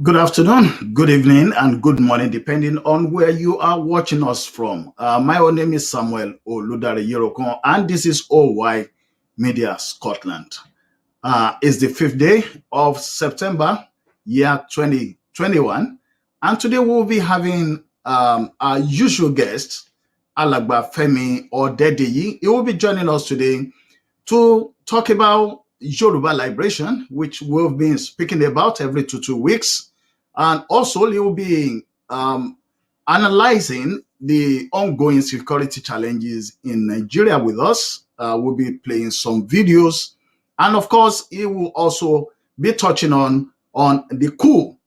Good afternoon, good evening, and good morning, depending on where you are watching us from. My own name is Samuel Oludare Yorokon, and this is OY Media Scotland. It's the 5th day of September, year 2021, and today we'll be having our usual guest, Alagba Femi Odedeyi. He will be joining us today to talk about Yoruba Liberation, which we've been speaking about every two weeks. And also, he will be analyzing the ongoing security challenges in Nigeria with us. We'll be playing some videos. And of course, he will also be touching on the coup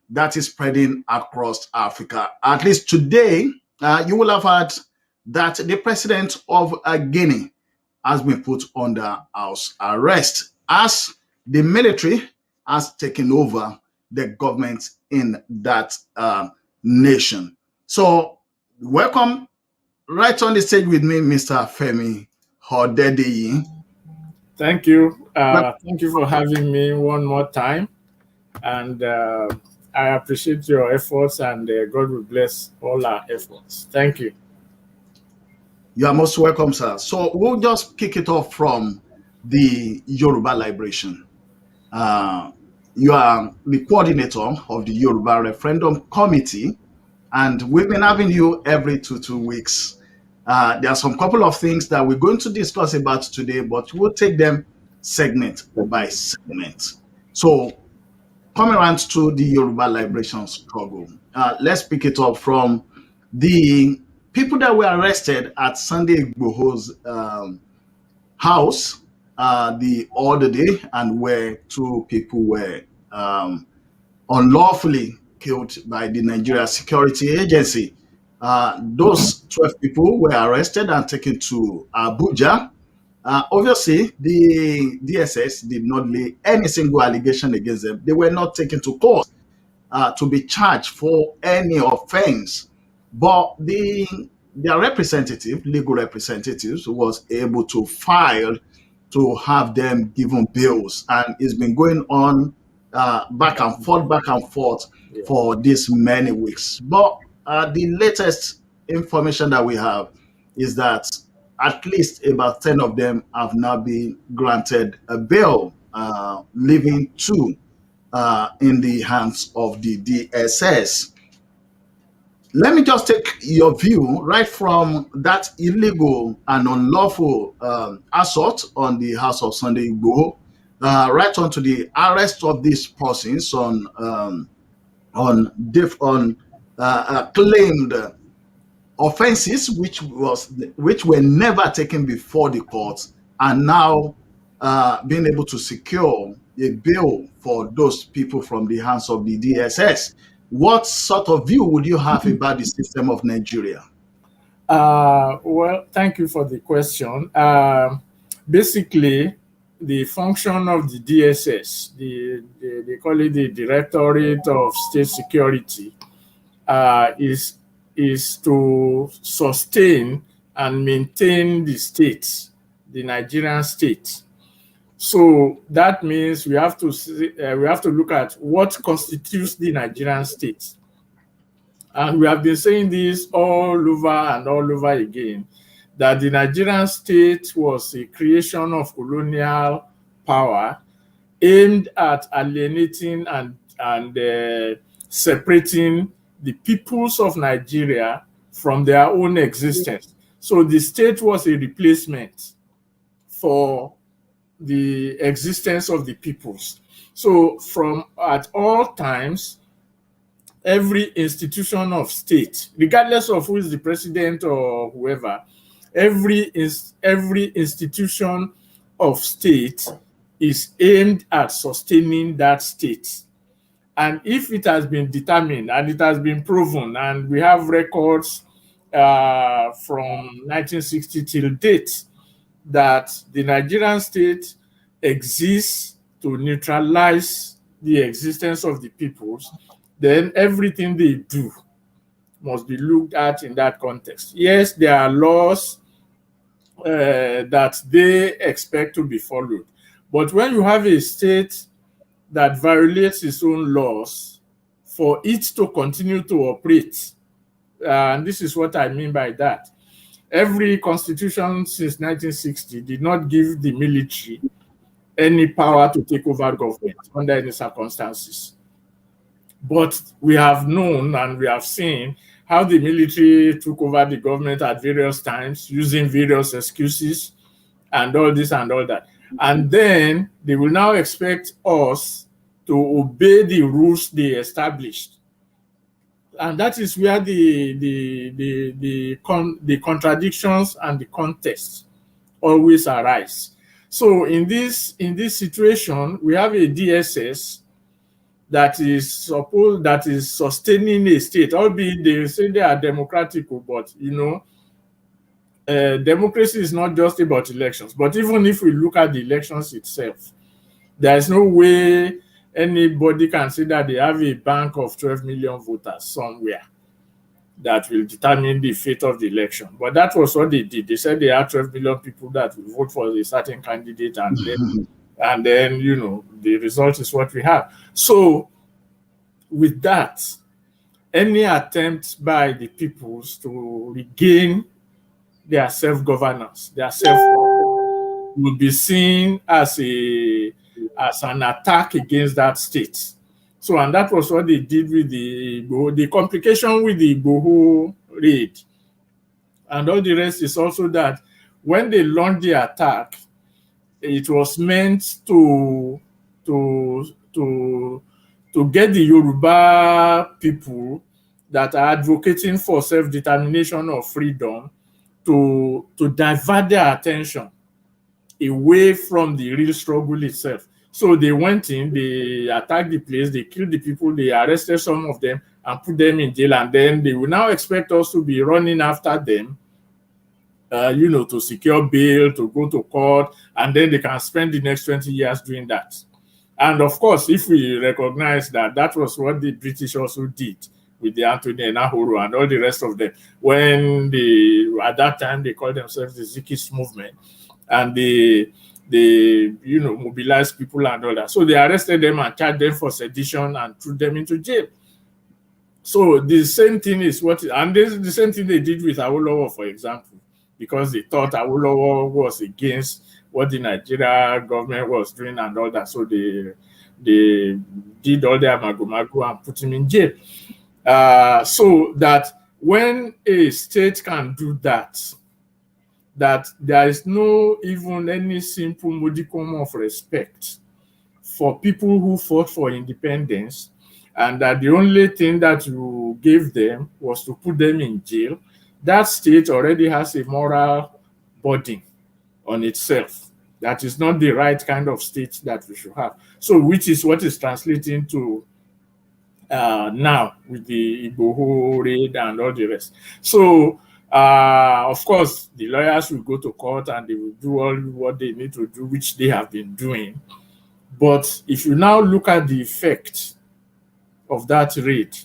that is spreading across Africa. At least today, you will have heard that the president of Guinea has been put under house arrest as the military has taken over the government in that nation. So, welcome right on the stage with me, Mr. Femi Odedeyi. Thank you. Thank you for having me one more time. And I appreciate your efforts, and God will bless all our efforts. Thank you. You are most welcome, sir. So, we'll just kick it off from the Yoruba Liberation. You are the coordinator of the Yoruba Referendum Committee, and we've been having you every two weeks. There are some couple of things that we're going to discuss about today, but we'll take them segment by segment. So, coming around to the Yoruba Liberation struggle, let's pick it up from the people that were arrested at Sunday Igboho's house the other day, and where two people were unlawfully killed by the Nigeria Security Agency. Those 12 people were arrested and taken to Abuja. Obviously, the DSS did not lay any single allegation against them. They were not taken to court to be charged for any offense. But their representative, legal representatives, was able to file to have them given bills, and it's been going on back and forth for this many weeks. But the latest information that we have is that at least about 10 of them have now been granted a bail, leaving two in the hands of the DSS. Let me just take your view right from that illegal and unlawful assault on the house of Sunday Igboho, right on to the arrest of these persons on claimed offenses which were never taken before the courts, and now being able to secure a bail for those people from the hands of the DSS. What sort of view would you have about the system of Nigeria? Well, thank you for the question. Basically, the function of the DSS, they call it the Directorate of State Security, is to sustain and maintain the state, the Nigerian state. So that means we have to look at what constitutes the Nigerian state. And we have been saying this all over and all over again, that the Nigerian state was a creation of colonial power aimed at alienating and separating the peoples of Nigeria from their own existence. So the state was a replacement for the existence of the peoples. So from at all times, every institution of state, regardless of who is the president or whoever, every institution of state is aimed at sustaining that state. And if it has been determined and it has been proven, and we have records from 1960 till date, that the Nigerian state exists to neutralize the existence of the peoples, then everything they do must be looked at in that context. Yes, there are laws that they expect to be followed. But when you have a state that violates its own laws, for it to continue to operate. And this is what I mean by that. Every constitution since 1960 did not give the military any power to take over government under any circumstances. But we have known and we have seen how the military took over the government at various times using various excuses and all this and all that. And then they will now expect us to obey the rules they established. And that is where the contradictions and the contests always arise. So in this situation, we have a DSS that is sustaining a state, albeit they say they are democratic, but democracy is not just about elections. But even if we look at the elections itself, there is no way anybody can say that they have a bank of 12 million voters somewhere that will determine the fate of the election. But that was what they did. They said they had 12 million people that will vote for a certain candidate, and then the result is what we have. So with that, any attempt by the peoples to regain their self-governance, their self will be seen as an attack against that state. So, and that was what they did with the complication with the Igboho raid. And all the rest is also that when they launched the attack, it was meant to get the Yoruba people that are advocating for self-determination or freedom to divert their attention away from the real struggle itself. So they went in, they attacked the place, they killed the people, they arrested some of them and put them in jail, and then they will now expect us to be running after them, to secure bail, to go to court, and then they can spend the next 20 years doing that. And of course, if we recognize that that was what the British also did with the Anthony Enahoro and all the rest of them, when at that time they called themselves the Zikist movement, and they mobilized people and all that. So they arrested them and charged them for sedition and threw them into jail. So the same thing is the same thing they did with Awolowo, for example, because they thought Awolowo was against what the Nigeria government was doing and all that. So they did all their mago and put him in jail. So that when a state can do that there is no even any simple modicum of respect for people who fought for independence, and that the only thing that you gave them was to put them in jail, that state already has a moral burden on itself. That is not the right kind of state that we should have. So which is what is translating to now with the Igboho raid and all the rest. So of course, the lawyers will go to court and they will do all what they need to do, which they have been doing. But if you now look at the effect of that raid,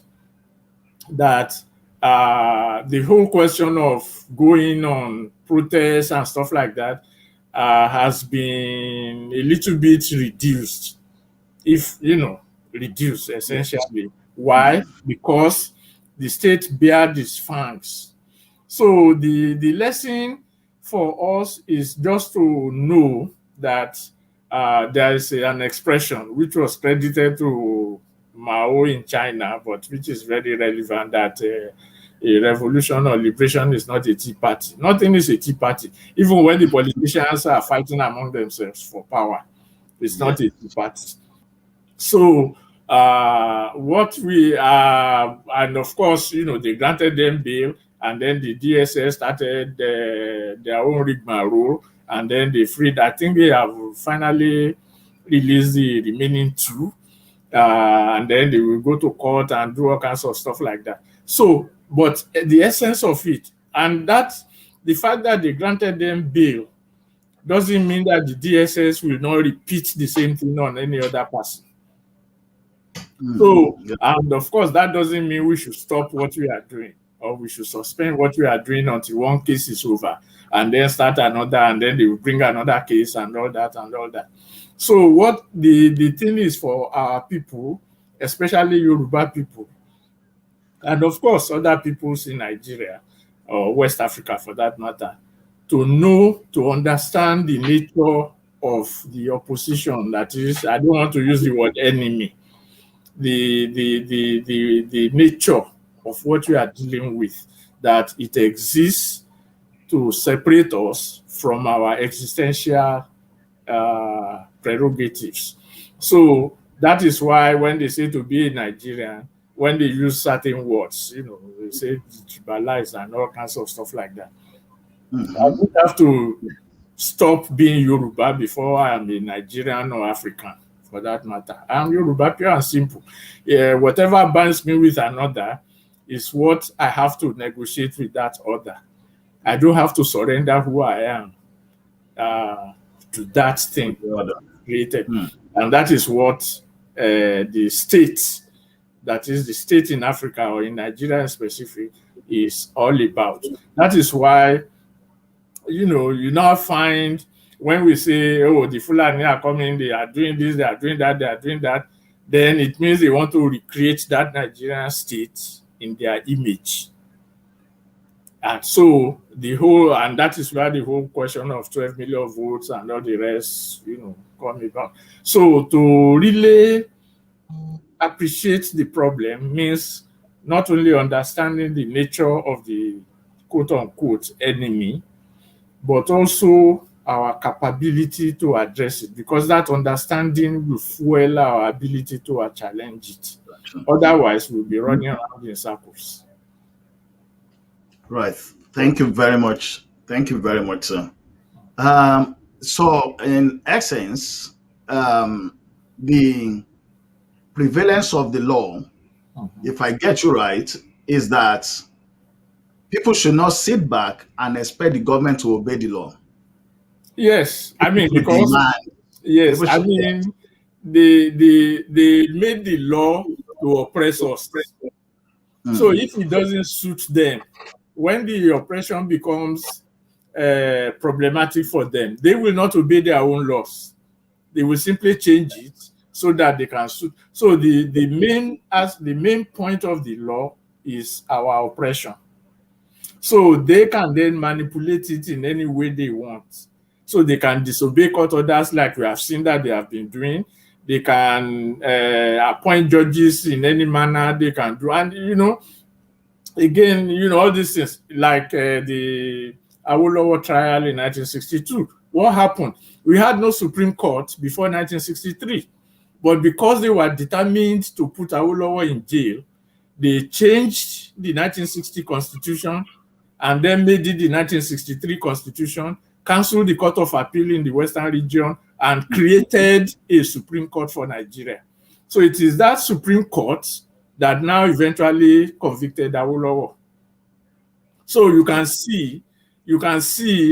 that the whole question of going on protests and stuff like that has been a little bit reduced, reduced essentially. Why? Because the state bears its fangs. So the lesson for us is just to know that there is an expression which was credited to Mao in China, but which is very relevant, that a revolution or liberation is not a tea party. Nothing is a tea party. Even when the politicians are fighting among themselves for power, it's not a tea party. So what we are, and of course, they granted them bail, and then the DSS started their own rigmarole, and then they freed. I think they have finally released the remaining two, and then they will go to court and do all kinds of stuff like that. So, but the essence of it, and that the fact that they granted them bail doesn't mean that the DSS will not repeat the same thing on any other person. So, and of course, that doesn't mean we should stop what we are doing, or we should suspend what we are doing until one case is over, and then start another, and then they will bring another case and all that and all that. So what the thing is for our people especially Yoruba people, and of course other peoples in Nigeria or West Africa for that matter, to know, to understand the nature of the opposition. That is, I don't want to use the word enemy, the nature of what we are dealing with, that it exists to separate us from our existential prerogatives. So that is why when they say to be a Nigerian, when they use certain words, they say tribalize and all kinds of stuff like that. I Mhm. would have to stop being Yoruba before I am a Nigerian or African, for that matter. I am Yoruba, pure and simple. Yeah, whatever binds me with another is what I have to negotiate with that other. I don't have to surrender who I am uh, to that For thing the that other. I created. Mm. And that is what the state, that is the state in Africa or in Nigeria in specific, is all about. That is why, you now find when we say, oh, the Fulani are coming, they are doing this, they are doing that, they are doing that, then it means they want to recreate that Nigerian state in their image. And so and that is where the whole question of 12 million votes and all the rest, come about. So to really appreciate the problem means not only understanding the nature of the quote unquote enemy, but also our capability to address it, because that understanding will fuel our ability to challenge it. Otherwise, we'll be running around in circles. Right. Thank you very much. Thank you very much, sir. So, in essence, the prevalence of the law, if I get you right, is that people should not sit back and expect the government to obey the law. Yes, I People mean, should because demand. yes, People I should. mean, they made the law to oppress us. So Mm, if it doesn't suit them, when the oppression becomes problematic for them, they will not obey their own laws. They will simply change it so that they can suit. So the main point of the law is our oppression. So they can then manipulate it in any way they want. So they can disobey court orders like we have seen that they have been doing. They can appoint judges in any manner they can do. And, again, all these things like the Awolowo trial in 1962. What happened? We had no Supreme Court before 1963. But because they were determined to put Awolowo in jail, they changed the 1960 constitution and then made it the 1963 constitution, cancelled the Court of Appeal in the Western region, and created a Supreme Court for Nigeria. So it is that Supreme Court that now eventually convicted Awolowo. So you can see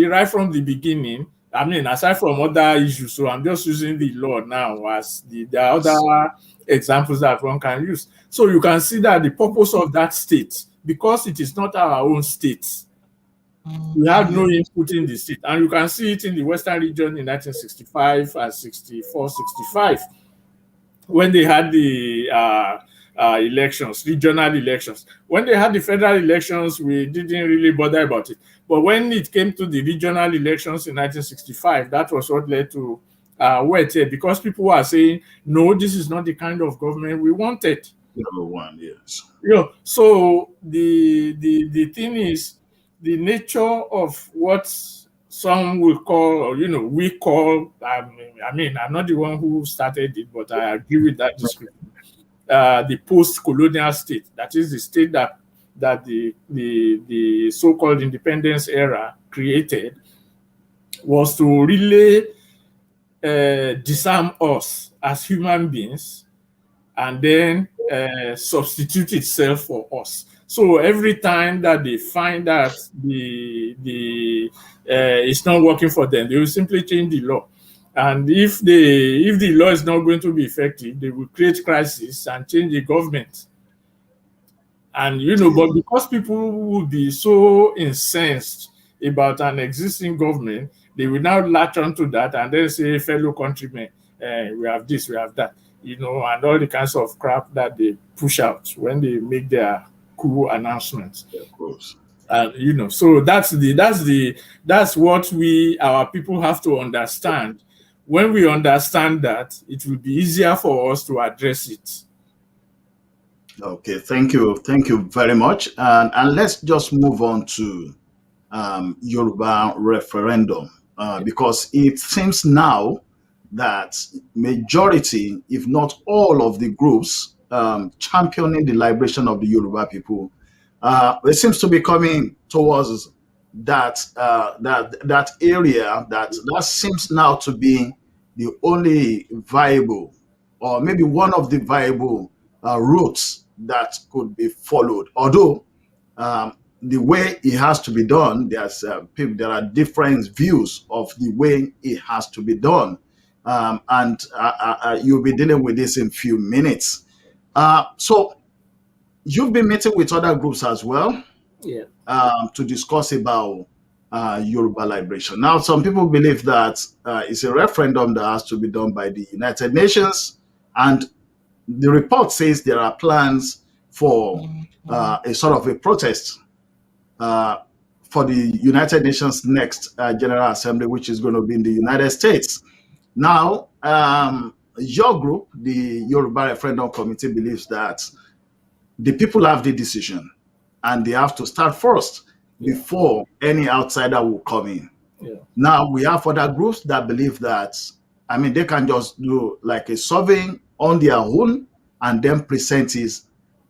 right from the beginning. I mean, aside from other issues, so I'm just using the law now as there are yes. other examples that one can use. So you can see that the purpose of that state, because it is not our own state, we have no Yeah. input in the state. And you can see it in the Western region in 1965 and 64, 65, when they had the elections, regional elections. When they had the federal elections, we didn't really bother about it. But when it came to the regional elections in 1965, that was what led to wet here, because people were saying, no, this is not the kind of government we wanted. Number one, yes. So the thing is, the nature of what some will call, or we call. I mean, I'm not the one who started it, but I agree with that description. The post-colonial state, that is the state that the so-called independence era created, was to really disarm us as human beings and then substitute itself for us. So every time that they find that the it's not working for them, they will simply change the law. And if the law is not going to be effective, they will create crisis and change the government. And Yeah. but because people will be so incensed about an existing government, they will now latch onto that and then say, fellow countrymen, we have this, we have that. and all the kinds of crap that they push out when they make their coup announcements. Of course. And so that's what our people have to understand. When we understand that, it will be easier for us to address it. Okay, thank you very much. And let's just move on to Yoruba referendum, because it seems now that majority, if not all of the groups championing the liberation of the Yoruba people, it seems to be coming towards that area that seems now to be the only viable, or maybe one of the viable routes that could be followed. Although the way it has to be done, there are different views of the way it has to be done, and you'll be dealing with this in a few minutes. So you've been meeting with other groups as well, Yeah. to discuss about Yoruba liberation. Now, some people believe that it's a referendum that has to be done by the United Nations, and the report says there are plans for a sort of a protest uh, for the United Nations next General Assembly, which is going to be in the United States. Now, your group, the Yoruba Referendum Committee, believes that the people have the decision and they have to start first Yeah. before any outsider will come in. Yeah. Now, we have other groups that believe that, I mean, they can just do like a survey on their own and then present it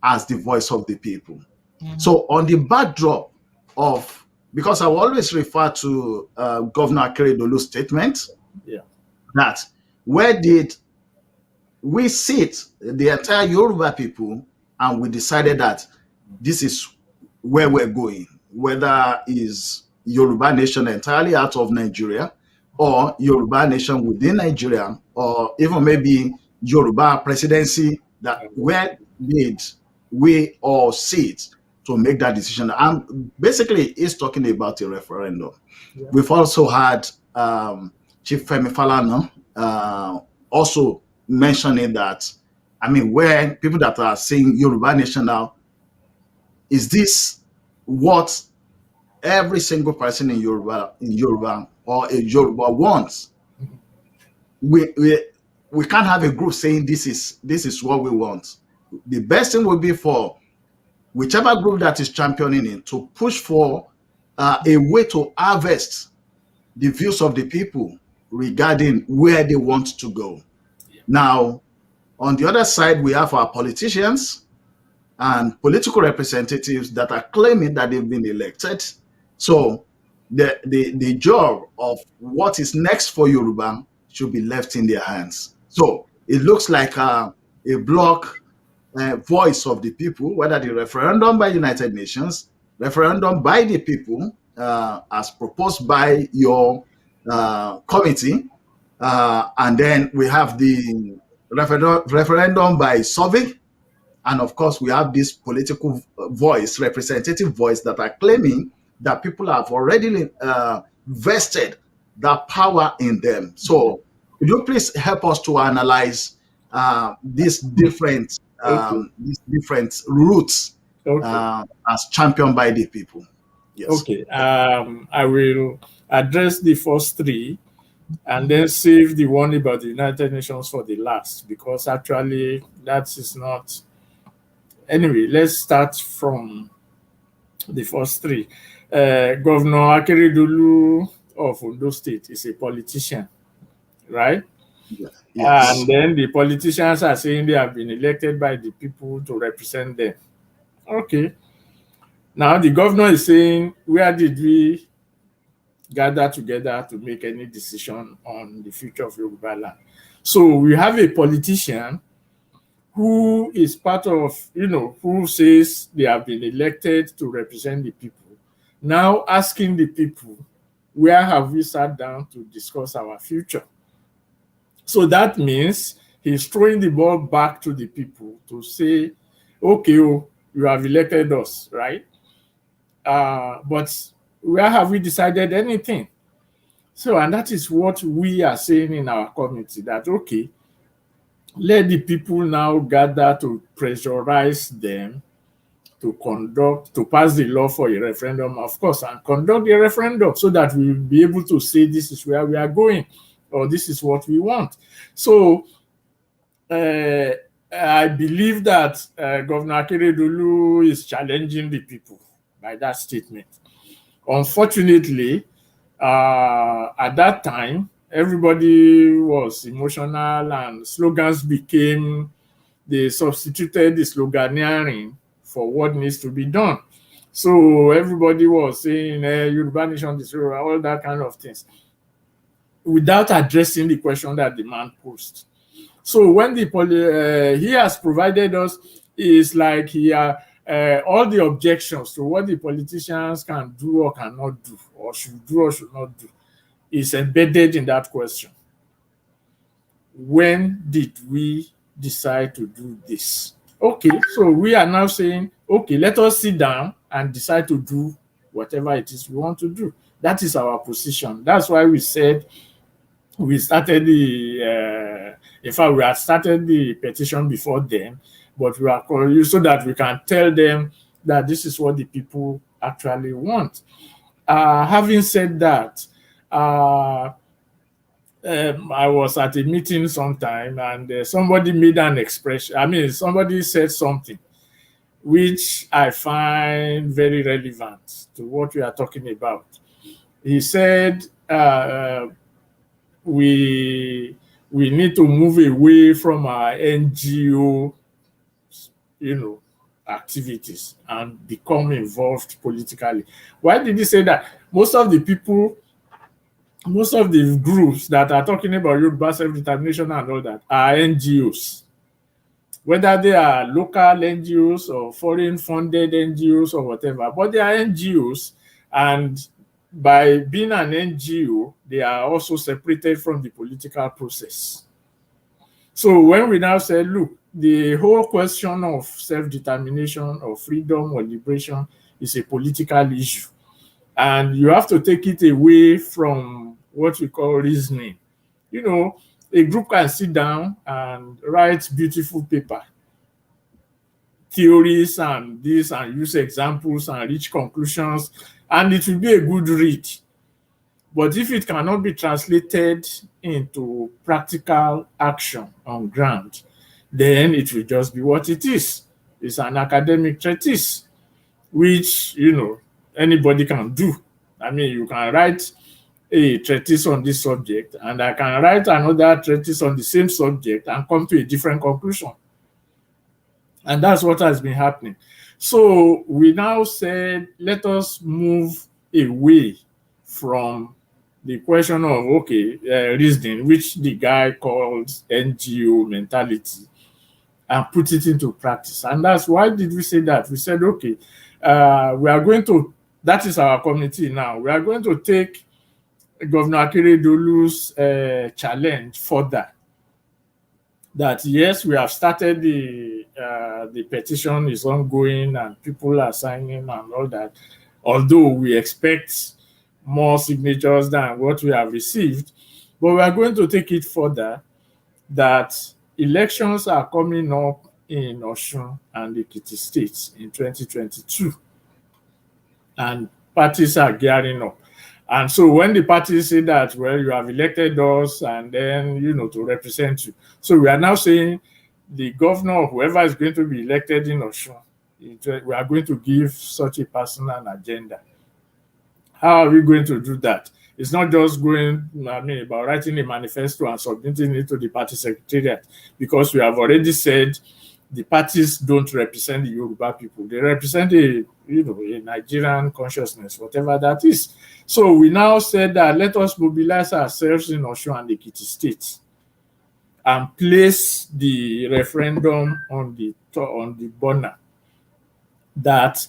as the voice of the people. So, on the backdrop of, because I will always refer to Governor Akeredolu's statement Yeah. that where did we sit, the entire Yoruba people, and we decided that this is where we're going, whether is Yoruba nation entirely out of Nigeria, or Yoruba nation within Nigeria, or even maybe Yoruba presidency, that where did we all sit to make that decision? And basically, it's talking about a referendum. Yeah. We've also had Chief Femi Falana also mentioning that, I mean, when people that are saying Yoruba nation now, is this what every single person in Yoruba or a Yoruba wants? We, we we can't have a group saying this is what we want. The best thing would be for whichever group that is championing it to push for a way to harvest the views of the people regarding where they want to go. Now, on the other side, we have our politicians and political representatives that are claiming that they've been elected. So the job of what is next for Yoruba should be left in their hands. So it looks like a block voice of the people, whether the referendum by United Nations, referendum by the people, as proposed by your committee, and then we have the referendum by survey, and of course, we have this political voice, representative voice, that are claiming that people have already vested that power in them. So, could you please help us to analyze Okay. these different routes Okay. as championed by the people? Yes. Okay. I will address the first three and then save the one about the United Nations for the last, because actually that is not. Anyway, let's start from the first three. Governor Akeredolu of Ondo State is a politician, right? Yeah. And Yes. then the politicians are saying they have been elected by the people to represent them. Okay. Now the governor is saying, where did we gather together to make any decision on the future of Yoruba land? So we have a politician who is part of, who says they have been elected to represent the people, now asking the people, where have we sat down to discuss our future? So that means he's throwing the ball back to the people to say, okay, oh, you have elected us, right? But where have we decided anything? So, and that is what we are saying in our community, that, okay, let the people now gather to pressurize them to pass the law for a referendum, of course, and conduct the referendum so that we will be able to say this is where we are going or this is what we want. So uh, I believe that Governor Akeredolu is challenging the people by that statement. Unfortunately, at that time, everybody was emotional and slogans became, they substituted the sloganeering for what needs to be done. So everybody was saying, Yoruba Nation, all that kind of things, without addressing the question that the man posed. So when he has provided us is like all the objections to what the politicians can do or cannot do or should not do is embedded in that question. When did we decide to do this? Okay, so we are now saying, okay, let us sit down and decide to do whatever it is we want to do. That is our position. That's why we said we started in fact, we had started the petition before then, but we are calling you so that we can tell them that this is what the people actually want. Having said that, I was at a meeting sometime and somebody made an expression. I mean, somebody said something which I find very relevant to what we are talking about. He said, we need to move away from our NGO, activities and become involved politically. Why did he say that? Most of the groups that are talking about Yoruba self-determination and all that are NGOs, whether they are local NGOs or foreign funded NGOs or whatever, but they are NGOs, and by being an NGO, they are also separated from the political process. So when we now say, look, the whole question of self-determination or freedom or liberation is a political issue, and you have to take it away from what we call reasoning. A group can sit down and write beautiful paper, theories and this, and use examples and reach conclusions, and it will be a good read. But if it cannot be translated into practical action on ground, then it will just be what it is. It's an academic treatise, which, anybody can do. I mean, you can write a treatise on this subject, and I can write another treatise on the same subject and come to a different conclusion. And that's what has been happening. So we now said, let us move away from the question of, reasoning, which the guy calls NGO mentality, and put it into practice. And that's why did we say that? We said, okay, we are going to, that is our committee now. We are going to take Governor Akeredolu's challenge further. That yes, we have started the petition is ongoing and people are signing and all that. Although we expect more signatures than what we have received, but we are going to take it further that elections are coming up in Osun and Ekiti states in 2022, and parties are gearing up. And so when the parties say that, well, you have elected us and then, to represent you. So we are now saying the governor or whoever is going to be elected in Osun, we are going to give such a person an agenda. How are we going to do that? It's not just about writing a manifesto and submitting it to the party secretariat, because we have already said the parties don't represent the Yoruba people. They represent a Nigerian consciousness, whatever that is. So we now said that let us mobilize ourselves in Osun and Ekiti states and place the referendum on the burner, that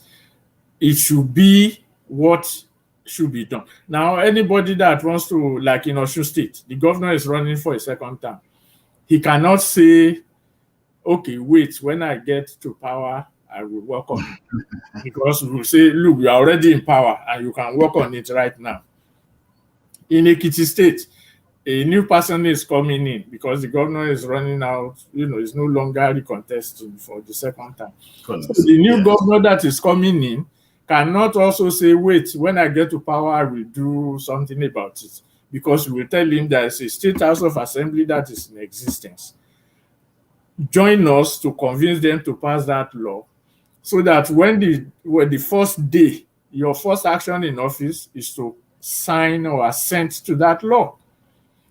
it should be what should be done. Now, anybody that wants to, like in Osun State, the governor is running for a second term. He cannot say, okay, wait, when I get to power, I will work on it. Because we will say, look, you are already in power and you can work on it right now. In Ekiti State, a new person is coming in because the governor is running out, is no longer recontesting for the second time. So Goodness. the new Yes. governor that is coming in cannot also say, wait, when I get to power, I will do something about it. Because we will tell him there is a state house of assembly that is in existence. Join us to convince them to pass that law so that when the first day, your first action in office is to sign or assent to that law.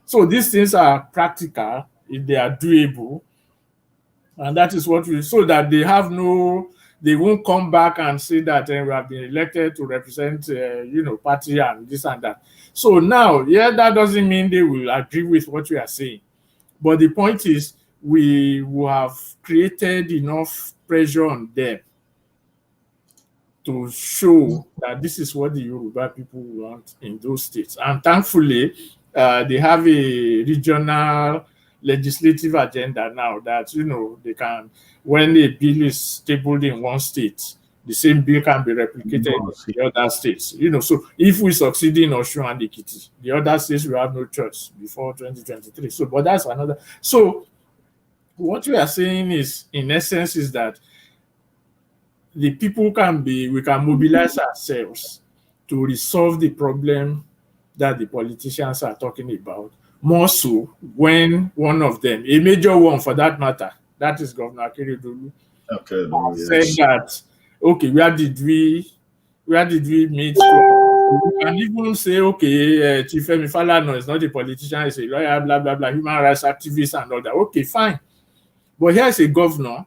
So these things are practical if they are doable, and that is what we, so that they won't come back and say that we have been elected to represent party and this and that. So now, yeah, that doesn't mean they will agree with what we are saying, but the point is we will have created enough pressure on them to show that this is what the Yoruba people want in those states. And thankfully, they have a regional legislative agenda now that, they can, when a bill is tabled in one state, the same bill can be replicated in the other states. So if we succeed in Osun and Ekiti, the other states will have no choice before 2023. So, but that's another. So what we are saying is, in essence, is that we can mobilize ourselves to resolve the problem that the politicians are talking about. More so when one of them, a major one for that matter, that is Governor Akeredolu, Okay. said Yes. that, okay, where did we meet? You can even say, okay, Chief Femi Falana is not a politician, he's a lawyer, blah, blah, blah, human rights activist and all that. Okay, fine. But here's a governor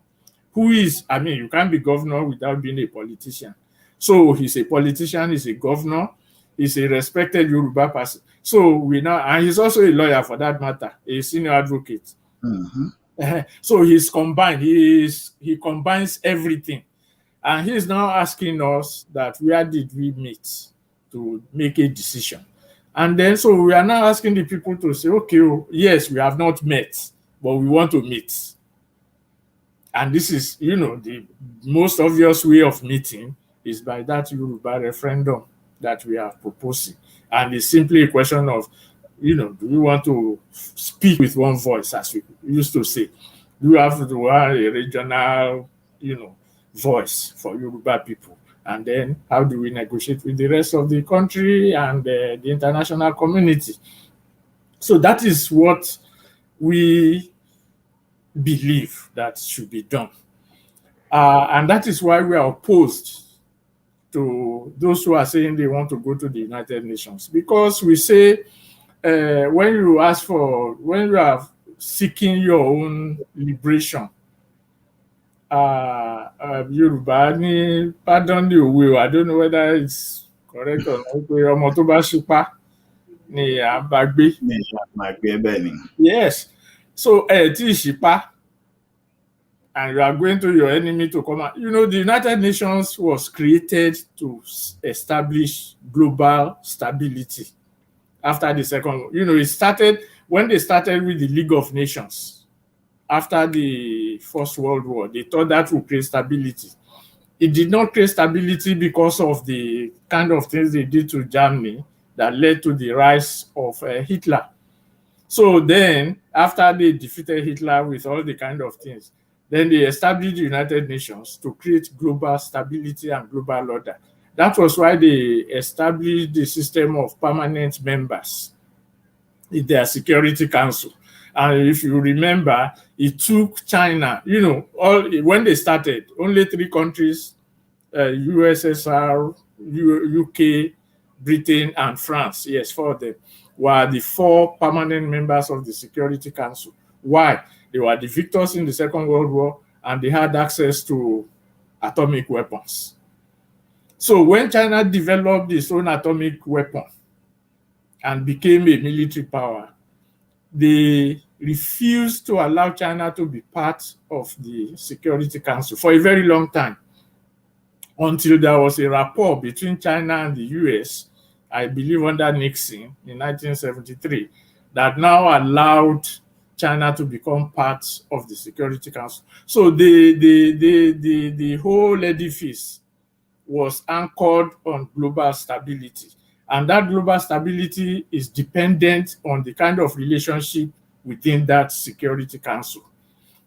who is, you can't be governor without being a politician. So he's a politician, he's a governor, he's a respected Yoruba person. So and he's also a lawyer for that matter, a senior advocate. Mm-hmm. So he's combined, he combines everything. And he's now asking us that where did we meet to make a decision? And then so we are now asking the people to say, okay, yes, we have not met, but we want to meet. And this is, the most obvious way of meeting is by that Yoruba referendum that we are proposing. And it's simply a question of, do we want to speak with one voice, as we used to say? Do we have to have a regional, voice for Yoruba people? And then how do we negotiate with the rest of the country and the international community? So that is what we believe that should be done. And that is why we are opposed to those who are saying they want to go to the United Nations. Because we say, when you are seeking your own liberation, Yoruba ni, pardon the way, I don't know whether it's correct or not, pé ọmọ tó bá ṣípá ni à ń bá gbé. Yes. So, tí ìṣípá, and you are going to your enemy to come out. The United Nations was created to establish global stability after the second. It started when they started with the League of Nations after the First World War. They thought that would create stability. It did not create stability because of the kind of things they did to Germany that led to the rise of Hitler. So then, after they defeated Hitler with all the kind of things, then they established the United Nations to create global stability and global order. That was why they established the system of permanent members in their Security Council. And if you remember, it took China, when they started, only 3 countries, USSR, UK, Britain, and France, yes, 4 of them, were the 4 permanent members of the Security Council. Why? They were the victors in the Second World War, and they had access to atomic weapons. So when China developed its own atomic weapon and became a military power, they refused to allow China to be part of the Security Council for a very long time, until there was a rapport between China and the US, I believe under Nixon in 1973, that now allowed China to become part of the Security Council. So the whole edifice was anchored on global stability. And that global stability is dependent on the kind of relationship within that Security Council.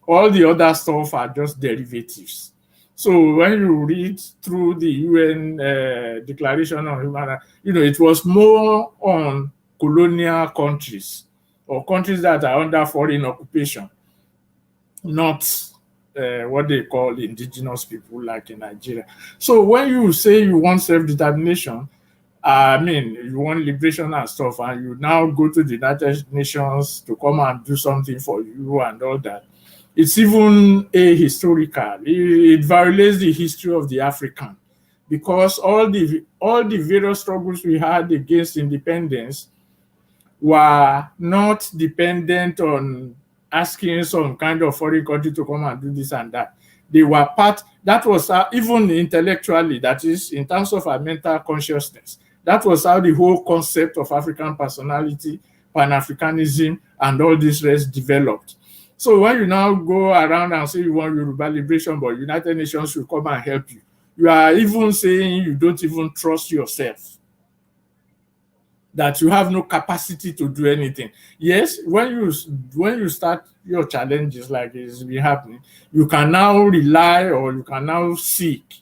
All the other stuff are just derivatives. So when you read through the UN Declaration on Human Rights, it was more on colonial countries or countries that are under foreign occupation, not what they call indigenous people like in Nigeria. So when you say you want self-determination, I mean, you want liberation and stuff, and you now go to the United Nations to come and do something for you and all that. It's even ahistorical. It violates the history of the African, because all the various struggles we had against independence were not dependent on asking some kind of foreign country to come and do this and that. They were part, that was how, even intellectually, that is, in terms of our mental consciousness, that was how the whole concept of African personality, Pan-Africanism, and all this rest developed. So when you now go around and say you want Yoruba liberation, but United Nations will come and help you, you are even saying you don't even trust yourself, that you have no capacity to do anything. Yes, when you start your challenges like it's been happening, you can now rely or you can now seek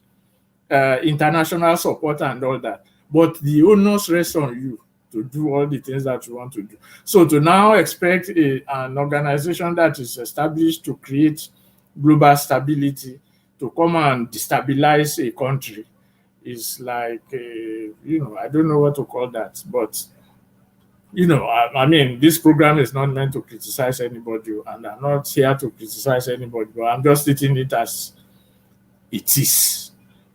international support and all that. But the onus rests on you to do all the things that you want to do. So to now expect an organization that is established to create global stability to come and destabilize a country is like, I don't know what to call that, but I mean, this program is not meant to criticize anybody, and I'm not here to criticize anybody, but I'm just stating it as it is,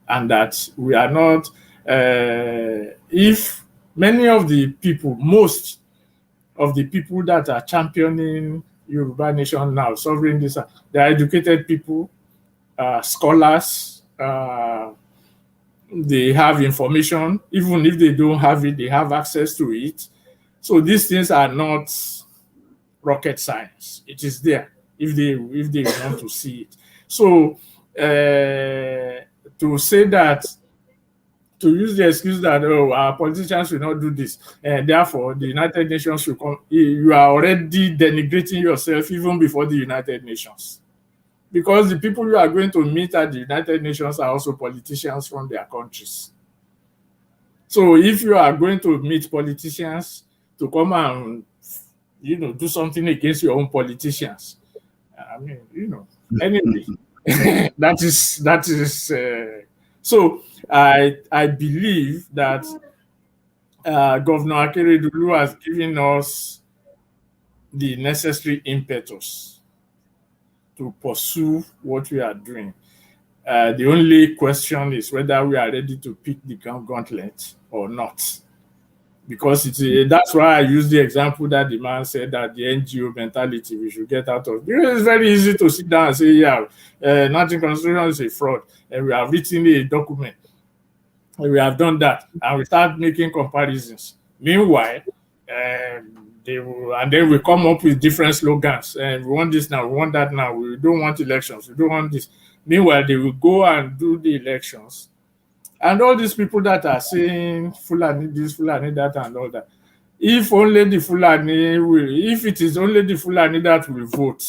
and that we are not. If many of the people, most of the people that are championing Yoruba nation now, sovereign this, they are educated people, scholars. They have information. Even if they don't have it, they have access to it. So these things are not rocket science. It is there if they want to see it. So to say that, to use the excuse that our politicians will not do this, and therefore the United Nations should come, you are already denigrating yourself even before the United Nations. Because the people you are going to meet at the United Nations are also politicians from their countries. So if you are going to meet politicians to come and do something against your own politicians, I mean, anyway, that is. So I believe that Governor Akeredolu has given us the necessary impetus to pursue what we are doing. The only question is whether we are ready to pick the gauntlet or not. Because that's why I use the example that the man said that the NGO mentality we should get out of. It's very easy to sit down and say, yeah, nothing constitution is a fraud, and we have written a document, and we have done that, and we start making comparisons. Meanwhile, and then we come up with different slogans, and we want this now, we want that now, we don't want elections, we don't want this. Meanwhile, they will go and do the elections. And all these people that are saying Fulani this, Fulani that, and all that, if only the Fulani if it is only the Fulani that will vote,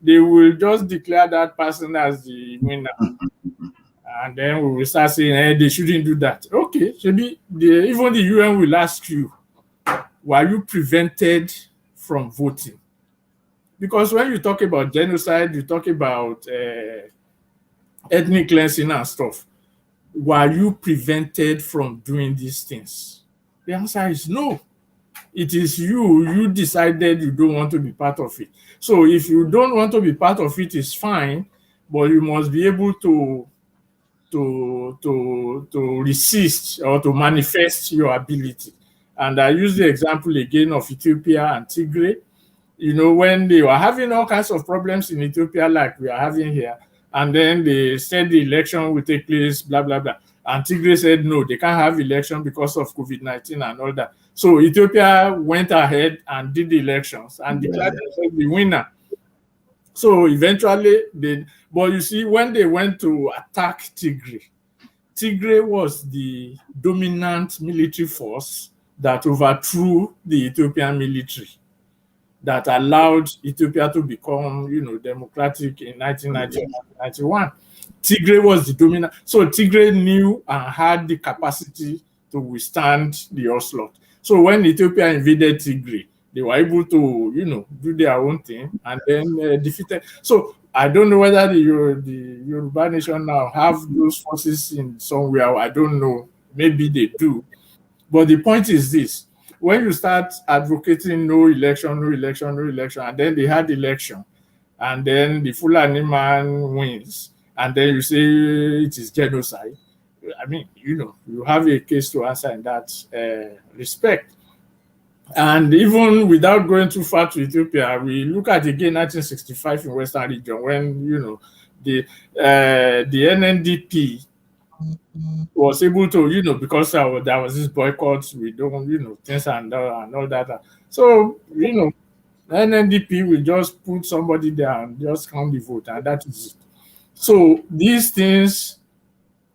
they will just declare that person as the winner. And then we will start saying, hey, they shouldn't do that. Okay, maybe even the UN will ask you, were you prevented from voting? Because when you talk about genocide, you talk about ethnic cleansing and stuff. Were you prevented from doing these things? The answer is no. It is you decided you don't want to be part of it. So if you don't want to be part of it, it's fine, but you must be able to resist or to manifest your ability. And I use the example again of Ethiopia and Tigray. When they were having all kinds of problems in Ethiopia like we are having here, and then they said the election will take place, blah, blah, blah. And Tigray said, no, they can't have election because of COVID-19 and all that. So Ethiopia went ahead and did the elections and declared themselves the winner. So eventually, but you see, when they went to attack Tigray Tigray was the dominant military force that overthrew the Ethiopian military, that allowed Ethiopia to become, democratic in 1990 or 1991. Tigray was the dominant. So Tigray knew and had the capacity to withstand the onslaught. So when Ethiopia invaded Tigray, they were able to, do their own thing and then defeated. So I don't know whether the Yoruba nation now have those forces in somewhere. I don't know. Maybe they do. But the point is this: when you start advocating no election, no election, no election, and then they had election, and then the Fulani man wins, and then you say it is genocide. I mean, you have a case to answer in that respect. And even without going too far to Ethiopia, we look at again 1965 in Western region when the NNDP was able to, because there was this boycott, we don't, things and all that. So, NNDP will just put somebody there and just count the vote, and that is it. So these things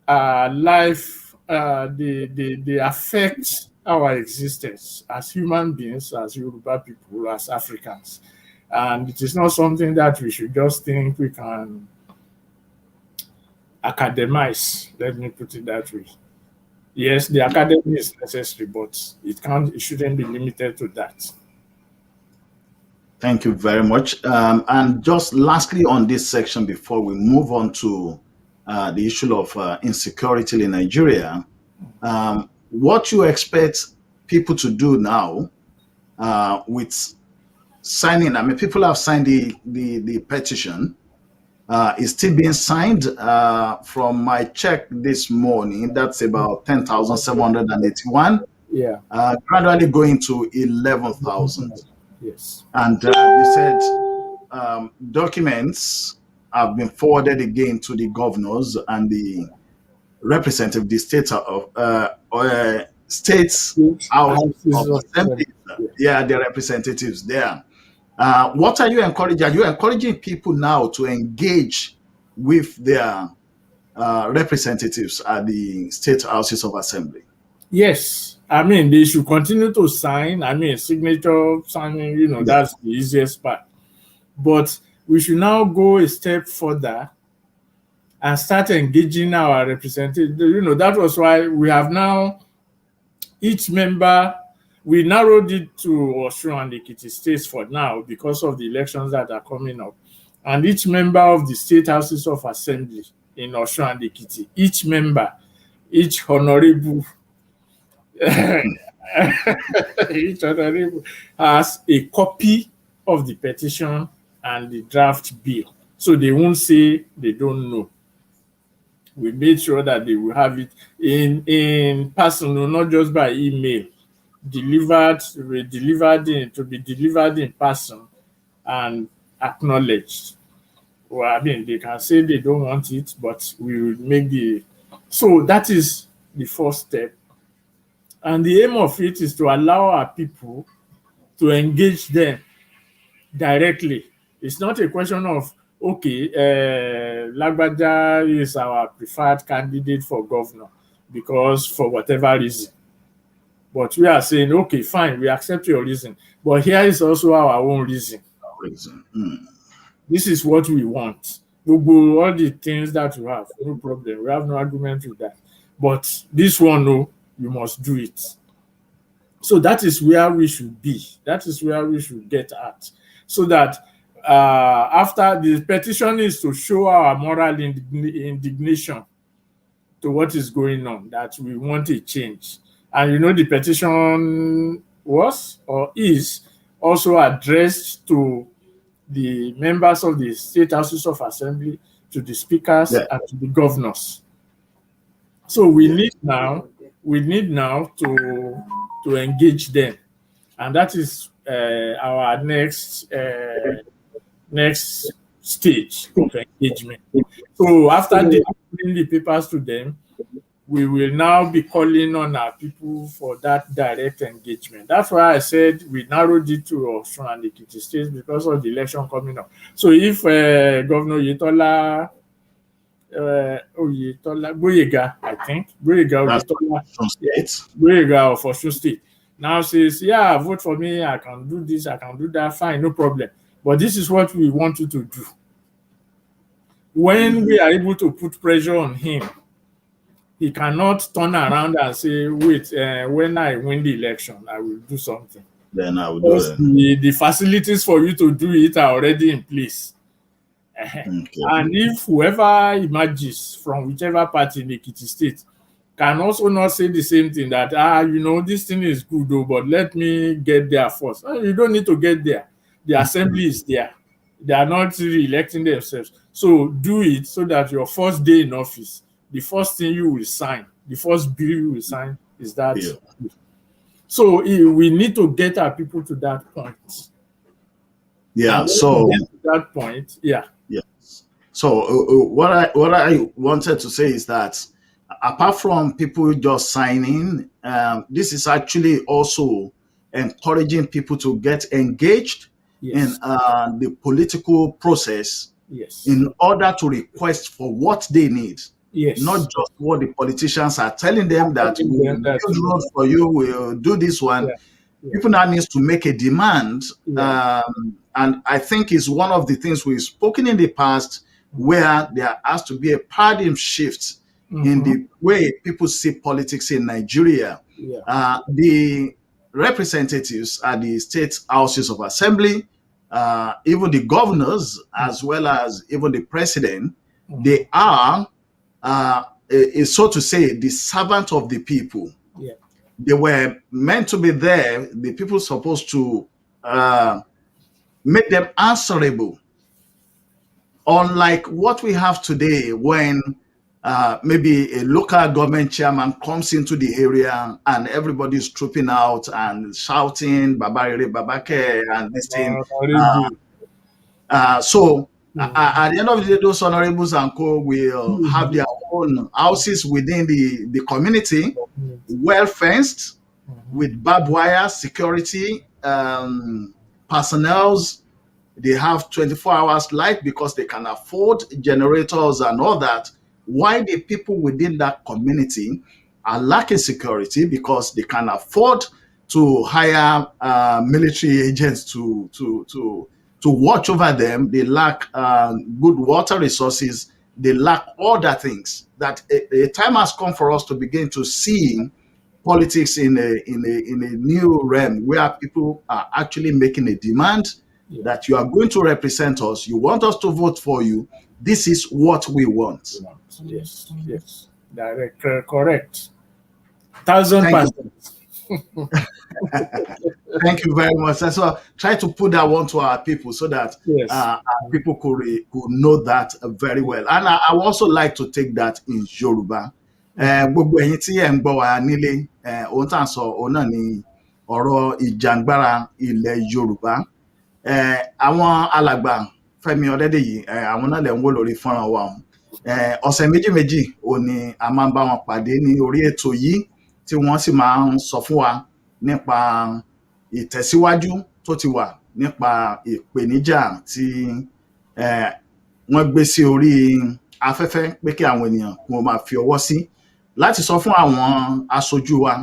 are life, they affect our existence as human beings, as Yoruba people, as Africans. And it is not something that we should just think we can academize, let me put it that way. Yes, the academy is necessary, but it shouldn't be limited to that. Thank you very much. And just lastly on this section, before we move on to the issue of insecurity in Nigeria, what you expect people to do now with signing? I mean, people have signed the petition. Is still being signed. From my check this morning, that's about 10,781. Yeah. Gradually going to 11,000. Yes. And you said documents have been forwarded again to the governors and the representative, the states of states out of assembly. Yeah, the representatives there. What are you encouraging? Are you encouraging people now to engage with their representatives at the state houses of assembly? Yes. I mean, they should continue to sign. I mean, signature signing, that's the easiest part. But we should now go a step further and start engaging our representatives. That was why we have now each member. We narrowed it to Osun and Ekiti states for now because of the elections that are coming up. And each member of the state houses of assembly in Osun and Ekiti, each member, each honorable, each honorable has a copy of the petition and the draft bill. So they won't say they don't know. We made sure that they will have it in person, not just by email. To be delivered in person and acknowledged. Well, I mean, they can say they don't want it, but we will make so that is the first step. And the aim of it is to allow our people to engage them directly. It's not a question of, okay, Lagbaja is our preferred candidate for governor because for whatever reason. But we are saying, okay, fine, we accept your reason. But here is also our own reason. This is what we want. All the things that you have, no problem. We have no argument with that. But this one, no, you must do it. So that is where we should be. That is where we should get at. So that after the petition is to show our moral indignation to what is going on, that we want a change. And the petition was or is also addressed to the members of the state houses of assembly, to the speakers, and to the governors. So we need now to engage them, and that is our next stage of engagement. So after delivering the papers to them, we will now be calling on our people for that direct engagement. That's why I said we narrowed it to Osun and Ekiti states because of the election coming up. So if Governor Yetola Oyetola, Boyega, I think. Boyega That's Oyetola. from Yeah, state. Boyega of Osun State. Now says, yeah, vote for me. I can do this. I can do that. Fine, no problem. But this is what we want you to do. When we are able to put pressure on him, he cannot turn around and say, wait, when I win the election, I will do something. Then I will do Because it. the facilities for you to do it are already in place. Okay. And if whoever emerges from whichever party in Ekiti State can also not say the same thing that, this thing is good, though, but let me get there first. You don't need to get there. The assembly is there. They are not re-electing themselves. So do it so that your first day in office, the first thing you will sign, the first bill you will sign is that. Yeah. So we need to get our people to that point. Yeah. And when So we get to that point, yeah. yes. So what I wanted to say is that apart from people just signing, this is actually also encouraging people to get engaged in Yes. the political process Yes. in order to request for what they need, not Yes. just what the politicians are telling them that we Telling will them that, build roads for you, we'll do this one. yeah, yeah, People now needs to make a demand, yeah. and I think it's one of the things we've spoken in the past, where there has to be a paradigm shift in Mhm. the way people see politics in Nigeria. Yeah. The representatives at the state houses of assembly, even the governors, as well as even the president, Mhm. they are, so to say, the servant of the people. Yeah. They were meant to be there. The people supposed to make them answerable. Unlike what we have today, when maybe a local government chairman comes into the area and everybody's trooping out and shouting "Babare, Babake" and this thing. Uh, Honorable. at the end of the day, those honorables and co will have their Mhm. own houses within the community, well fenced, Mhm. with barbed wire security, personnels. They have 24 hours light because they can afford generators and all that. Why the people within that community are lacking security because they can afford to hire military agents to watch over them. They lack good water resources. They lack other things. That a time has come for us to begin to see politics in a new realm where people are actually making a demand Yeah. that you are going to represent us. You want us to vote for you. This is what we want. Yes. Yes. Direct. Correct. 1000%. Thank you. Thank you very much. And so try to put that one to our people so that Yes. our people could know that very well. And I would also like to take that in Yoruba. Gbogbo ẹ̀yin tí ẹ̀ ń gbọ́ wa nílé, ohun tá à ń sọ òun náà ni ọ̀rọ̀ ìjàngbara ilẹ̀ Yorùbá. Àwọn alàgbà Fẹ́mi Ọdẹ́dèyí, àwọn náà lẹ̀ ń wò lórí fọ́nrán wa ọ̀hún. Ọ̀sẹ̀ méjì méjì òun ni a máa ń bá wọn pàdé ní orí ètò yìí tí wọ́n sì máa ń sọ fún wa nípa ìtẹ̀síwájú tó ti wà nípa ìpèníjà tí wọ́n gbé sí orí afẹ́fẹ́ pé kí àwọn ènìyàn kí wọ́n máa fi ọwọ́ sí láti sọ fún àwọn aṣojú wa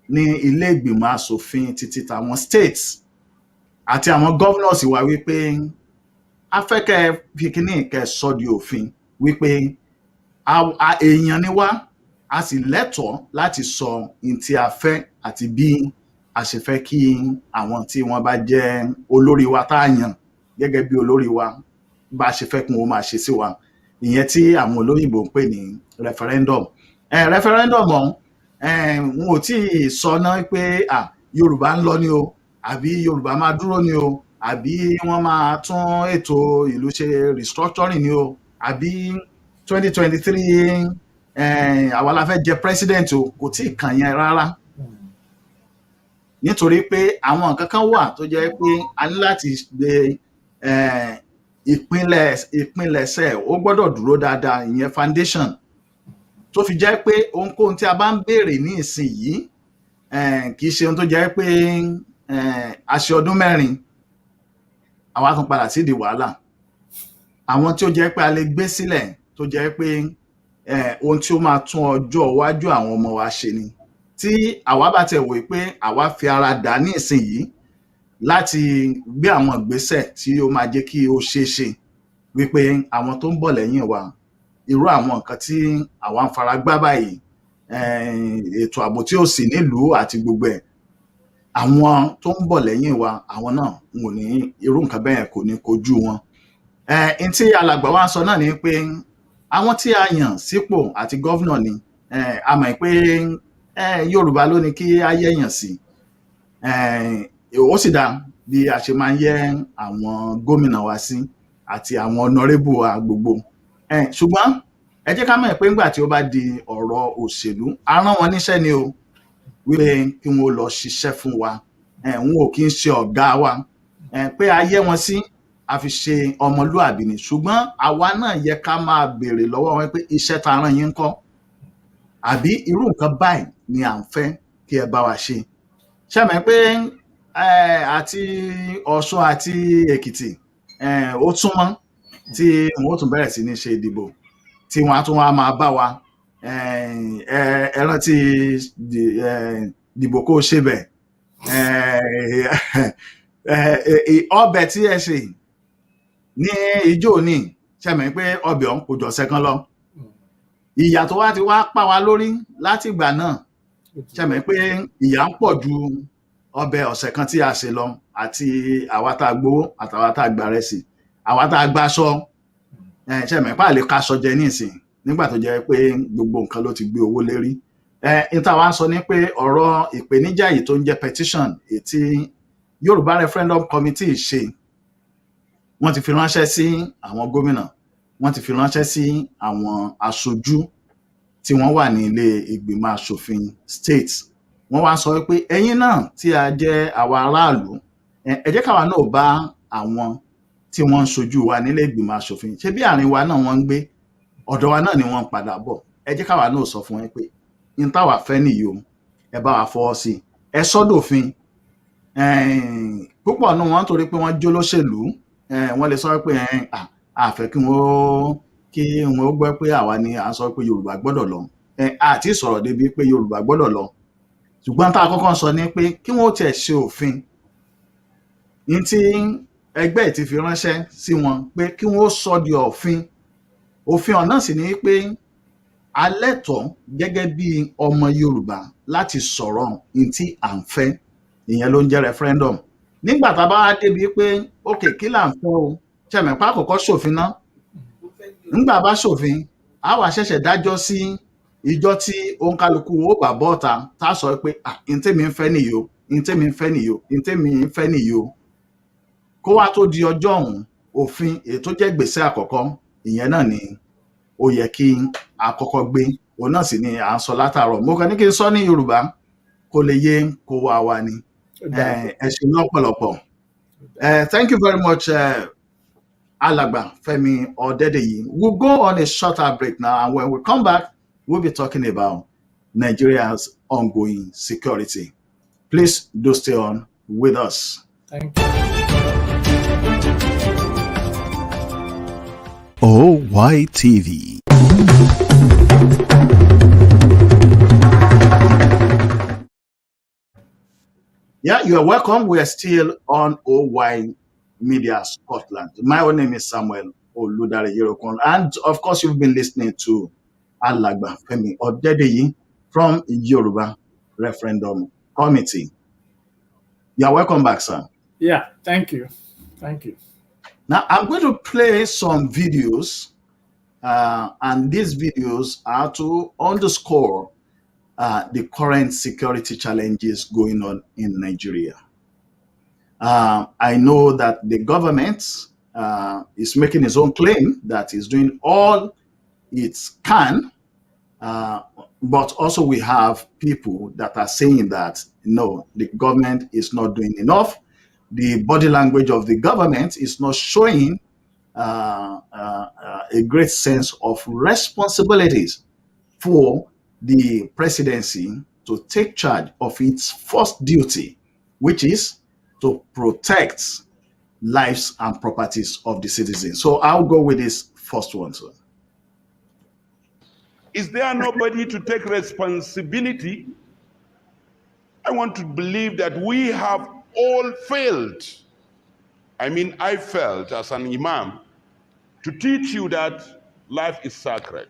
ní ilé ìgbìmọ̀ asòfin títí tàwọn states àti àwọn governors wa wípé afẹ́kẹ́ fi kíní kẹ́ sọ di òfin wípé èèyàn ni wá, a sì lẹ́tọ̀ọ́ láti sọ ohun tí a fẹ́ àti bí a ṣe fẹ́ kí àwọn tí wọ́n bá jẹ́ olórí wa tá a yàn gẹ́gẹ́ bí olórí wa bá ṣe fẹ́ kí wọ́n máa ṣe sí wa. Ìyẹn tí àwọn olóyìnbó ń pè ní referendum. Referendum ọ̀hún wọn ò tí ì sọ náà pé Yorùbá ń lọ ni o, àbí Yorùbá máa dúró ni o, àbí wọ́n máa tún ètò ìlú ṣe restructuring ni o, àbí 2023 àwa la fẹ́ jẹ president o, kò tí ì kàn yẹn rárá. Nítorí pé àwọn nǹkan kan wà tó jẹ́ pé a ní láti gbé ìpilẹ̀ṣẹ̀ ó gbọ́dọ̀ dúró dáadáa, ìyẹn foundation, tó fi jẹ́ pé ohunkóhun tí a bá ń béèrè ní ìsìn yìí kì í ṣe ohun tó jẹ́ pé a ṣe ọdún 4 àwa tún padà sídìí wàhálà. Àwọn tí ó jẹ́ pé a lè gbé sílẹ̀ tó jẹ́ pé ohun tí ó máa tún ọjọ́ iwájú àwọn ọmọ wa ṣe ni. Tí àwa bá tẹ̀ wò pé àwa fi ara dà ní ìsinyìí láti gbé àwọn ìgbésẹ̀ tí ó máa jẹ́ kí ó ṣeé ṣe wípé àwọn tó ń bọ̀ lẹ́yìn wa, irú àwọn nǹkan tí àwa ń fara gbá báyìí, ètò ààbò tí ò sí nílùú àti gbogbo ẹ̀, àwọn tó ń bọ̀ lẹ́yìn wa, àwọn náà wọn ò ní irú nǹkan bẹ́ẹ̀ kò ní kojú wọn. N tí alàgbà wa sọ náà ni pé àwọn tí a yàn sípò àti gọ́vnà ni, a mọ̀ pé Yorùbá ló ní kí á yẹ̀yàn sí. Ó sì dáa bí a ṣe máa ń yẹ àwọn gómìnà wa sí àti àwọn ọ̀nàrẹ́bù wa gbogbo. Ṣùgbọ́n ẹ jẹ́ ká mọ̀ pé nígbà tí ó bá di ọ̀rọ̀ òṣèlú, a rán wọn níṣẹ́ ni o, wípé kí wọ́n lọ ṣiṣẹ́ fún wa. Wọn ò kí ń ṣe ọ̀gá wa. Pé a yẹ wọn sí, a fi ṣe ọmọlúàbí ni. Ṣùgbọ́n àwa náà yẹ ká máa béèrè lọ́wọ́ wọn pé iṣẹ́ ta rán yín ńkọ́? Àbí irú nǹkan báyìí ni à ń fẹ́ kí ẹ bá wa ṣe. Ṣé mọ̀ pé àti Ọ̀ṣun àti Èkìtì ó súnmọ́ tí wọn ó tún bẹ̀rẹ̀ sí ní ṣe ìdìbò tí wọn á tún wá máa bá wa ẹ rántí dìbò kó ṣe bẹ̀, ọbẹ̀ tí ẹ ṣe ní ijó ní, ṣé mọ̀ pé ọbẹ̀ ọ̀hún kò jọ̀sẹ̀ kan lọ. Ìyà tó wá ti wá pa wá lórí láti ìgbà náà, ṣé mọ̀ pé ìyà ń pọ̀ ju ọbẹ̀ ọ̀sẹ̀ kan tí a ṣe lọ, àti àwa tá a gbowó àtàwa tá a gbà rẹsì, àwa tá a gbàṣọ, ṣé mọ̀ pé a lè kaṣọ jẹ nísìn nígbà tó jẹ́ pé gbogbo nǹkan ló ti gbé owó lérí. Níta wá ń sọ ní pé ọ̀rọ̀ ìpèníjà yìí tó ń jẹ́ petition tí Yorùbá Referendum Committee ṣe, wọ́n ti fi ránṣẹ́ sí àwọn gómìnà, wọ́n ti fi ránṣẹ́ sí àwọn aṣojú tí wọ́n wà ní ilé ìgbìmọ̀ aṣòfin state. Wọ́n wá sọ pé ẹ̀yin náà tí a jẹ́ àwa aráàlú, ẹ jẹ́ káwa náà bá àwọn tí wọ́n ń ṣojú wa nílé ìgbìmọ̀ aṣòfin, ṣé bí àárín wa náà wọ́n ń gbé, ọ̀dọ̀ wa náà ni wọ́n ń padà bọ̀. Ẹ jẹ́ káwa náà sọ fún wọn pé n táwa fẹ́ nìyí o, ẹ bá wa fọwọ́ sí, ẹ sọ́dọ̀fin. Púpọ̀ nù wọ́n torí pé wọ́n jólóṣèlú, wọ́n lè sọ pé àfẹ́ kí wọ́n gbọ́ pé àwa ni à ń sọ pé Yorùbá gbọ́dọ̀ lọ. Àti sọ̀rọ̀ débi pé Yorùbá gbọ́dọ̀ lọ. Ṣùgbọ́n tá a kọ́kọ́ sọ ni pé kí wọ́n tiẹ̀ ṣe òfin ní tí ẹgbẹ́ ti fi ránṣẹ́ sí wọn, pé kí wọ́n sọ di òfin. Òfin ọ̀nà sì ni pé a lẹ́tọ̀ọ́ gẹ́gẹ́ bí ọmọ Yorùbá láti sọ̀rọ̀ ní tí à ń fẹ́, ìyẹn ló ń jẹ́ referendum. Nígbà tá a bá débi pé ókè kí là ń fẹ́ o, ṣẹ̀mẹ̀pá àkọ́kọ́ ṣòfin náà. Nígbà bá ṣòfin, a wá ṣẹ̀ṣẹ̀ dájọ́ sí ìjọ tí òǹkálukú ó bá bọ́ta tá a sọ pé ntẹ́mi ń fẹ́ nìyí o, ntẹ́mi ń fẹ́ nìyí o, ntẹ́mi ń fẹ́ nìyí o. Kó wá tó di ọjọ́ ọ̀hún, òfin ètò jẹ́ gbèsè àkọ́kọ́, ìyẹn náà ni ó yẹ kí a kọ́kọ́ gbé. Òun náà sì ni à ń sọ látàárọ̀. Mo kàn ní kí n sọ ní Yorùbá kó lè yé kó wá wa ni. Ẹ ṣé lọ́pọ̀lọpọ̀. Thank you very much, Alagba Femi Odedeyi. We'll go on a shorter break now, and when we come back, we'll be talking about Nigeria's ongoing security. Please do stay on with us. Thank you. OYTV. Yeah, you are welcome. We are still on OY Media Scotland. My own name is Samuel Oludare Yerokon, and of course, you've been listening to Alagba Femi Odedeyi from Yoruba Referendum Committee. You are welcome back, sir. Yeah, thank you. Thank you. Now, I'm going to play some videos, and these videos are to underscore the current security challenges going on in Nigeria. I know that the government is making its own claim that it's doing all it can, but also we have people that are saying that, no, the government is not doing enough. The body language of the government is not showing a great sense of responsibilities for the presidency to take charge of its first duty, which is to protect lives and properties of the citizens. So I'll go with this first one, sir. Is there nobody to take responsibility? I want to believe that we have all failed. I mean, I failed as an imam to teach you that life is sacred.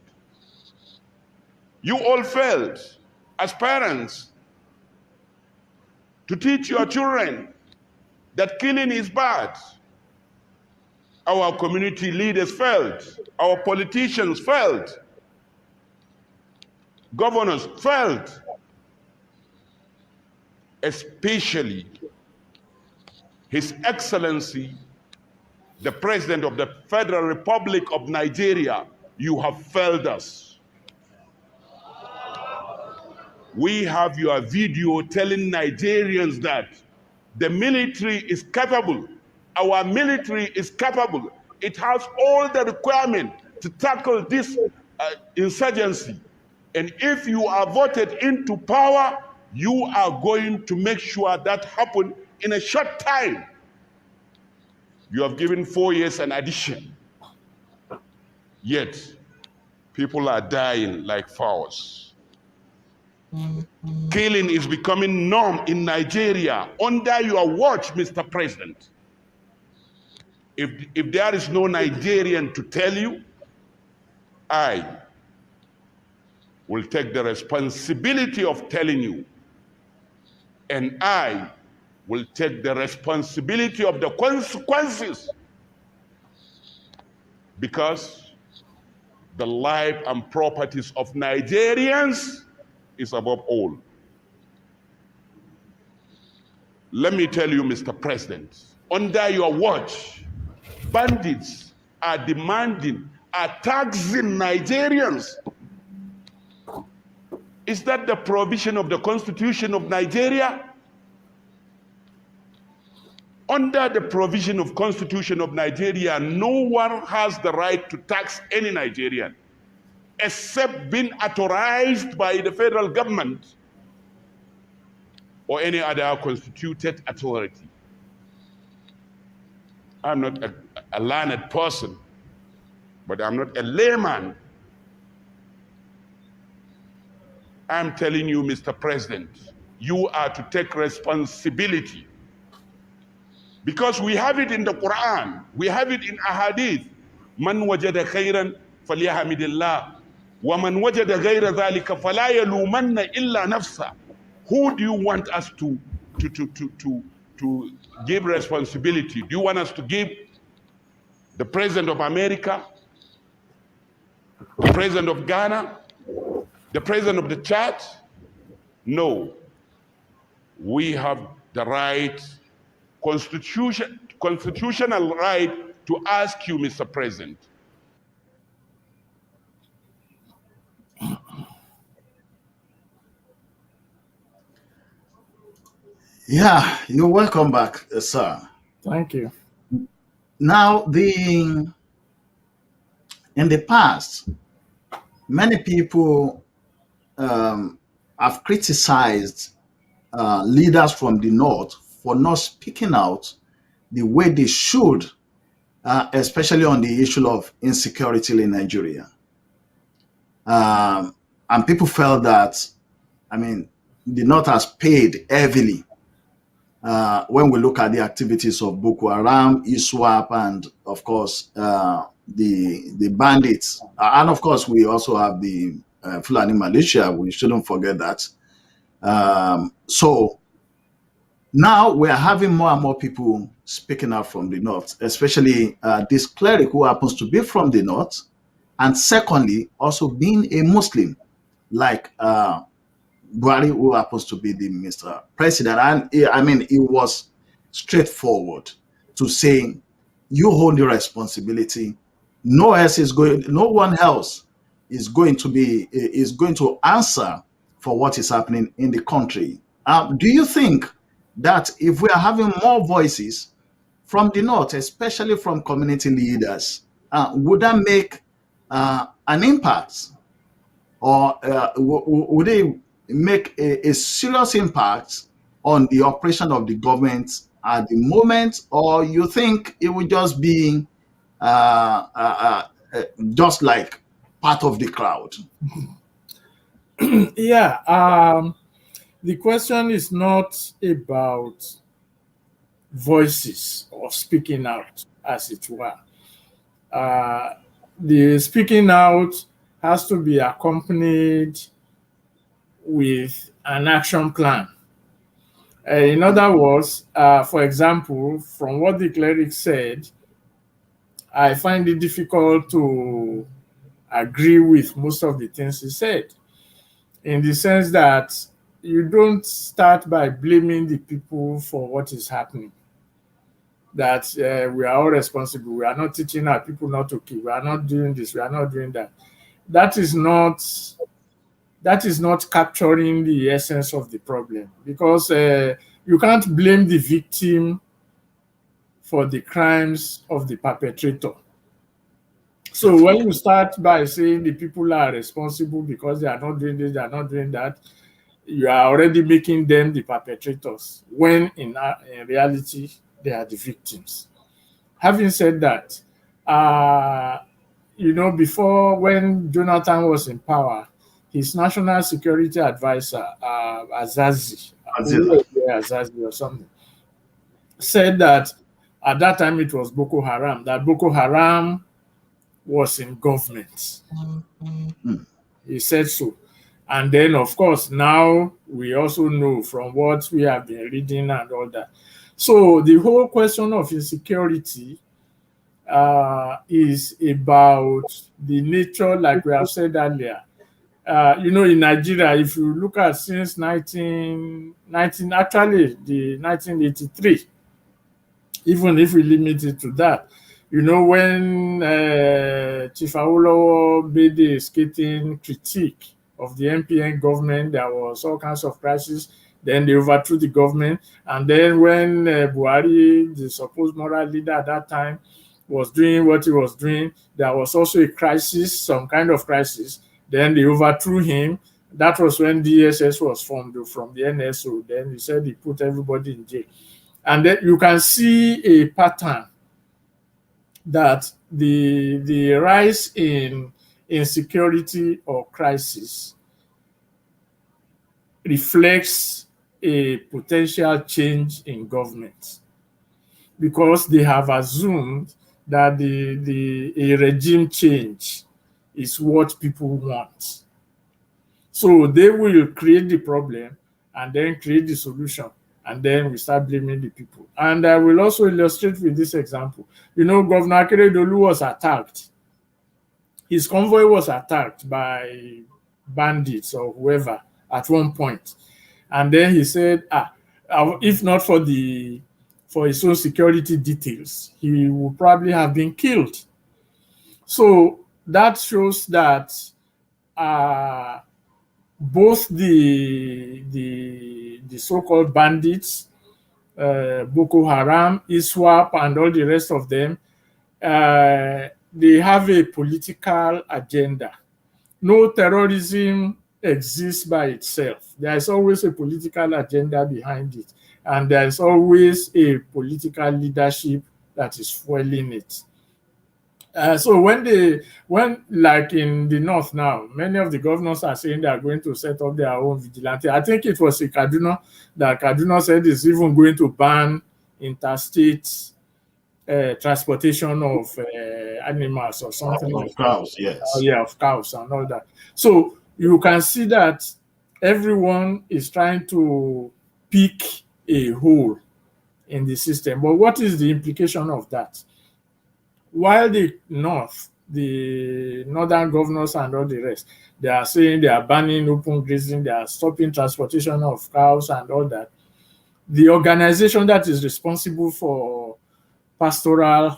You all failed as parents to teach your children that killing is bad. Our community leaders failed. Our politicians failed. Governors failed. Especially His Excellency, the President of the Federal Republic of Nigeria, you have failed us. We have your video telling Nigerians that the military is capable. Our military is capable. It has all the requirements to tackle this insurgency. And if you are voted into power, you are going to make sure that happens in a short time. You have given 4 years an addition. Yet, people are dying like fowls. Killing is becoming norm in Nigeria under your watch, Mr. President. If there is no Nigerian to tell you, I will take the responsibility of telling you, and I will take the responsibility of the consequences, because the life and properties of Nigerians is above all. Let me tell you, Mr. President, under your watch, bandits are taxing Nigerians. Is that the provision of the Constitution of Nigeria? Under the provision of Constitution of Nigeria, no one has the right to tax any Nigerian, except being authorized by the federal government or any other constituted authority. I'm not a learned person, but I'm not a layman. I'm telling you, Mr. President, you are to take responsibility. Because we have it in the Quran, we have it in Ahadith. Man wajada khairan falyahamidillah, wa man wajada ghayra dhalika fala yalumanna illa nafsa. Who do you want us to give responsibility? Do you want us to give the President of America, the President of Ghana, the President of the Chad? No. We have the right, constitutional right to ask you, Mr. President. Yeah, you're welcome back, sir. Thank you. Now, in the past, many people have criticized leaders from the North for not speaking out the way they should, especially on the issue of insecurity in Nigeria. And people felt that, I mean, the North has paid heavily when we look at the activities of Boko Haram, ISWAP, and of course, the bandits. And of course, we also have the Fulani militia. We shouldn't forget that. So now we are having more and more people speaking out from the North, especially this cleric who happens to be from the North. And secondly, also being a Muslim, like Buhari, who happens to be the Mr. President. And I mean, it was straightforward to say, you hold the responsibility. No one else is going to answer for what is happening in the country. Do you think that if we are having more voices from the North, especially from community leaders, would that make an impact, or would it make a serious impact on the operation of the government at the moment, or you think it would just be just like part of the crowd? Yeah, the question is not about voices or speaking out, as it were. The speaking out has to be accompanied with an action plan. In other words, for example, from what the cleric said, I find it difficult to agree with most of the things he said, in the sense that you don't start by blaming the people for what is happening. That we are all responsible. We are not teaching our people not to kill. We are not doing this. We are not doing that. That is not capturing the essence of the problem, because you can't blame the victim for the crimes of the perpetrator. So when you start by saying the people are responsible because they are not doing this, they are not doing that, you are already making them the perpetrators, when in reality they are the victims. Having said that, before, when Jonathan was in power, his national security advisor, Azazi, Azila. Azazi or something, said that at that time it was Boko Haram, that Boko Haram was in government. He said so. And then, of course, now we also know from what we have been reading and all that. So the whole question of insecurity is about the nature, like we have said earlier. In Nigeria, if you look at since 1983, even if we limit it to that, when Chief Awolowo made a scathing critique of the MPN government, there was all kinds of crises. Then they overthrew the government. And then when Buhari, the supposed moral leader at that time, was doing what he was doing, there was also a crisis, some kind of crisis. Then they overthrew him. That was when DSS was formed from the NSO. Then he said he put everybody in jail. And then you can see a pattern that the rise in insecurity or crisis reflects a potential change in government, because they have assumed that a regime change is what people want. So they will create the problem and then create the solution, and then we start blaming the people. And I will also illustrate with this example. Governor Akeredolu was attacked. His convoy was attacked by bandits or whoever at one point. And then he said, if not for his own security details, he would probably have been killed. So that shows that both the so-called bandits, Boko Haram, ISWAP, and all the rest of them, they have a political agenda. No terrorism exists by itself. There is always a political agenda behind it, and there is always a political leadership that is fueling it. So when like in the north now, many of the governors are saying they are going to set up their own vigilante. I think it was in Kaduna that Kaduna said it's even going to ban interstate transportation of animals or something like cows, yes. Of cows and all that. So you can see that everyone is trying to pick a hole in the system. But what is the implication of that? While the northern governors and all the rest, they are saying they are banning open grazing, they are stopping transportation of cows and all that, the organization that is responsible for pastoral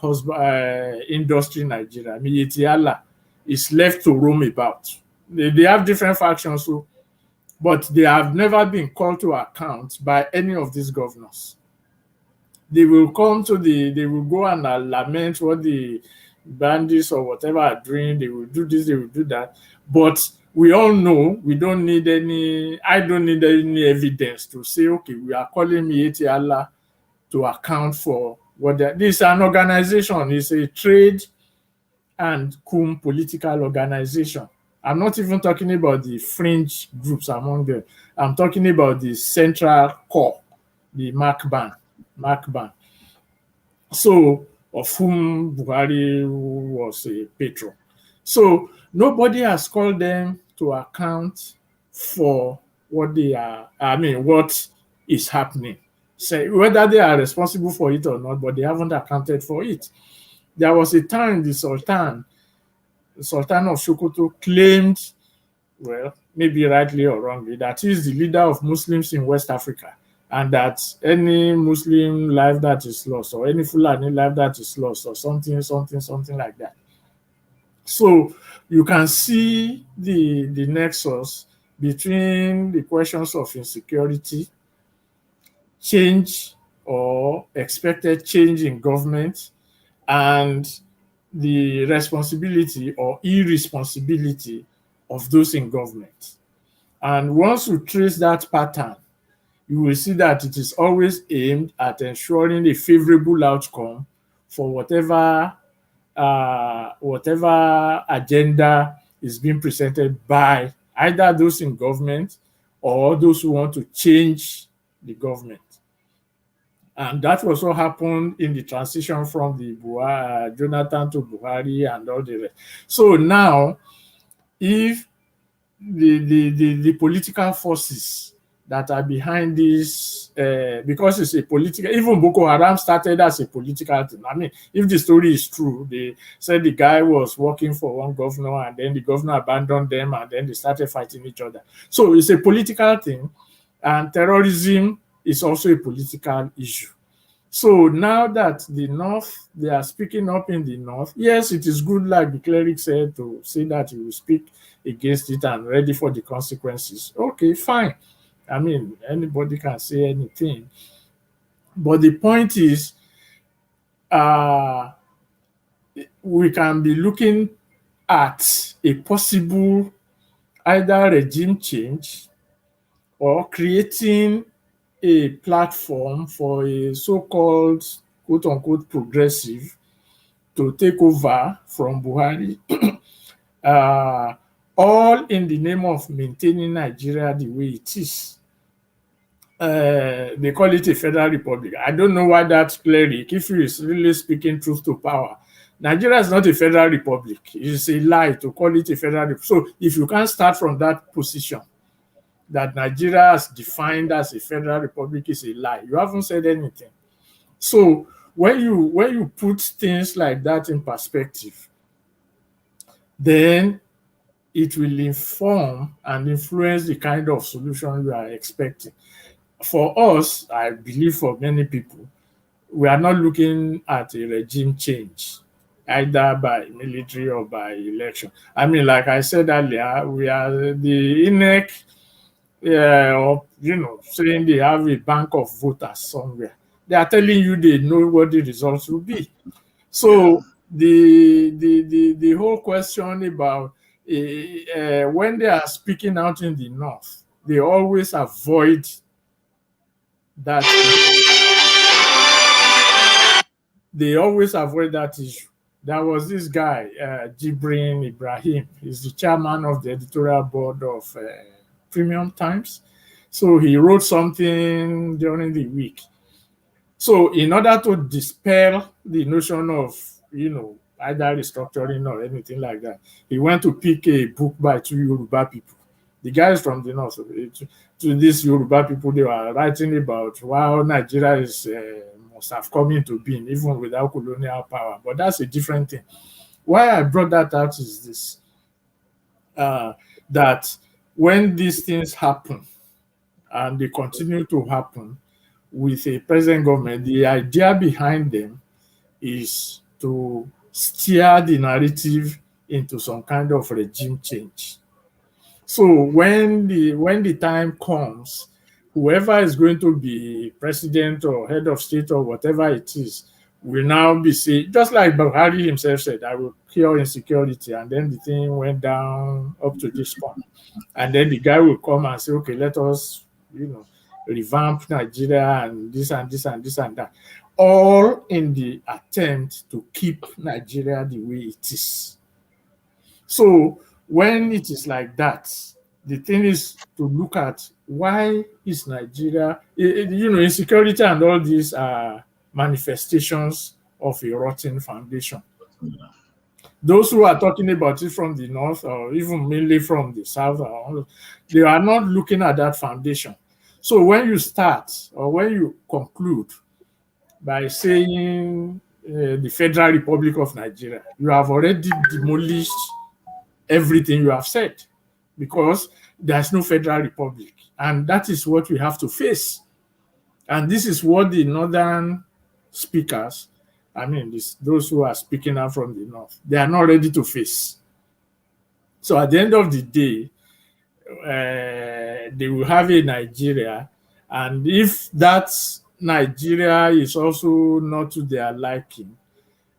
industry in Nigeria, Miyetti Allah, is left to roam about. They have different factions, but they have never been called to account by any of these governors. They will they will go and lament what the bandits or whatever are doing. They will do this, they will do that. But we all know I don't need any evidence to say, okay, we are calling Miyetti Allah to account for what this is an organization, it's a trade and cum political organization. I'm not even talking about the fringe groups among them. I'm talking about the central core, the MACBAN. So, of whom Buhari was a patron. So, nobody has called them to account for what they are, what is happening. So, whether they are responsible for it or not, but they haven't accounted for it. There was a time the Sultan of Sokoto claimed, well, maybe rightly or wrongly, that he is the leader of Muslims in West Africa, and that any Muslim life that is lost, or any Fulani life that is lost, or something like that. So you can see the nexus between the questions of insecurity, change or expected change in government, and the responsibility or irresponsibility of those in government. And once you trace that pattern, you will see that it is always aimed at ensuring a favorable outcome for whatever agenda is being presented by either those in government or those who want to change the government. And that was what happened in the transition from the Jonathan to Buhari and all the rest. So now, if the political forces that are behind this, because it's a political, even Boko Haram started as a political thing. I mean, if the story is true, they said the guy was working for one governor and then the governor abandoned them and then they started fighting each other. So it's a political thing, and terrorism is also a political issue. So now that the North, they are speaking up in the North, yes, it is good, like the cleric said, to say that he will speak against it and ready for the consequences. Okay, fine. I mean, anybody can say anything. But the point is, we can be looking at a possible either regime change or creating a platform for a so-called quote-unquote progressive to take over from Buhari, all in the name of maintaining Nigeria the way it is. They call it a federal republic. I don't know why that cleric, if he is really speaking truth to power, Nigeria is not a federal republic. It's a lie to call it a federal republic. So if you can't start from that position, that Nigeria is defined as a federal republic, is a lie. You haven't said anything. So when you put things like that in perspective, then it will inform and influence the kind of solution you are expecting. For us, I believe for many people, we are not looking at a regime change, either by military or by election. I mean, like I said earlier, we are the INEC, saying they have a bank of voters somewhere. They are telling you they know what the results will be. So the whole question about when they are speaking out in the North, they always avoid that. They always avoid that issue. There was this guy, Jibrin Ibrahim. He's the chairman of the editorial board of Premium Times. So he wrote something during the week. So in order to dispel the notion of, either restructuring or anything like that, he went to pick a book by two Yoruba people. The guys from the North, to these Yoruba people, they were writing about how Nigeria is must have come into being even without colonial power. But that's a different thing. Why I brought that out is this, that when these things happen, and they continue to happen with a present government, the idea behind them is to steer the narrative into some kind of regime change. So when the time comes, whoever is going to be president or head of state or whatever it is will now be saying, just like Buhari himself said, I will cure insecurity, and then the thing went down up to this point. And then the guy will come and say, okay, let us, revamp Nigeria and this and this and this and that. all in the attempt to keep Nigeria the way it is. So when it is like that, the thing is to look at why is Nigeria, insecurity and all these are manifestations of a rotten foundation. Those who are talking about it from the north or even mainly from the south, they are not looking at that foundation. So when you start or when you conclude by saying the Federal Republic of Nigeria, you have already demolished everything you have said, because there's no Federal Republic. And that is what we have to face. And this is what the northern speakers, those who are speaking out from the north, they are not ready to face. So at the end of the day, they will have a Nigeria. And if that Nigeria is also not to their liking,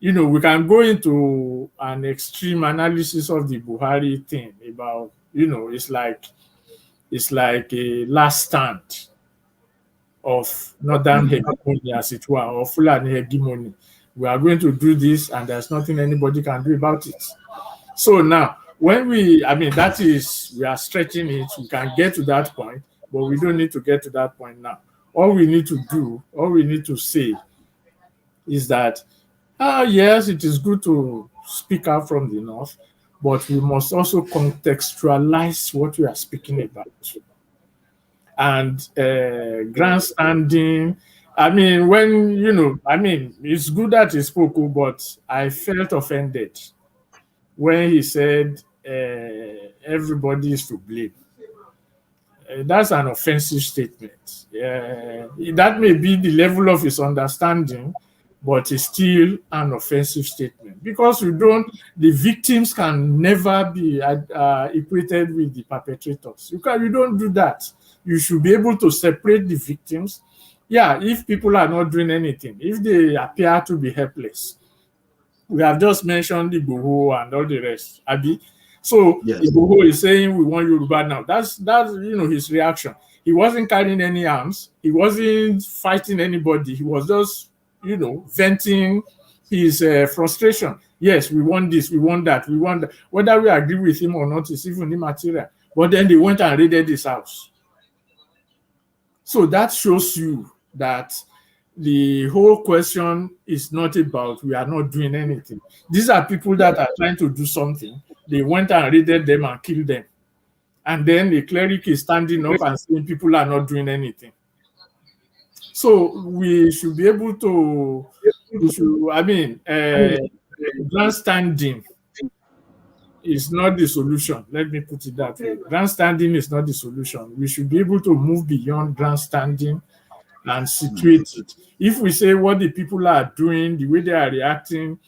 we can go into an extreme analysis of the Buhari thing about, it's like a last stand of northern hegemony, as it were, or Fulani hegemony. We are going to do this, and there's nothing anybody can do about it. So now, when we are stretching it, we can get to that point, but we don't need to get to that point now. All we need to say is that, yes, it is good to speak out from the north, but we must also contextualize what we are speaking about. And grandstanding, it's good that he spoke, but I felt offended when he said everybody is to blame. That's an offensive statement. That may be the level of his understanding, but it's still an offensive statement, because the victims can never be equated with the perpetrators. You don't do that. You should be able to separate the victims. Yeah, if people are not doing anything, if they appear to be helpless. We have just mentioned Igboho and all the rest, Abi. So yes. Igboho is saying we want Yoruba now. That's his reaction. He wasn't carrying any arms. He wasn't fighting anybody. He was just venting his frustration. Yes, we want this, we want that, we want that. Whether we agree with him or not is even immaterial. But then they went and raided his house. So that shows you that the whole question is not about we are not doing anything. These are people that are trying to do something. They went and raided them and killed them. And then the cleric is standing up and saying people are not doing anything. So we should be able to, grandstanding is not the solution. Let me put it that way. Grandstanding is not the solution. We should be able to move beyond grandstanding and situate it. If we say what the people are doing, the way they are reacting,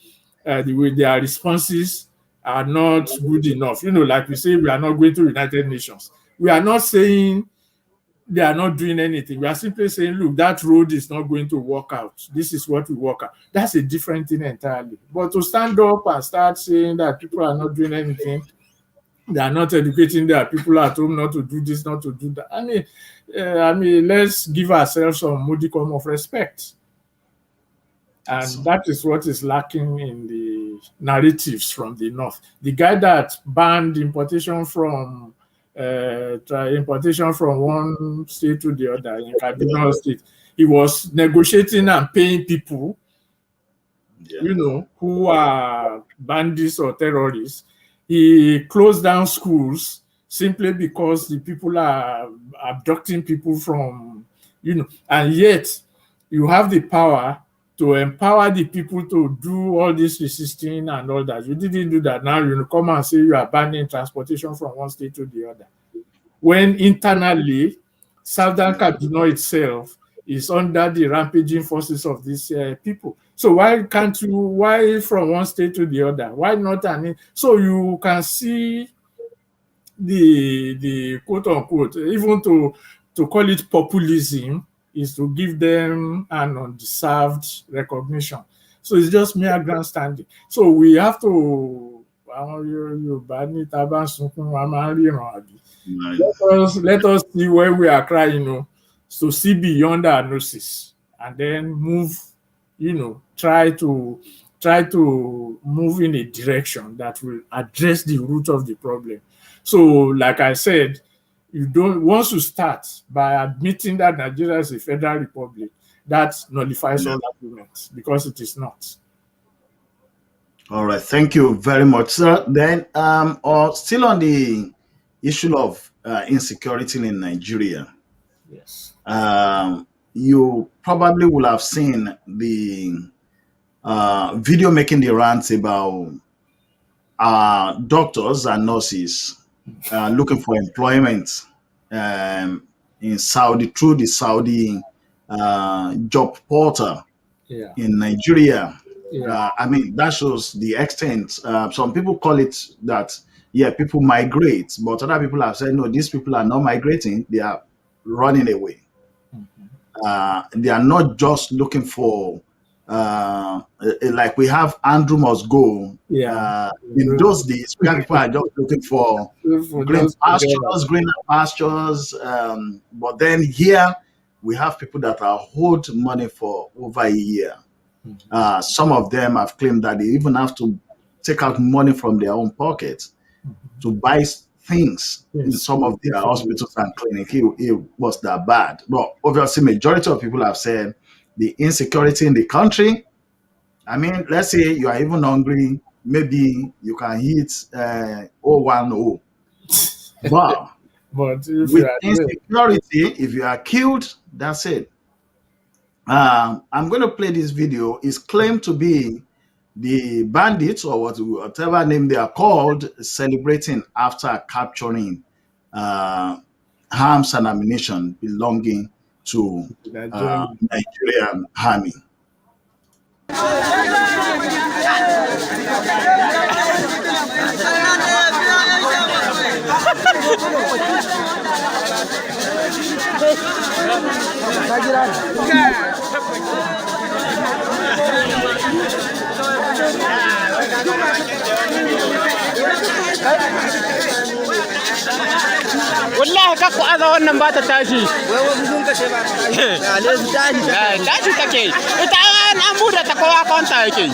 the way their responses are not good enough, like we say, we are not going to United Nations. We are not saying they are not doing anything. We are simply saying, look, that road is not going to work out. This is what we work out. That's a different thing entirely. But to stand up and start saying that people are not doing anything, they are not educating their people at home not to do this, not to do that. Let's give ourselves some modicum of respect. And that is what is lacking in the narratives from the north. The guy that banned importation from one state to the other in Kaduna State, he was negotiating and paying people, who are bandits or terrorists. He closed down schools simply because the people are abducting people from, and yet you have the power to empower the people to do all this resisting and all that. You didn't do that. Now you come and say you are banning transportation from one state to the other. When internally, Southern Kaduna itself is under the rampaging forces of these people. So why from one state to the other? Why not? So you can see the quote unquote, even to call it populism, is to give them an undeserved recognition. So it's just mere grandstanding. So we have to let us see where we are crying, to see beyond our noses and then move try to move in a direction that will address the root of the problem. So, like I said, once you start by admitting that Nigeria is a federal republic, that nullifies all arguments, because it is not. All right, thank you very much, sir. Then, or still on the issue of insecurity in Nigeria. Yes. You probably will have seen the video making the rounds about doctors and nurses looking for employment in Saudi through the Saudi job portal in Nigeria. I mean, that shows the extent. Some people call it that, yeah, people migrate, but other people have said, no, these people are not migrating, they are running away. They are not just looking for, like we have Andrew Must Go. In those days, where people are just looking for greener pastures. But then here, we have people that are owed money for over a year. Some of them have claimed that they even have to take out money from their own pockets to buy things in some of their hospitals and clinics. It was that bad. But obviously, majority of people have said the insecurity in the country. I mean, let's say you are even hungry, maybe you can eat 010. But with insecurity, if you are killed, that's it. I'm going to play this video. It's claimed to be the bandits, or whatever name they are called, celebrating after capturing arms and ammunition belonging to Nigerian army. wallahi ka ku aza wannan ba ta tashi wai wasu sun kashe ba ale su tashi take ita an buɗe ta kowa kwanta yake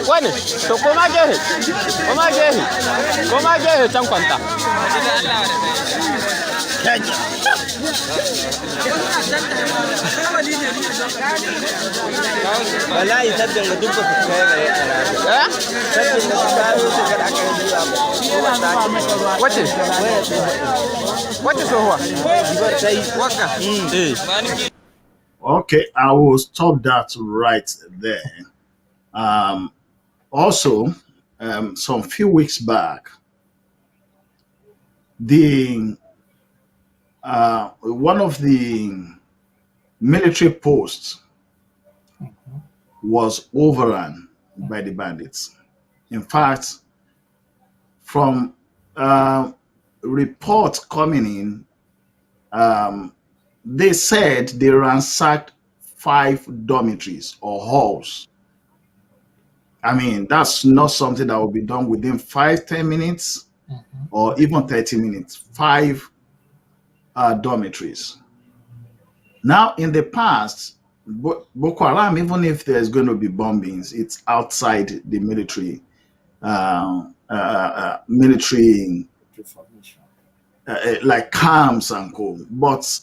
wani to koma gehe can kwanta wallahi sabbin ga duk ba su kai sabbin da su kawo su ga aka yi wace sohuwa waka Okay, I will stop that right there. Also, some few weeks back, the one of the military posts was overrun by the bandits. In fact, from reports coming in, they said they ransacked 5 dormitories or halls. I mean, that's not something that will be done within 5-10 minutes or even 30 minutes. 5 dormitories. Now, in the past, Boko Haram, even if there's going to be bombings, it's outside the military like camps and co. But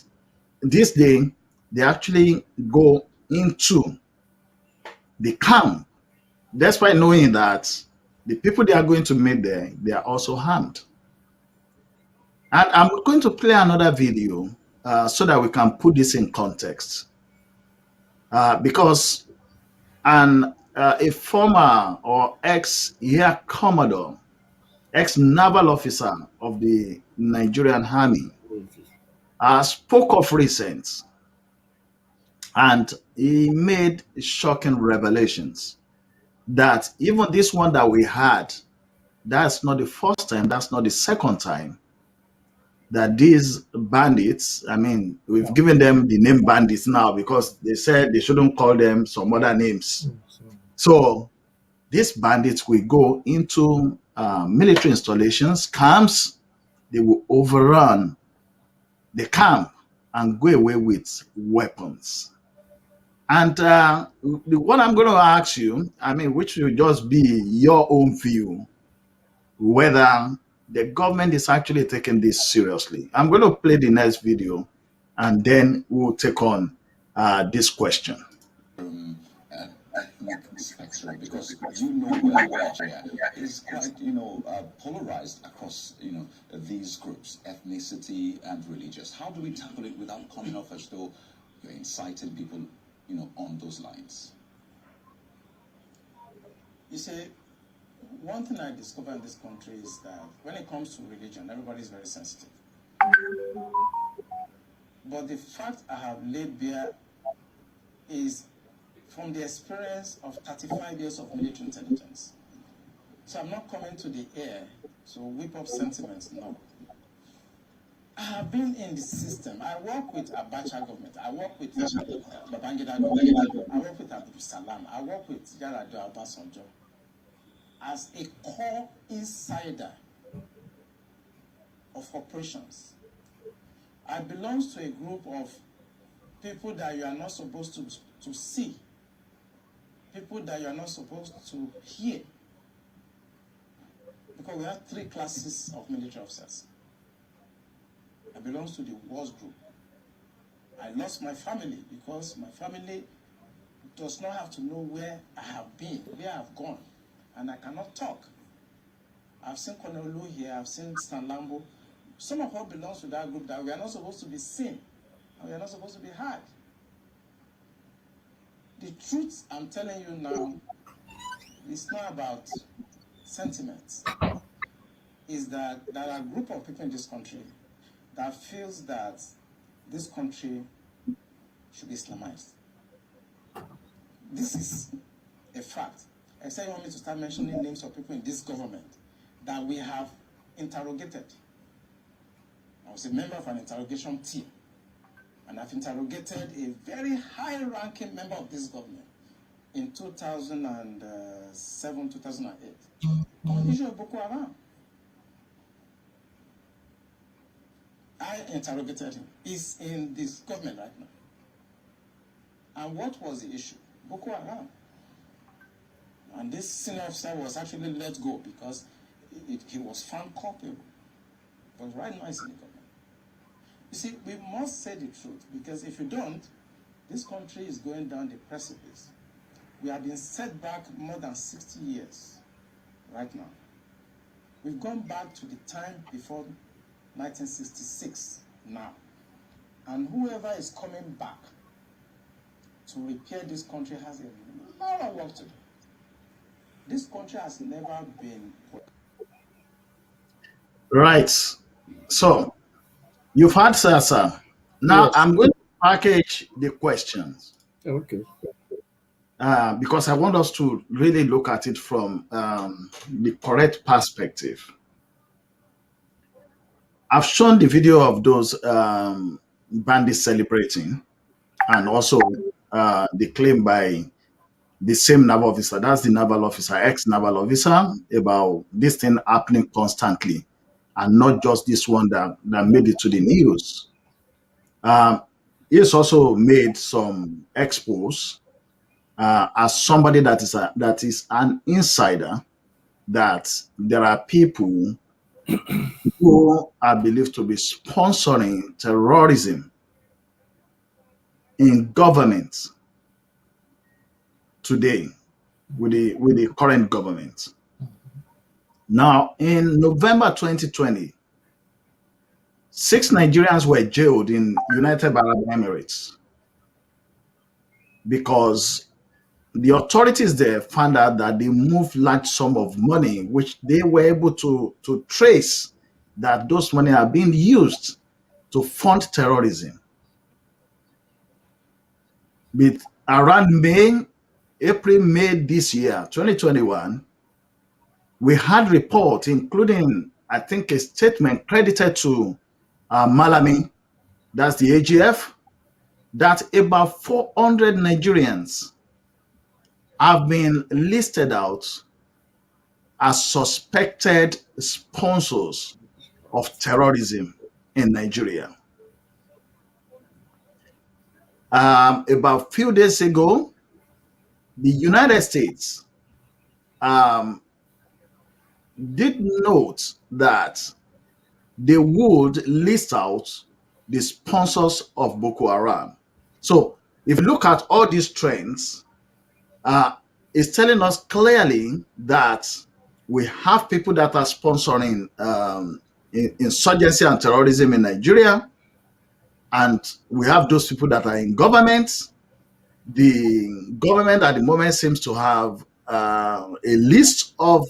this day, they actually go into the camp, despite knowing that the people they are going to meet there, they are also armed. And I'm going to play another video so that we can put this in context. Because a former or ex-Air Commodore, ex-naval officer of the Nigerian Army, spoke of recent, and he made shocking revelations that even this one that we had, that's not the first time, that's not the second time that these bandits, I mean, we've given them the name bandits now because they said they shouldn't call them some other names. So these bandits will go into military installations, camps, they will overrun the camp and go away with weapons. And what I'm going to ask you, I mean, which will just be your own view, whether the government is actually taking this seriously. I'm going to play the next video, and then we'll take on this question. Ethnic spectrum, because you know well Nigeria is quite polarized across these groups, ethnicity and religious. How do we tackle it without coming off as though you're inciting people on those lines? You see, one thing I discovered in this country is that when it comes to religion, everybody is very sensitive. But the fact I have laid bare is from the experience of 35 years of military intelligence. So I'm not coming to the air to whip up sentiments, no. I have been in the system. I work with Abacha government. I work with Babangida government. I work with Abdul Salam. I work with Yar'Adua Obasanjo. As a core insider of operations, I belong to a group of people that you are not supposed to see, people that you are not supposed to hear, because we have 3 classes of military officers. I belong to the wars group. I lost my family because my family does not have to know where I have been, where I have gone, and I cannot talk. I've seen Colonel Lu here, I've seen Stan Lambo. Some of us belong to that group that we are not supposed to be seen, and we are not supposed to be heard. The truth I'm telling you now is not about sentiments. Is that there are a group of people in this country that feels that this country should be Islamized. This is a fact. I said you want me to start mentioning names of people in this government that we have interrogated. I was a member of an interrogation team, and I've interrogated a very high-ranking member of this government in 2007, 2008 on the issue of Boko Haram. I interrogated him. He's in this government right now. And what was the issue? Boko Haram. And this senior officer was actually let go because he was found culpable. But right now he's in the government. You see, we must say the truth, because if you don't, this country is going down the precipice. We have been set back more than 60 years right now. We've gone back to the time before 1966 now. And whoever is coming back to repair this country has a lot of work to do. This country has never been. Right. So, you've had Sasa. Now, Yes. I'm going to package the questions Okay. because I want us to really look at it from the correct perspective. I've shown the video of those bandits celebrating, and also the claim by the same naval officer, that's the naval officer, ex-naval officer, about this thing happening constantly, and not just this one that made it to the news. He's also made some expos as somebody that is an insider, that there are people who are believed to be sponsoring terrorism in government today with the current government. Now, in November 2020, 6 Nigerians were jailed in United Arab Emirates because the authorities there found out that they moved large sum of money, which they were able to trace that those money are being used to fund terrorism. But around April, May this year, 2021, we had reports, including, I think, a statement credited to Malami, that's the AGF, that about 400 Nigerians have been listed out as suspected sponsors of terrorism in Nigeria. About few days ago, the United States did note that they would list out the sponsors of Boko Haram. So if you look at all these trends, it's telling us clearly that we have people that are sponsoring insurgency and terrorism in Nigeria, and we have those people that are in government. The government at the moment seems to have a list of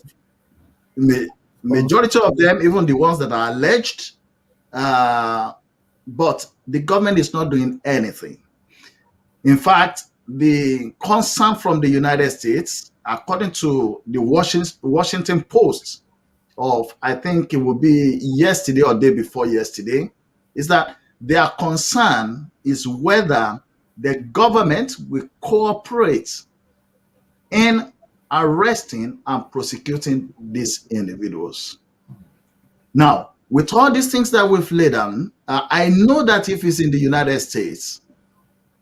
majority of them, even the ones that are alleged, but the government is not doing anything. In fact, the concern from the United States, according to the Washington Post of, I think it will be yesterday or day before yesterday, is that their concern is whether the government will cooperate in arresting and prosecuting these individuals. Now, with all these things that we've laid down, I know that if it's in the United States,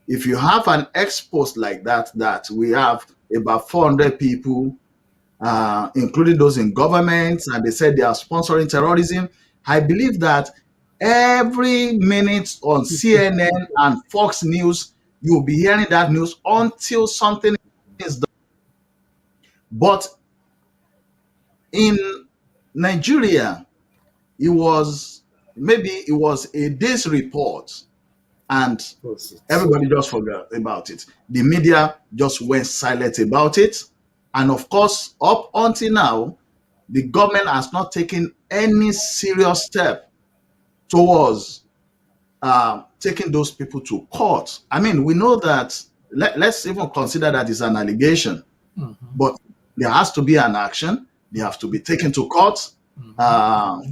if you have an ex-post like that we have about 400 people, including those in government, and they said they are sponsoring terrorism, I believe that every minute on CNN and Fox News, you'll be hearing that news until something is done. But in Nigeria, it was a day's report, and everybody just forgot about it. The media just went silent about it. And of course, up until now, the government has not taken any serious step towards taking those people to court. I mean, we know that, let's even consider that it's an allegation, but there has to be an action. They have to be taken to court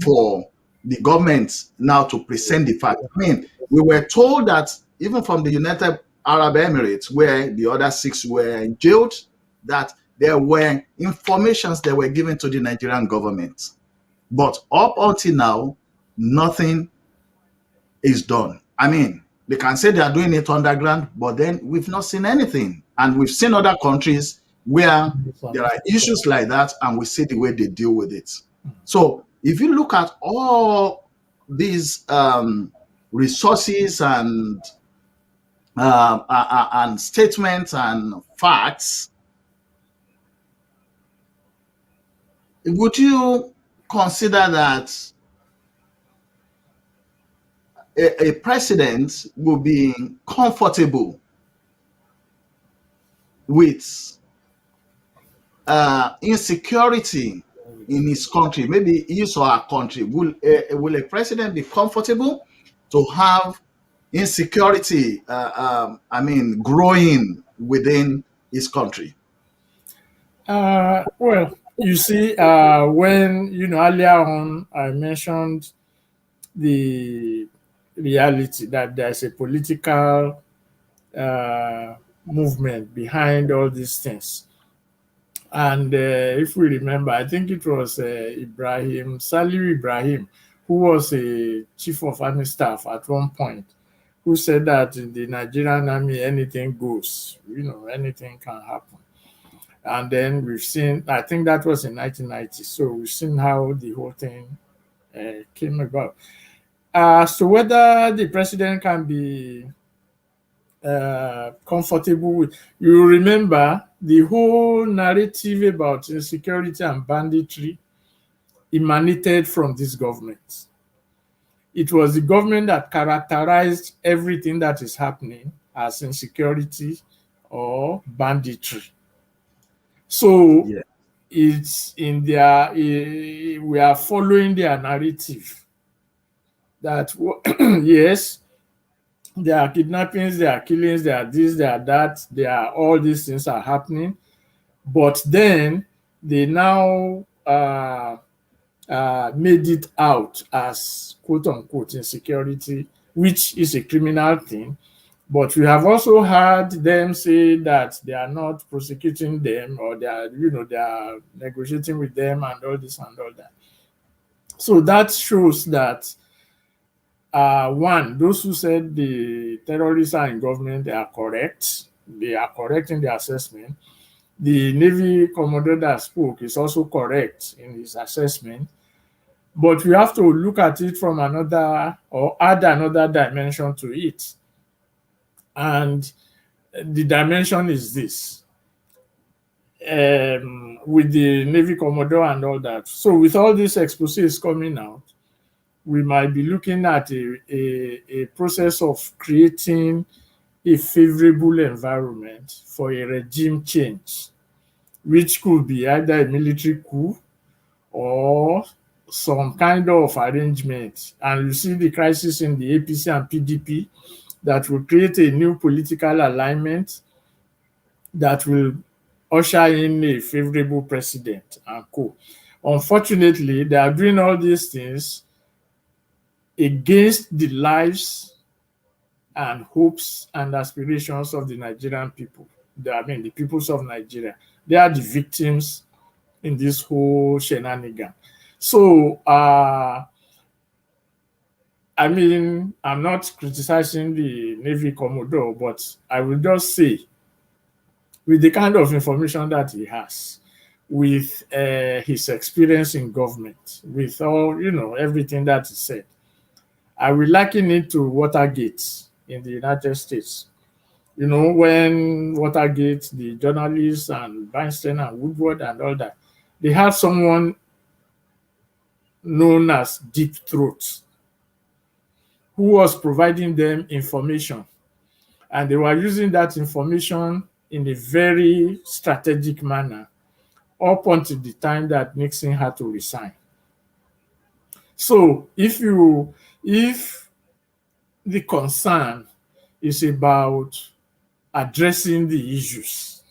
for the government now to present the fact. I mean, we were told that even from the United Arab Emirates, where the other 6 were jailed, that there were informations that were given to the Nigerian government. But up until now, nothing is done. I mean, they can say they are doing it underground, but then we've not seen anything. And we've seen other countries where there are issues like that, and we see the way they deal with it. So if you look at all these resources and statements and facts, would you consider that a president will be comfortable with insecurity in his country, maybe his or her country? Will a president be comfortable to have insecurity, growing within his country? Well, you see, when, earlier on, I mentioned the reality that there's a political movement behind all these things. And if we remember, I think it was Saliu Ibrahim, who was a chief of army staff at one point, who said that in the Nigerian army, anything goes, anything can happen. And then we've seen, I think that was in 1990. So we've seen how the whole thing came about. So whether the president can be comfortable with, you remember the whole narrative about insecurity and banditry emanated from this government. It was the government that characterized everything that is happening as insecurity or banditry. So it's in their, we are following their narrative that yes, there are kidnappings, there are killings, there are this, there are that, there are all these things are happening. But then they now made it out as quote unquote insecurity, which is a criminal thing. But we have also heard them say that they are not prosecuting them, or they are, they are negotiating with them and all this and all that. So that shows that One, those who said the terrorists are in government, they are correct. They are correct in their assessment. The Navy Commodore that spoke is also correct in his assessment. But we have to look at it from another, or add another dimension to it. And the dimension is this. With the Navy Commodore and all that. So with all these exposés coming out, we might be looking at a process of creating a favorable environment for a regime change, which could be either a military coup or some kind of arrangement. And you see the crisis in the APC and PDP that will create a new political alignment that will usher in a favorable president and co. Unfortunately, they are doing all these things against the lives and hopes and aspirations of the Nigerian people. The peoples of Nigeria. They are the victims in this whole shenanigan. So, I'm not criticizing the Navy Commodore, but I will just say, with the kind of information that he has, with his experience in government, with all, everything that he said, I will liken it to Watergate in the United States. When Watergate, the journalists and Weinstein and Woodward and all that, they had someone known as Deep Throat who was providing them information. And they were using that information in a very strategic manner up until the time that Nixon had to resign. So if the concern is about addressing the issues,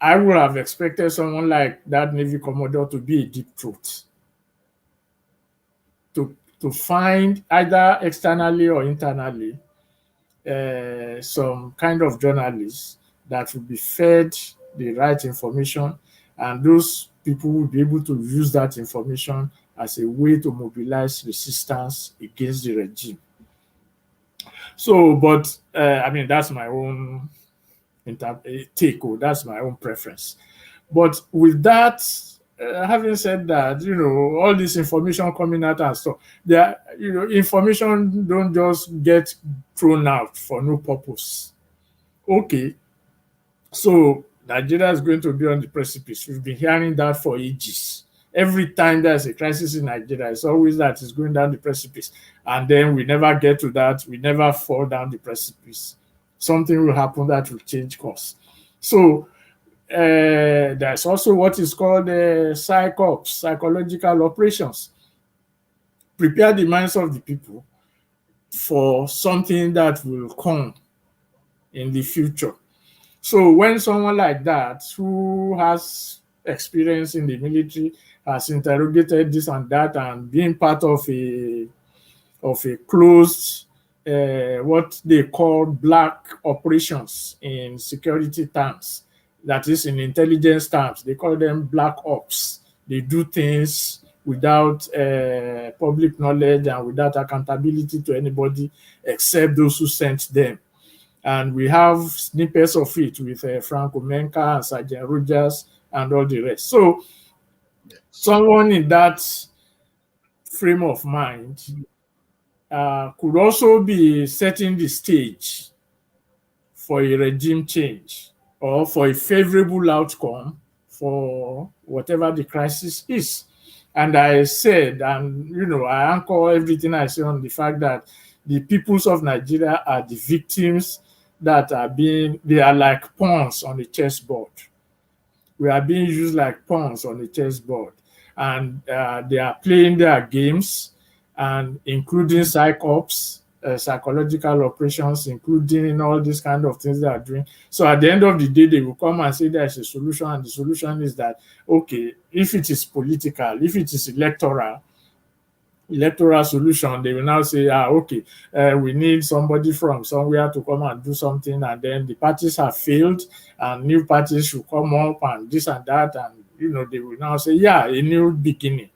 I would have expected someone like that Navy Commodore to be a deep throat, to find either externally or internally some kind of journalists that will be fed the right information, and those people will be able to use that information as a way to mobilize resistance against the regime. So, but that's my own take, or that's my own preference. But with that, having said that, all this information coming out and stuff, information don't just get thrown out for no purpose. Okay, so Nigeria is going to be on the precipice. We've been hearing that for ages. Every time there's a crisis in Nigeria, it's always that it's going down the precipice. And then we never get to that. We never fall down the precipice. Something will happen that will change course. So there's also what is called psychops, psychological operations. Prepare the minds of the people for something that will come in the future. So when someone like that, who has experience in the military, has interrogated this and that, and being part of a closed, what they call black operations in security terms, that is in intelligence terms, they call them black ops. They do things without public knowledge and without accountability to anybody except those who sent them. And we have snippets of it with Frank Omenka and Sergeant Rogers and all the rest. So someone in that frame of mind could also be setting the stage for a regime change or for a favorable outcome for whatever the crisis is. And I said, and I anchor everything I say on the fact that the peoples of Nigeria are the victims that they are like pawns on a chessboard. We are being used like pawns on a chessboard. And they are playing their games, and including psychops, psychological operations, including all these kind of things they are doing. So at the end of the day, they will come and say there's a solution, and the solution is that, okay, if it is political, if it is electoral solution, they will now say, okay, we need somebody from somewhere to come and do something, and then the parties have failed, and new parties should come up, and this and that, and they will now say, a new beginning,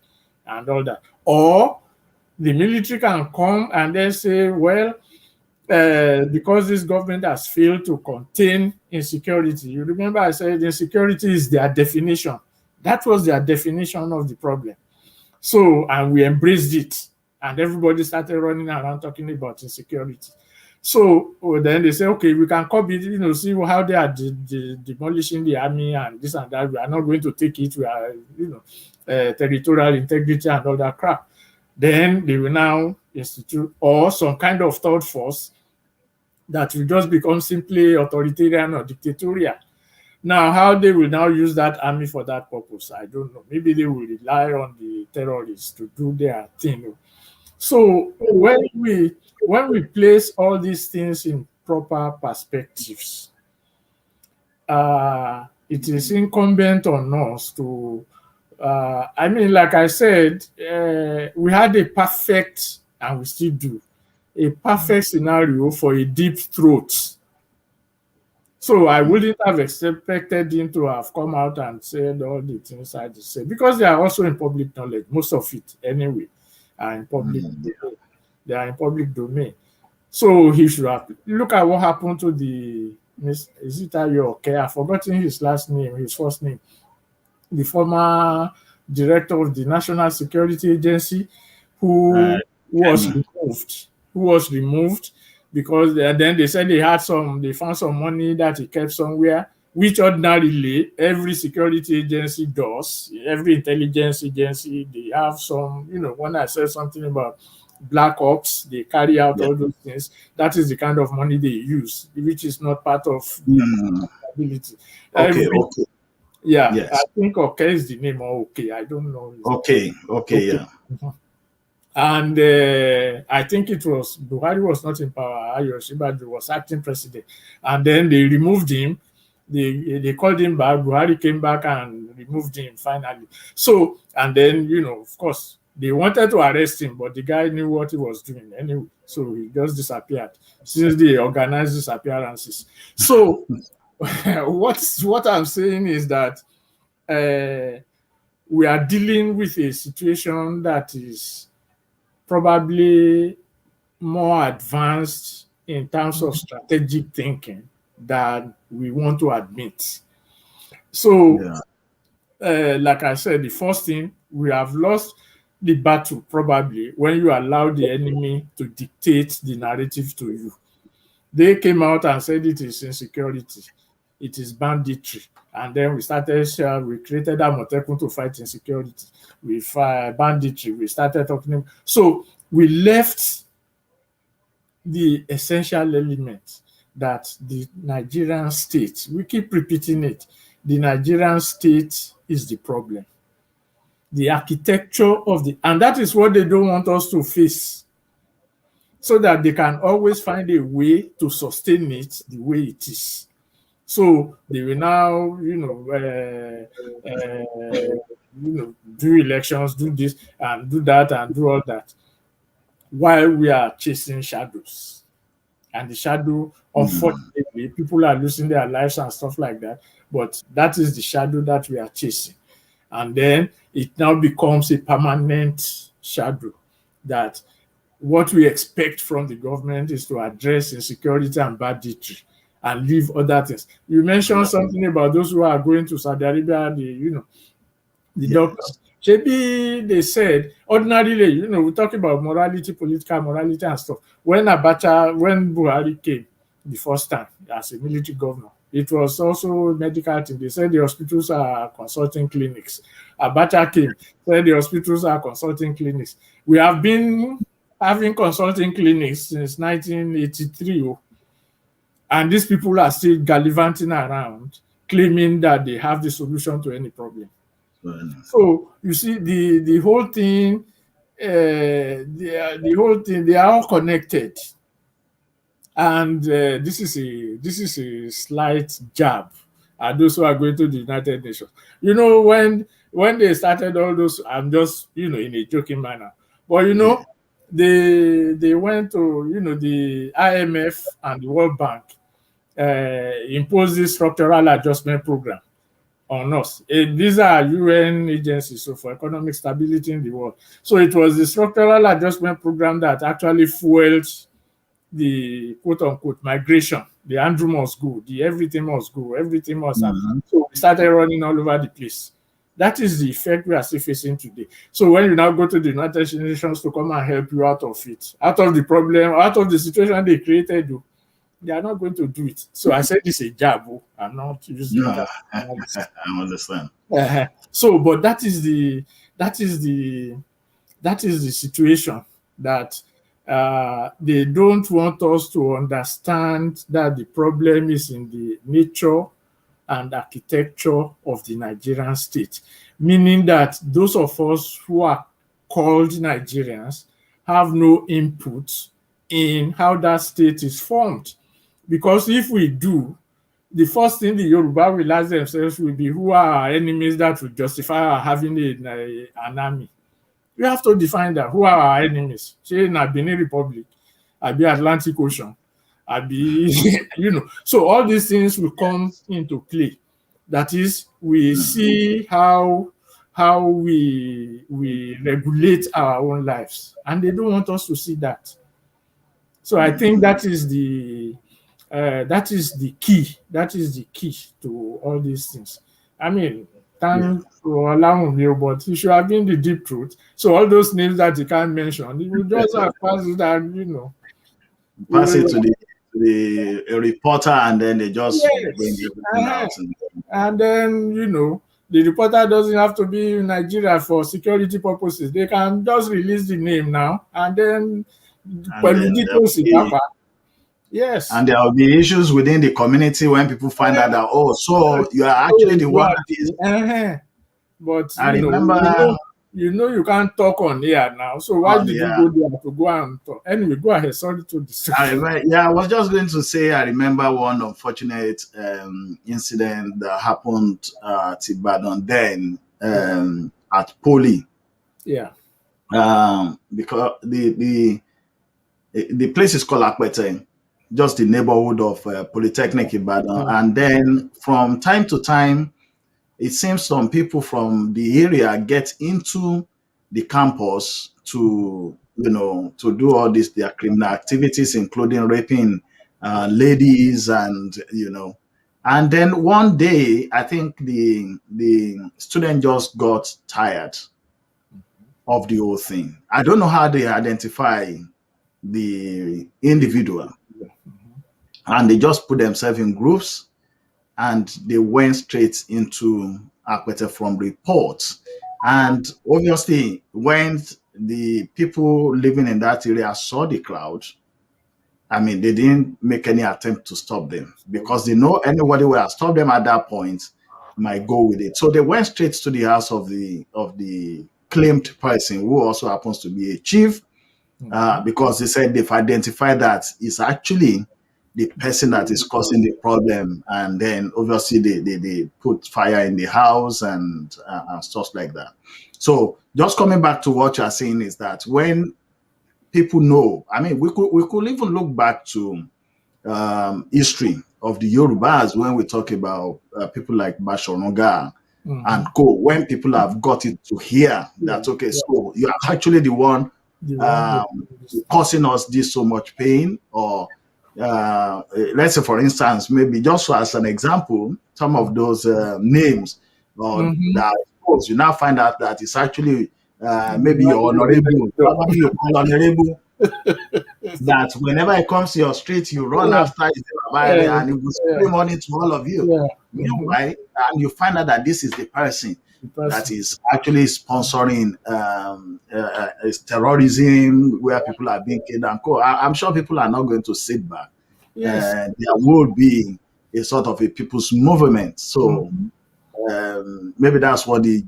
and all that. Or The military can come and then say, well, because this government has failed to contain insecurity. You remember I said insecurity is their definition. That was their definition of the problem. So, and we embraced it. And everybody started running around talking about insecurity. So then they say, okay, we can copy it, see how they are demolishing the army and this and that. We are not going to take it. We are, territorial integrity and all that crap. Then they will now institute or some kind of third force that will just become simply authoritarian or dictatorial. Now, how they will now use that army for that purpose, I don't know. Maybe they will rely on the terrorists to do their thing. So when we place all these things in proper perspectives, it is incumbent on us to, like I said, we had a perfect, and we still do, a perfect scenario for a deep throat. So I wouldn't have expected him to have come out and said all the things I just said, because they are also in public knowledge, most of it anyway, are in public domain. They are in public domain. So he should have look at what happened to the is it Ayo? Okay, I've forgotten his last name, his first name, the former director of the National Security Agency, who was removed because then they said they found some money that he kept somewhere, which ordinarily every security agency does, every intelligence agency, they have some, when I said something about black ops, they carry out all those things. That is the kind of money they use, which is not part of the ability. Okay. Yeah, Yes. I think Okay is the name, or Okay, I don't know. Okay, yeah. And I think it was Buhari was not in power. Ayo was acting president, and then they removed him. They called him back. Buhari came back and removed him finally. So, and then of course they wanted to arrest him, but the guy knew what he was doing anyway. So he just disappeared since they organized disappearances. So what I'm saying is that we are dealing with a situation that is probably more advanced in terms of strategic thinking than we want to admit. So, like I said, the first thing, we have lost the battle probably when you allow the enemy to dictate the narrative to you. They came out and said it is insecurity, it is banditry. And then we created Amotekun to fight insecurity. We fight banditry. We started talking. So we left the essential element that the Nigerian state, we keep repeating it, the Nigerian state is the problem. The architecture of and that is what they don't want us to face, so that they can always find a way to sustain it the way it is. So they will now, do elections, do this and do that and do all that, while we are chasing shadows. And the shadow, unfortunately, people are losing their lives and stuff like that. But that is the shadow that we are chasing. And then it now becomes a permanent shadow, that what we expect from the government is to address insecurity and banditry and leave other things. You mentioned something about those who are going to Saudi Arabia, the doctors. Maybe they said, ordinarily, we talk about morality, political morality and stuff. When Buhari came the first time as a military governor, it was also medical team. They said the hospitals are consulting clinics. Abacha came, said the hospitals are consulting clinics. We have been having consulting clinics since 1983. And these people are still gallivanting around, claiming that they have the solution to any problem. So you see, the whole thing, they are all connected. And this is a slight jab at those who are going to the United Nations. When they started all those, I'm just in a joking manner, but they went to the IMF and the World Bank impose this structural adjustment program on us. These are UN agencies, so for economic stability in the world. So it was the structural adjustment program that actually fueled the quote unquote migration. The Andrew must go, the everything must go, everything must happen. So we started running all over the place. That is the effect we are still facing today. So when you now go to the United Nations to come and help you out of it, out of the problem, out of the situation they created, they are not going to do it. So I said this is a jab. I'm not using No, that. I understand. So, but that is the situation that they don't want us to understand that the problem is in the nature and architecture of the Nigerian state, meaning that those of us who are called Nigerians have no input in how that state is formed. Because if we do, the first thing the Yoruba will ask themselves will be, who are our enemies that will justify our having an army? You have to define that. Who are our enemies? Say in Benin Republic, Abi Atlantic Ocean, Abi, So all these things will come into play. That is, we see how we regulate our own lives, and they don't want us to see that. So I think that is the key. That is the key to all these things. I mean, thank for allowing me, but it should have been the deep truth. So all those names that you can't mention, you just have passed it and pass it to the reporter, and then they just bring everything out. And then the reporter doesn't have to be in Nigeria for security purposes. They can just release the name now, and then yes. And there will be issues within the community when people find out that, so you are actually the one that is. But I remember. You can't talk on air now. So why did you go there to go and talk? Anyway, go ahead. Sorry to disturb. I was just going to say, I remember one unfortunate incident that happened at Ibadan then at Poly. Yeah. Because the place is called Akwete, just the neighborhood of Polytechnic Ibadan. And then from time to time, it seems some people from the area get into the campus to do all their criminal activities, including raping ladies, and then one day I think the student just got tired of the whole thing. I don't know how they identify the individual, and they just put themselves in groups, and they went straight into Akwete from reports. And obviously, when the people living in that area saw the crowd, I mean, they didn't make any attempt to stop them, because they know anybody will have stopped them at that point might go with it. So they went straight to the house of the claimed person, who also happens to be a chief, because they said they've identified that it's actually the person that is causing the problem. And then obviously they put fire in the house and stuff like that. So just coming back to what you're saying is that when people know, I mean, we could even look back to history of the Yorubas when we talk about people like Bashonoga and co, when people have got it to hear that, so you're actually the one causing us this so much pain, or let's say, for instance, maybe just as an example, some of those names that you now find out that it's actually maybe your honorable, that whenever it comes to your street, you run after it, and it will spray money to all of you. Meanwhile, and you find out that this is the person that is actually sponsoring terrorism, where people are being killed and co. I'm sure people are not going to sit back. There will be a sort of a people's movement. So maybe that's what the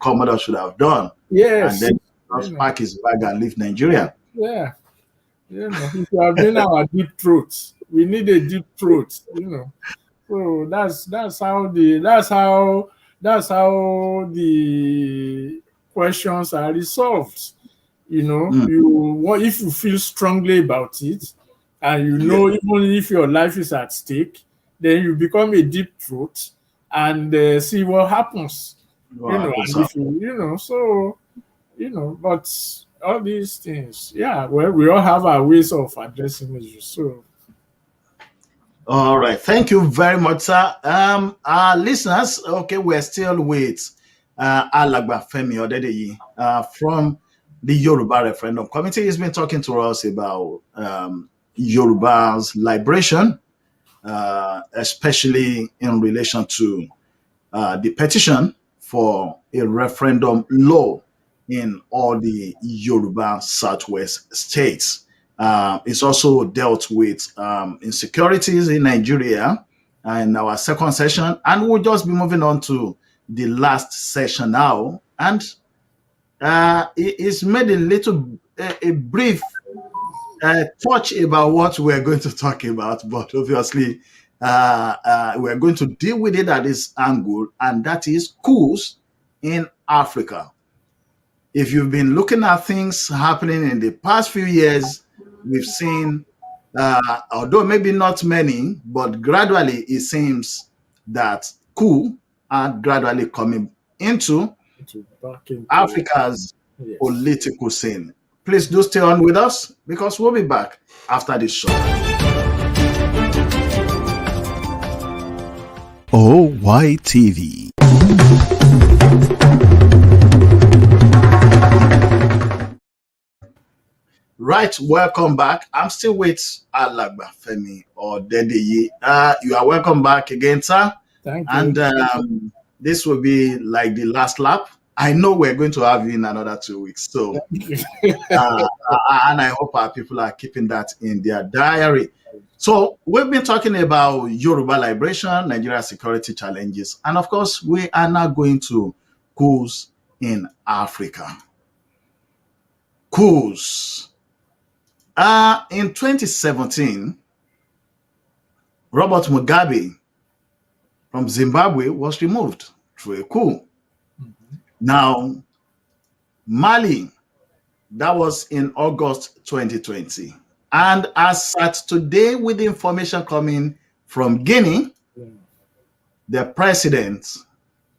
Commodore should have done. Yes. And then just pack his bag and leave Nigeria. Yeah. It should have been our deep throat. We need a deep throat, So that's how the questions are resolved. If you feel strongly about it, and even if your life is at stake, then you become a deep throat and see what happens. What happens And if so but all these things, yeah, well, we all have our ways of addressing issues. So All right. Thank you very much, sir. Our listeners, okay, we're still with Alagba Femi Odedeyi from the Yoruba Referendum Committee. He's been talking to us about Yoruba's liberation, especially in relation to the petition for a referendum law in all the Yoruba Southwest states. It's also dealt with insecurities in Nigeria in our second session, and we'll just be moving on to the last session now. And it's made a brief touch about what we're going to talk about, but obviously we're going to deal with it at this angle, and that is coups in Africa. If you've been looking at things happening in the past few years, we've seen, although maybe not many, but gradually it seems that coups are gradually coming into Africa's political scene. Please do stay on with us because we'll be back after this show. OYTV. Right, welcome back. I'm still with Alagba Femi Odedeyi. You are welcome back again, sir. Thank you. And this will be like the last lap. I know we're going to have you in another 2 weeks. So, and I hope our people are keeping that in their diary. So, we've been talking about Yoruba liberation, Nigeria security challenges, and of course, we are now going to coups in Africa. Coups. In 2017, Robert Mugabe from Zimbabwe was removed through a coup. Now, Mali, that was in August 2020. And as at today, with the information coming from Guinea, the president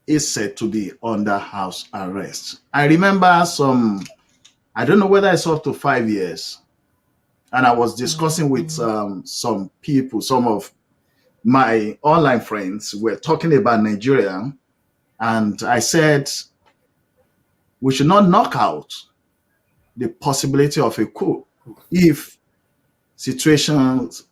is said to be under house arrest. I remember I don't know whether it's up to 5 years. And I was discussing with some people, some of my online friends were talking about Nigeria. And I said, we should not knock out the possibility of a coup if situations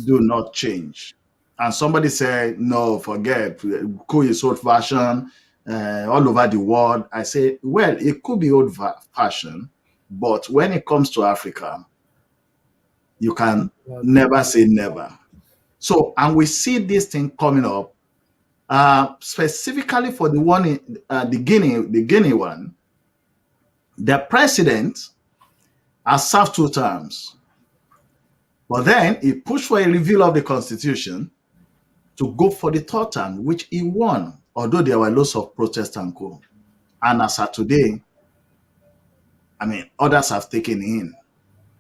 do not change. And somebody said, no, forget, coup is old fashioned all over the world. I say, well, it could be old fashioned, but when it comes to Africa, you can never say never. So, and we see this thing coming up, specifically for the one in the Guinea one. The president has served 2 terms, but then he pushed for a review of the constitution to go for the 3rd term, which he won, although there were lots of protests and co. And as of today, I mean, others have taken in.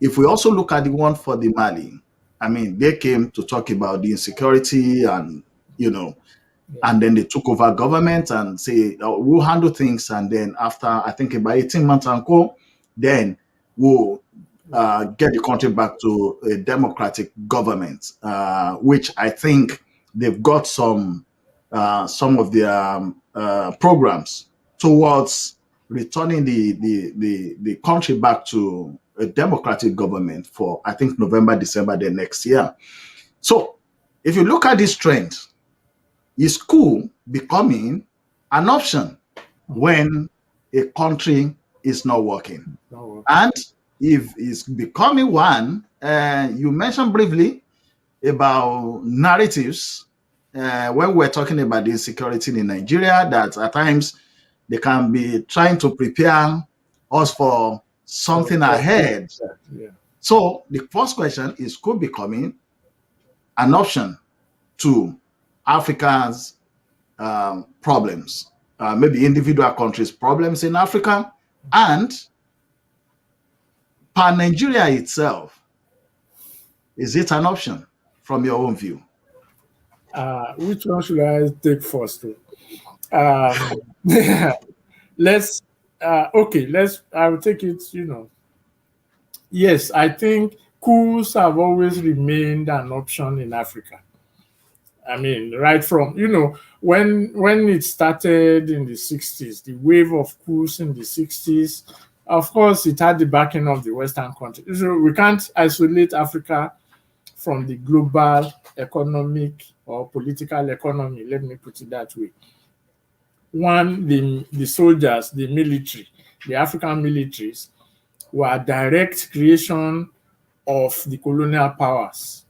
If we also look at the one for the Mali, I mean, they came to talk about the insecurity and, and then they took over government and say, we'll handle things. And then after, I think about 18 months and co, then we'll get the country back to a democratic government, which I think they've got some of their programs towards returning the country back to a democratic government for, I think, November, December the next year. So if you look at this trend, is coup becoming an option when a country is not working? And if it's becoming one, you mentioned briefly about narratives when we're talking about the insecurity in Nigeria, that at times they can be trying to prepare us for something ahead. So the first question is, could becoming an option to Africa's problems, maybe individual countries' problems in Africa, and pan Nigeria itself. Is it an option from your own view? Which one should I take first? Um, let's okay. I will take it. Yes, I think coups have always remained an option in Africa. I mean, right from when it started in the 60s, the wave of coups in the 60s, of course, it had the backing of the Western countries. So we can't isolate Africa from the global economic or political economy, let me put it that way. One, the soldiers, the military, the African militaries were direct creation of the colonial powers.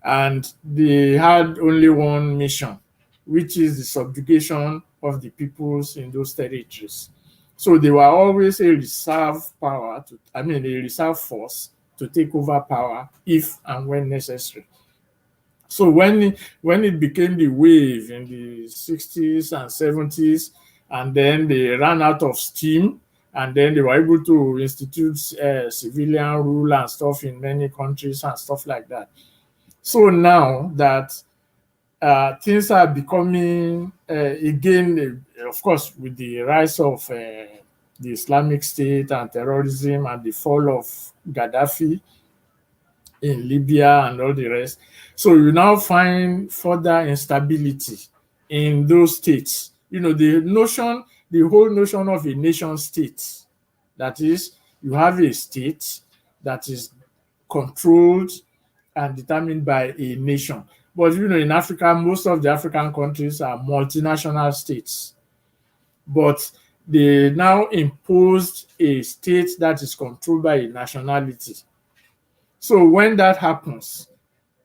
And they had only one mission, which is the subjugation of the peoples in those territories. So they were always a reserve power, a reserve force to take over power if and when necessary. So when it became the wave in the 60s and 70s, and then they ran out of steam, and then they were able to institute civilian rule and stuff in many countries and stuff like that. So now that things are becoming again, of course, with the rise of the Islamic State and terrorism and the fall of Gaddafi in Libya and all the rest. So you now find further instability in those states. The whole notion of a nation state, that is, you have a state that is controlled and determined by a nation. But in Africa, most of the African countries are multinational states. But they now imposed a state that is controlled by a nationality. So when that happens,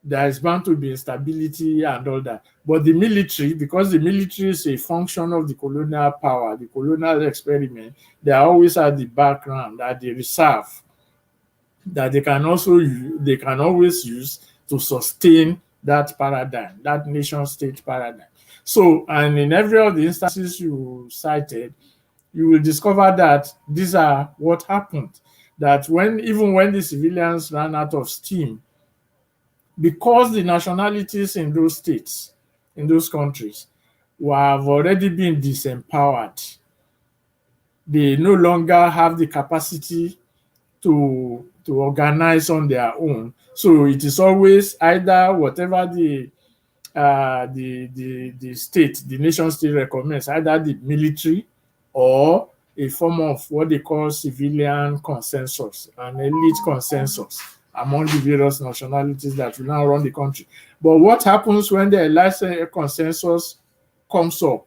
there is bound to be instability and all that. But the military, because the military is a function of the colonial power, the colonial experiment, they are always at the background, at the reserve, that they can always use to sustain that paradigm, that nation state paradigm. So, and in every of the instances you cited, you will discover that these are what happened. That even when the civilians ran out of steam, because the nationalities in those states, in those countries, have already been disempowered, they no longer have the capacity to organize on their own. So it is always either whatever the state, the nation state recommends, either the military or a form of what they call civilian consensus, an elite consensus among the various nationalities that will now run the country. But what happens when the elite consensus comes up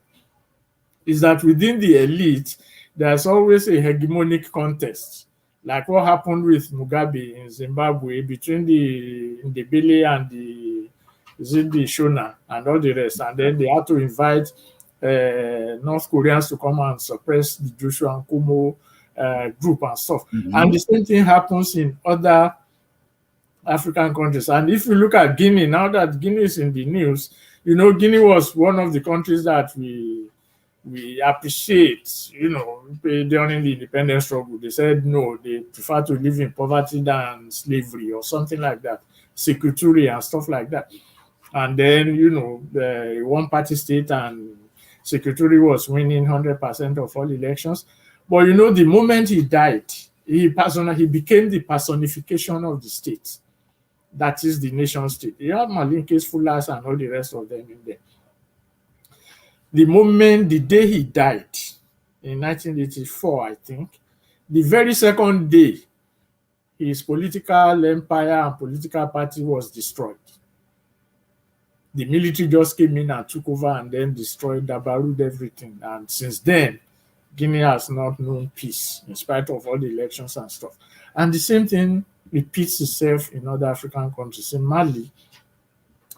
is that within the elite, there's always a hegemonic contest, like what happened with Mugabe in Zimbabwe between the Ndebele and the Shona and all the rest. And then they had to invite North Koreans to come and suppress the Joshua Nkomo group and stuff. And the same thing happens in other African countries. And if you look at Guinea, now that Guinea is in the news, Guinea was one of the countries that we appreciate, during the independence struggle. They said no, they prefer to live in poverty than slavery or something like that, security and stuff like that. And then, the one-party state and security was winning 100% of all elections. But, the moment he died, he became the personification of the state. That is the nation state. You have Malinkes, Fulas, and all the rest of them in there. The day he died, in 1984, I think, the very second day, his political empire and political party was destroyed. The military just came in and took over and then destroyed, dabarud everything. And since then, Guinea has not known peace, in spite of all the elections and stuff. And the same thing repeats itself in other African countries. In Mali,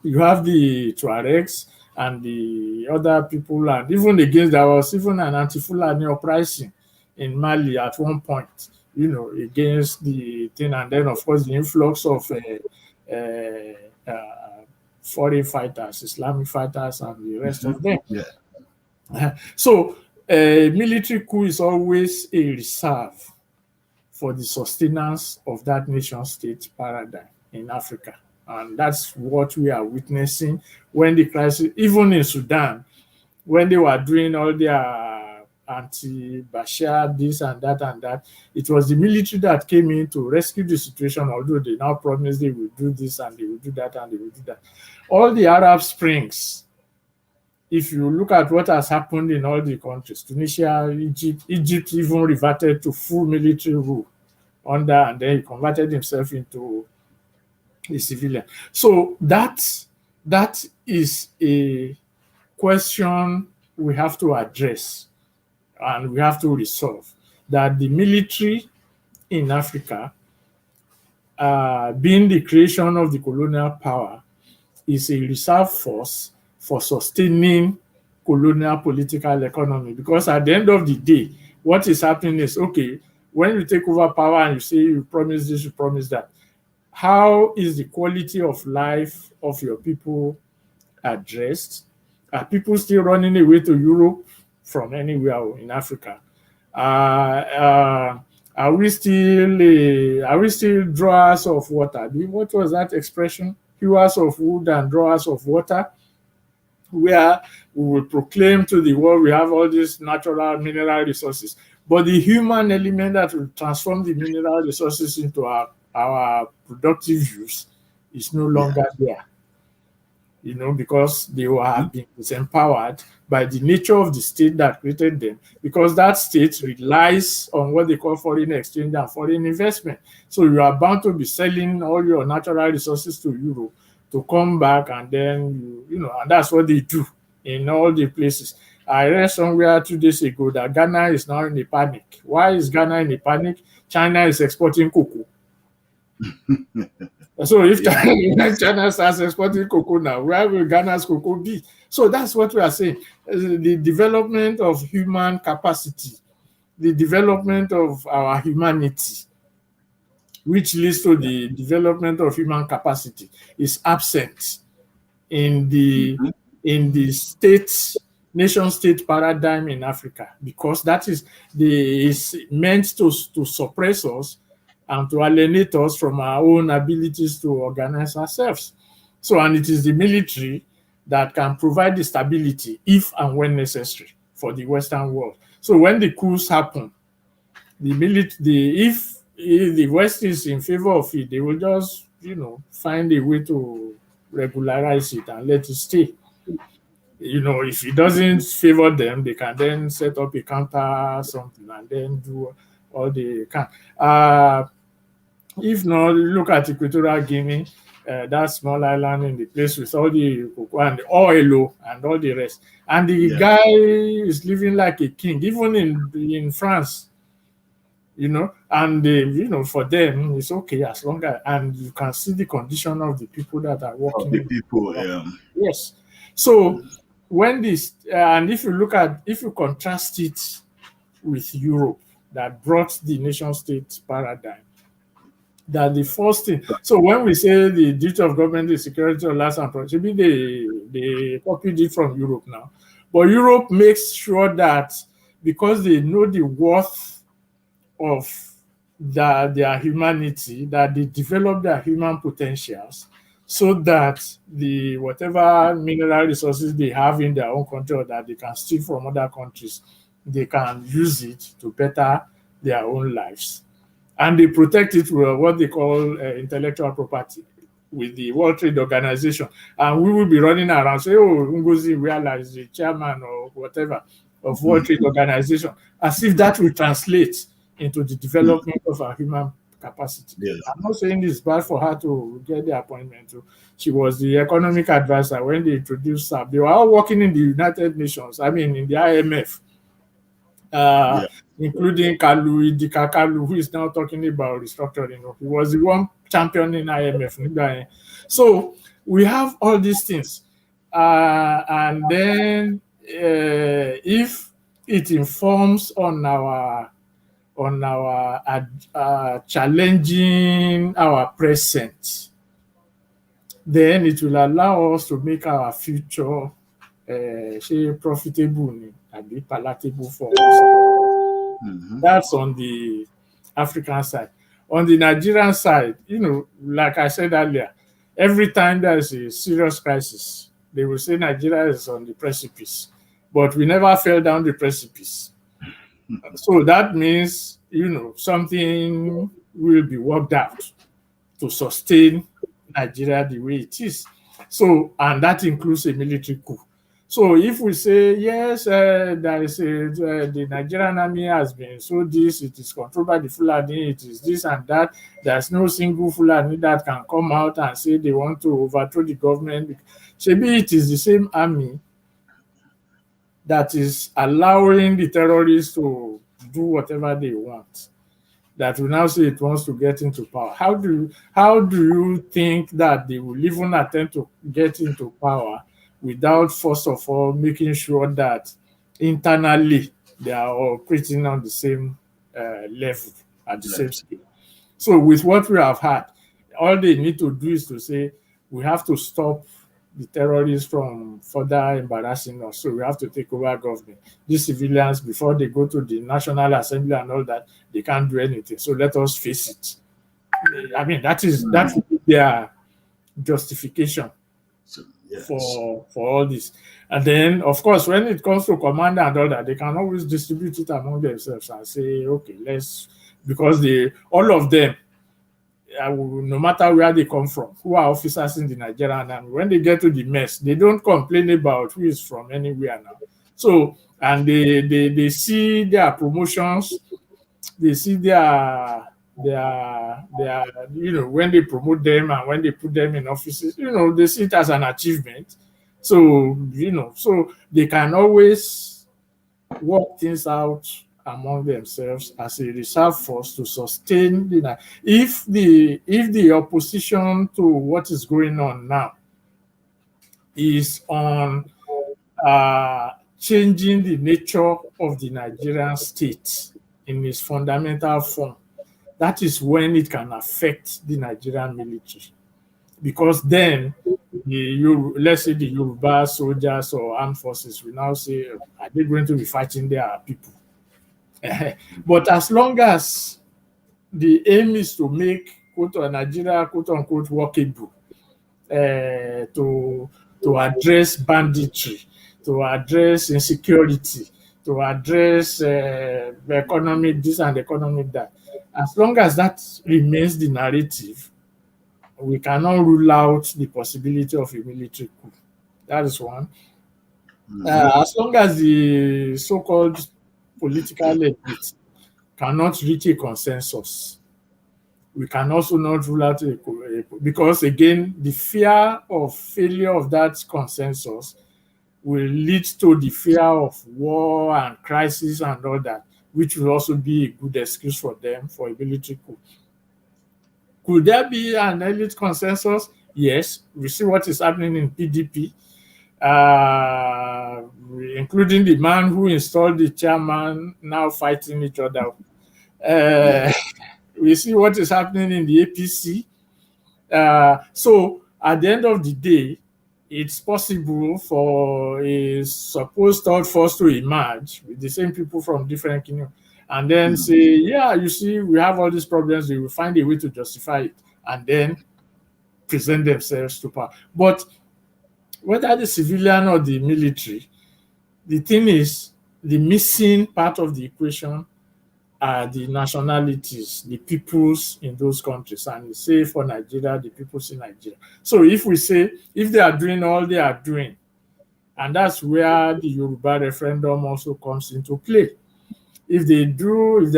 you have the Tuaregs and the other people, and there was even an anti-Fulani uprising in Mali at one point, against the thing, and then of course the influx of foreign fighters, Islamic fighters, and the rest of them. Yeah. So military coup is always a reserve for the sustenance of that nation state paradigm in Africa. And that's what we are witnessing when the crisis, even in Sudan, when they were doing all their anti-Bashar, this and that, it was the military that came in to rescue the situation, although they now promised they will do this and they will do that and they will do that. All the Arab Springs, if you look at what has happened in all the countries, Tunisia, Egypt even reverted to full military rule under, and then he converted himself into a civilian. So that is a question we have to address and we have to resolve, that the military in Africa, being the creation of the colonial power, is a reserve force for sustaining colonial political economy. Because at the end of the day, what is happening is, okay, when you take over power and you say you promise this, you promise that, how is the quality of life of your people addressed? Are people still running away to Europe from anywhere in Africa? Are we still drawers of water? What was that expression? Hewers of wood and drawers of water, where we will proclaim to the world we have all these natural mineral resources, but the human element that will transform the mineral resources into our productive use is no longer there. Because they have been disempowered by the nature of the state that created them, because that state relies on what they call foreign exchange and foreign investment. So you are bound to be selling all your natural resources to Europe to come back, and then, and that's what they do in all the places. I read somewhere 2 days ago that Ghana is now in a panic. Why is Ghana in a panic? China is exporting cocoa. So if China starts exporting cocoa now, where will Ghana's cocoa be? So that's what we are saying. The development of human capacity, the development of our humanity, which leads to the development of human capacity, is absent in the nation-state paradigm in Africa, because that is meant to suppress us and to alienate us from our own abilities to organize ourselves. So, and it is the military that can provide the stability if and when necessary for the Western world. So when the coups happen, if the West is in favor of it, they will just, find a way to regularize it and let it stay. If it doesn't favor them, they can then set up a counter something and then do all they can. If not, look at Equatorial Guinea, that small island in the place with all the cocoa and the oil and all the rest. And the guy is living like a king, even in France, and for them, it's okay as long as, and you can see the condition of the people that are working. The people, Yes. So when this, and if you contrast it with Europe that brought the nation state paradigm, that the first thing, so when we say the duty of government is security of life and property, they copied it from Europe now. But Europe makes sure that, because they know the worth of their humanity, that they develop their human potentials, so that the whatever mineral resources they have in their own country or that they can steal from other countries, they can use it to better their own lives. And they protect it with what they call intellectual property with the World Trade Organization. And we will be running around saying, oh, Ngozi Weala is the chairman or whatever of World Trade Organization, as if that will translate into the development of our human capacity. Yes. I'm not saying it's bad for her to get the appointment. She was the economic advisor when they introduced SAP. They were all working in the United Nations, in the IMF. Including Idika Kalu, who is now talking about restructuring. He was the one championing IMF. So we have all these things. And then if it informs on our challenging our present, then it will allow us to make our future profitable and be palatable for us. That's on the African side. On the Nigerian side, like I said earlier, Every time there is a serious crisis, they will say Nigeria is on the precipice, but we never fell down the precipice. So that means, something will be worked out to sustain Nigeria the way it is. So, and that includes a military coup. So if we say, yes, there is the Nigerian army has been so this, it is controlled by the Fulani, it is this and that, there's no single Fulani that can come out and say they want to overthrow the government. Maybe it is the same army that is allowing the terrorists to do whatever they want, that will now say it wants to get into power. How do you think that they will even attempt to get into power without, first of all, making sure that internally they are operating on the same level, at the same scale? So with what we have had, all they need to do is to say, we have to stop the terrorists from further embarrassing us. So we have to take over government. These civilians, before they go to the National Assembly and all that, they can't do anything. So let us face it. I mean, that's their justification for all this. And then, of course, when it comes to commander and all that, they can always distribute it among themselves and say, okay, because all of them, no matter where they come from, who are officers in the Nigerian army, when they get to the mess, they don't complain about who is from anywhere now. So, and they see their promotions, they see their when they promote them and when they put them in offices, they see it as an achievement. So, so they can always work things out among themselves as a reserve force to sustain if the opposition to what is going on now is on changing the nature of the Nigerian state in its fundamental form, that is when it can affect the Nigerian military. Because then, let's say the Yoruba soldiers or armed forces will now say, are they going to be fighting their people? But as long as the aim is to make Nigeria, quote unquote, workable, to address banditry, to address insecurity, to address economic this and economic that, as long as that remains the narrative, we cannot rule out the possibility of a military coup. That is one. As long as the so-called political elite cannot reach a consensus, we can also not rule out because, again, the fear of failure of that consensus will lead to the fear of war and crisis and all that, which will also be a good excuse for them for a military coup. Could there be an elite consensus? Yes. We see what is happening in PDP. Including the man who installed the chairman now fighting each other. We see what is happening in the APC. So at the end of the day, it's possible for a supposed third force to emerge with the same people from different kingdoms and then say, yeah, you see, we have all these problems. They will find a way to justify it and then present themselves to power. But whether the civilian or the military, the thing is, the missing part of the equation are the nationalities, the peoples in those countries. And say for Nigeria, the peoples in Nigeria. So if we say, if they are doing all they are doing, and that's where the Yoruba referendum also comes into play. If they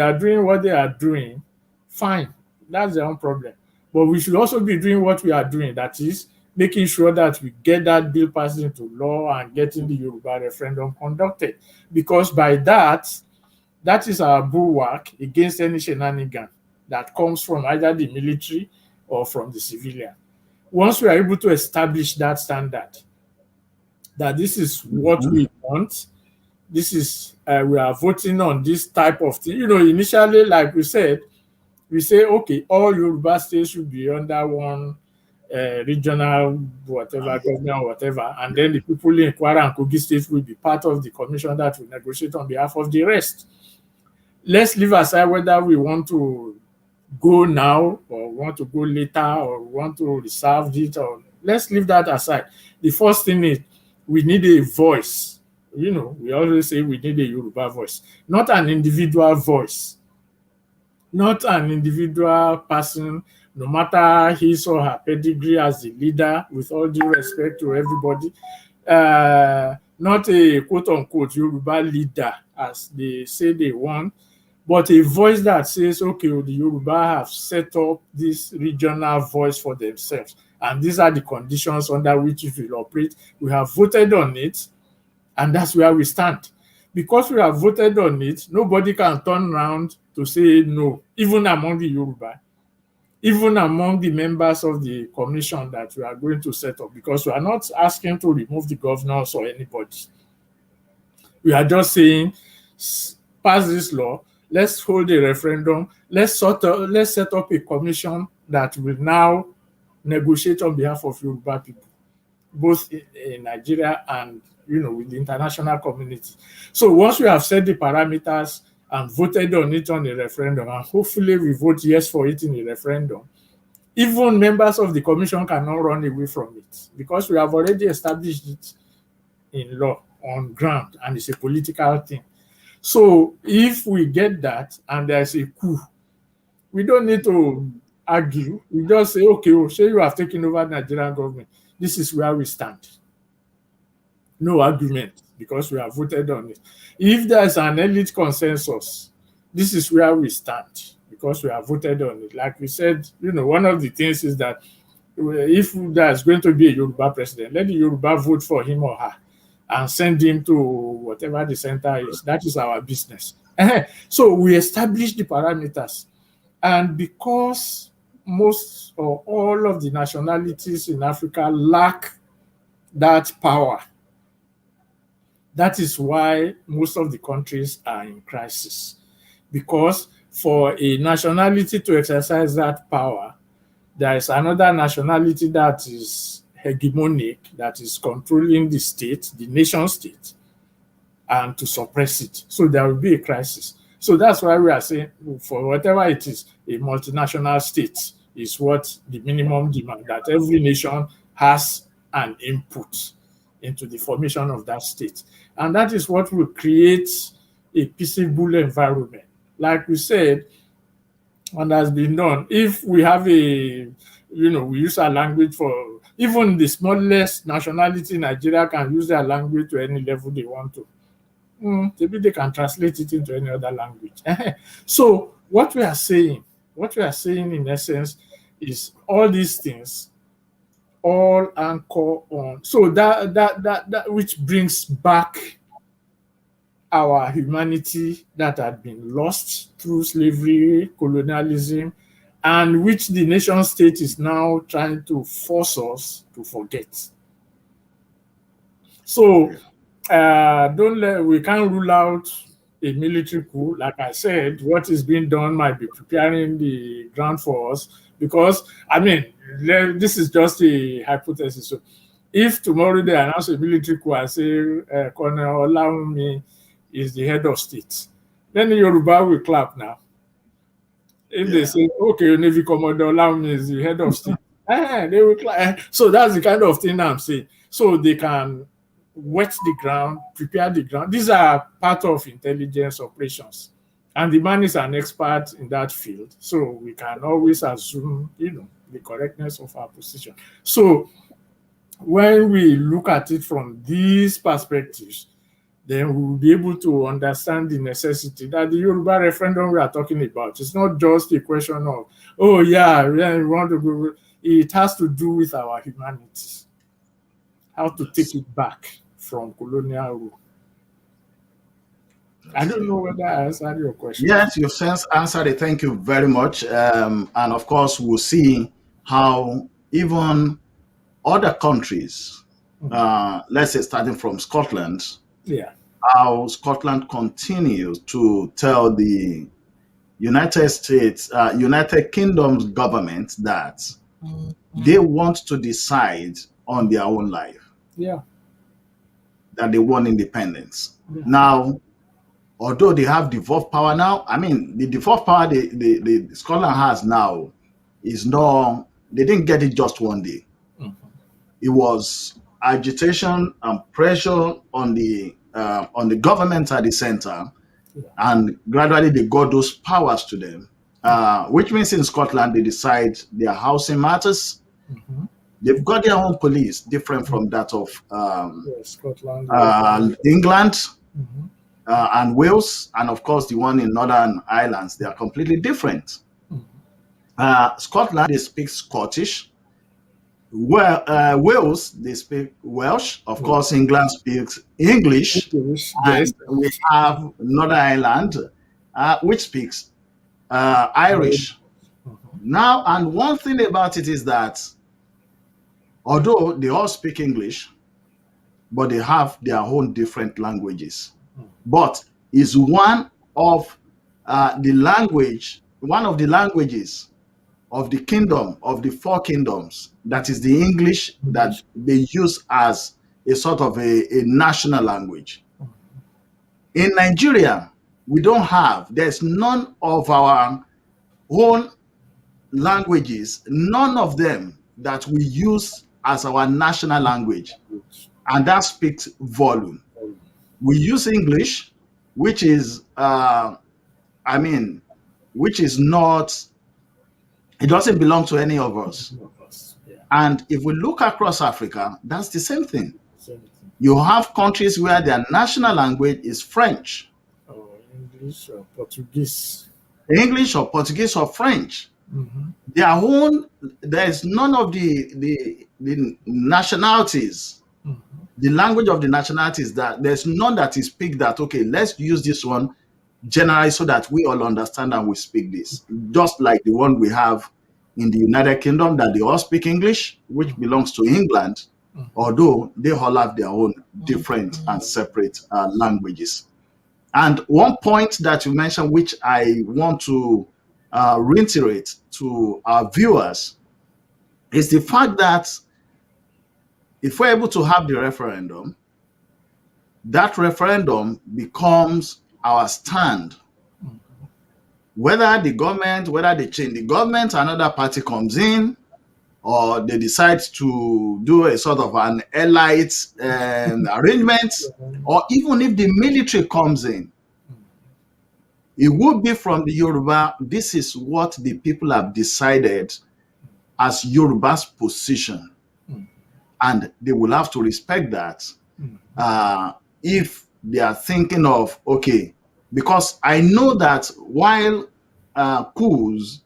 are doing what they are doing, fine, that's their own problem. But we should also be doing what we are doing, that is, making sure that we get that bill passed into law and getting the Yoruba referendum conducted. Because by that is our bulwark against any shenanigan that comes from either the military or from the civilian. Once we are able to establish that standard, that this is what we want, this is, we are voting on this type of thing. Initially, like we said, we say, okay, all Yoruba states should be under one regional whatever, government or whatever, and then the people in Kwara and Kogi states will be part of the commission that will negotiate on behalf of the rest. Let's leave aside whether we want to go now or want to go later or want to reserve it, or let's leave that aside. The first thing is we need a voice. We always say we need a Yoruba voice, not an individual voice, not an individual person, no matter his or her pedigree as the leader, with all due respect to everybody. Not a quote-unquote Yoruba leader, as they say they want, but a voice that says, okay, the Yoruba have set up this regional voice for themselves, and these are the conditions under which it will operate. We have voted on it, and that's where we stand. Because we have voted on it, nobody can turn around to say no, even among the Yoruba, even among the members of the commission that we are going to set up, because we are not asking to remove the governors or anybody. We are just saying, pass this law, let's hold a referendum, let's set up a commission that will now negotiate on behalf of Yoruba people, both in Nigeria and with the international community. So once we have set the parameters and voted on it on a referendum, and hopefully we vote yes for it in a referendum, even members of the commission cannot run away from it, because we have already established it in law on ground, and it's a political thing. So if we get that and there's a coup, we don't need to argue. We just say, okay, say you have taken over the Nigerian government. This is where we stand. No argument, because we have voted on it. If there's an elite consensus, this is where we stand, because we have voted on it. Like we said, one of the things is that if there's going to be a Yoruba president, let the Yoruba vote for him or her and send him to whatever the center is. That is our business. So we establish the parameters. And because most or all of the nationalities in Africa lack that power, that is why most of the countries are in crisis. Because for a nationality to exercise that power, there is another nationality that is hegemonic, that is controlling the state, the nation state, and to suppress it. So there will be a crisis. So that's why we are saying, for whatever it is, a multinational state is what the minimum demand, that every nation has an input into the formation of that state. And that is what will create a peaceable environment. Like we said, and has been done, if we have we use our language for, even the smallest nationality in Nigeria can use their language to any level they want to. Maybe they can translate it into any other language. So what we are saying in essence is all these things all anchor on. So that which brings back our humanity that had been lost through slavery, colonialism, and which the nation state is now trying to force us to forget. So we can't rule out a military coup. Like I said, what is being done might be preparing the ground for us, because this is just a hypothesis. So if tomorrow they announce a military coup and say Colonel Olawumi is the head of state, then the Yoruba will clap now. If they say, okay, Navy Commander Olawumi is the head of state, they will clap. So that's the kind of thing I'm saying. So they can wet the ground, prepare the ground. These are part of intelligence operations. And the man is an expert in that field. So we can always assume, the correctness of our position. So when we look at it from these perspectives, then we will be able to understand the necessity that the Yoruba referendum we are talking about. It's not just a question of, we want to go. It has to do with our humanity. How to take it back from colonial rule. I don't know whether I answered your question. Yes, you've since answered it. Thank you very much. And of course, we'll see how even other countries, let's say starting from Scotland, how Scotland continues to tell the United Kingdom's government that they want to decide on their own life. Yeah. That they want independence. Now, although they have devolved power now, I mean, the devolved power the Scotland has now is not, they didn't get it just one day. It was agitation and pressure on the government at the center, and gradually they got those powers to them. Which means in Scotland they decide their housing matters. They've got their own police, different from that of Scotland, England, and Wales, and of course the one in Northern Ireland. They are completely different. Scotland, they speak Scottish. Well, Wales, they speak Welsh. Of course, England speaks English. And we have Northern Ireland, which speaks Irish. Now, and one thing about it is that although they all speak English, but they have their own different languages. But is one of the languages of the kingdom, of the four kingdoms, that is the English that they use as a sort of a national language. In Nigeria, we don't have, there's none of our own languages, none of them that we use as our national language. And that speaks volume. We use English, which is, which is not, it doesn't belong to any of us. And if we look across Africa, that's the same thing. You have countries where their national language is French. Or English or Portuguese. English or Portuguese or French. Their own, there's none of the nationalities, the language of the nationalities, that there's none that is picked that, okay, let's use this one generally so that we all understand and we speak this. Just like the one we have in the United Kingdom, that they all speak English, which belongs to England, although they all have their own different and separate languages. And one point that you mentioned, which I want to reiterate to our viewers, is the fact that if we're able to have the referendum, that referendum becomes our stand. Whether the government, whether they change the government, another party comes in, or they decide to do a sort of an elite arrangement, or even if the military comes in, it would be from the Yoruba. This is what the people have decided as Yoruba's position. And they will have to respect that if they are thinking of, okay, because I know that while coups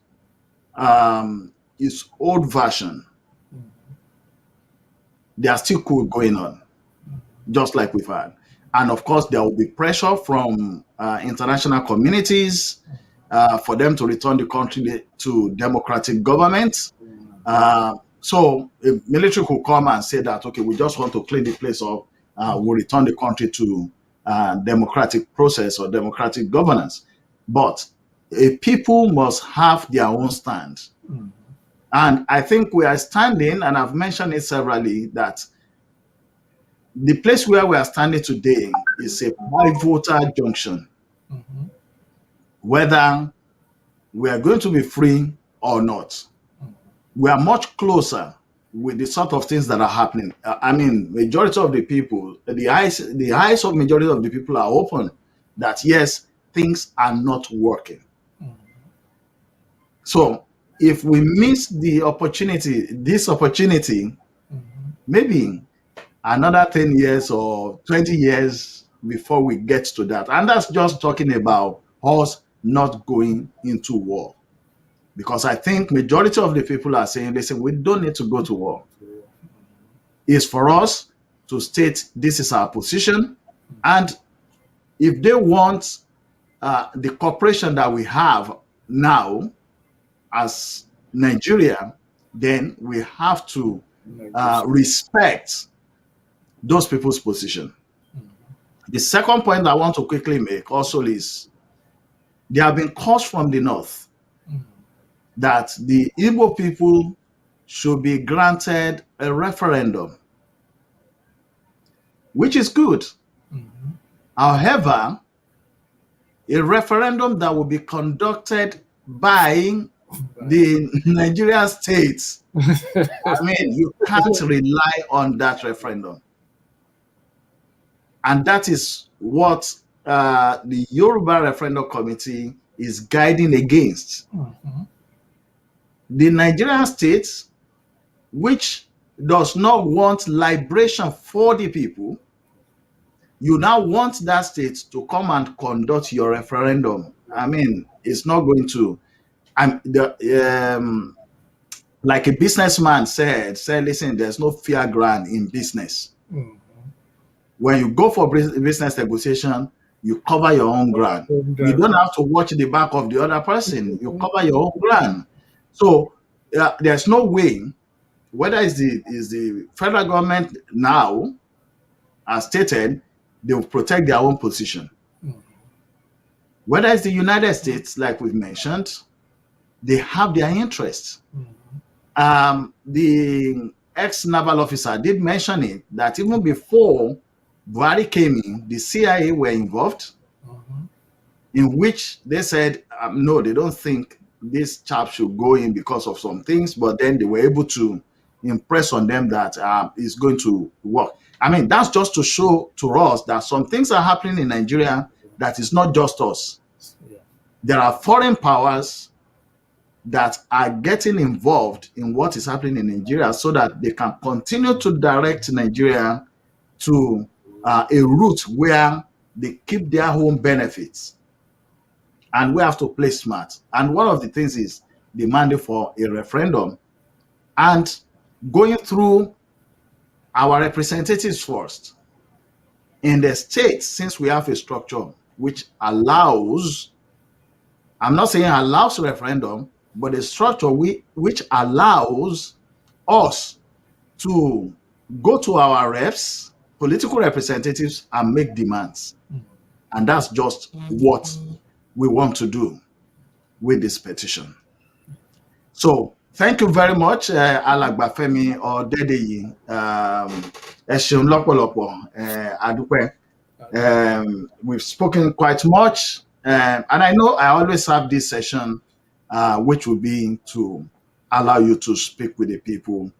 is old version, there are still coups going on, just like we've had. And of course, there will be pressure from international communities for them to return the country to democratic government. So a military could come and say that, okay, we just want to clean the place up, we'll return the country to democratic process or democratic governance. But a people must have their own stand. And I think we are standing, and I've mentioned it severally, that the place where we are standing today is a pivotal junction. Whether we are going to be free or not, we are much closer with the sort of things that are happening. I mean, majority of the people, the eyes of majority of the people are open that yes, things are not working. So if we miss the opportunity, this opportunity, maybe another 10 years or 20 years before we get to that. And that's just talking about us not going into war. Because I think majority of the people are saying, listen, we don't need to go to war. It's for us to state this is our position. And if they want the cooperation that we have now as Nigeria, then we have to respect those people's position. The second point I want to quickly make also is there have been calls from the north that the Igbo people should be granted a referendum, which is good. However, a referendum that will be conducted by the Nigerian states. I mean, you can't rely on that referendum. And that is what the Yoruba Referendum Committee is guiding against. The Nigerian states, which does not want liberation for the people, you now want that state to come and conduct your referendum. I mean, it's not going to. Like a businessman said, listen, there's no fair ground in business. When you go for business negotiation, you cover your own ground. You don't have to watch the back of the other person. You cover your own ground. So there's no way, whether it's the federal government now, as stated, they will protect their own position. Whether it's the United States, like we've mentioned, they have their interests. The ex-naval officer did mention it, that even before Buhari came in, the CIA were involved, in which they said, no, they don't think this chap should go in because of some things, but then they were able to impress on them that it's going to work. I mean, that's just to show to us that some things are happening in Nigeria that is not just us. There are foreign powers that are getting involved in what is happening in Nigeria so that they can continue to direct Nigeria to a route where they keep their own benefits. And we have to play smart. And one of the things is demanding for a referendum and going through our representatives first. In the states, since we have a structure which allows, I'm not saying allows referendum, but a structure which allows us to go to our reps, political representatives, and make demands. And that's just what we want to do with this petition. So thank you very much, Alagba Femi Odedeyi. Ẹ ṣeun lọ́pọ̀lọpọ̀, adúpẹ́. We've spoken quite much, and I know I always have this session, which will be to allow you to speak with the people,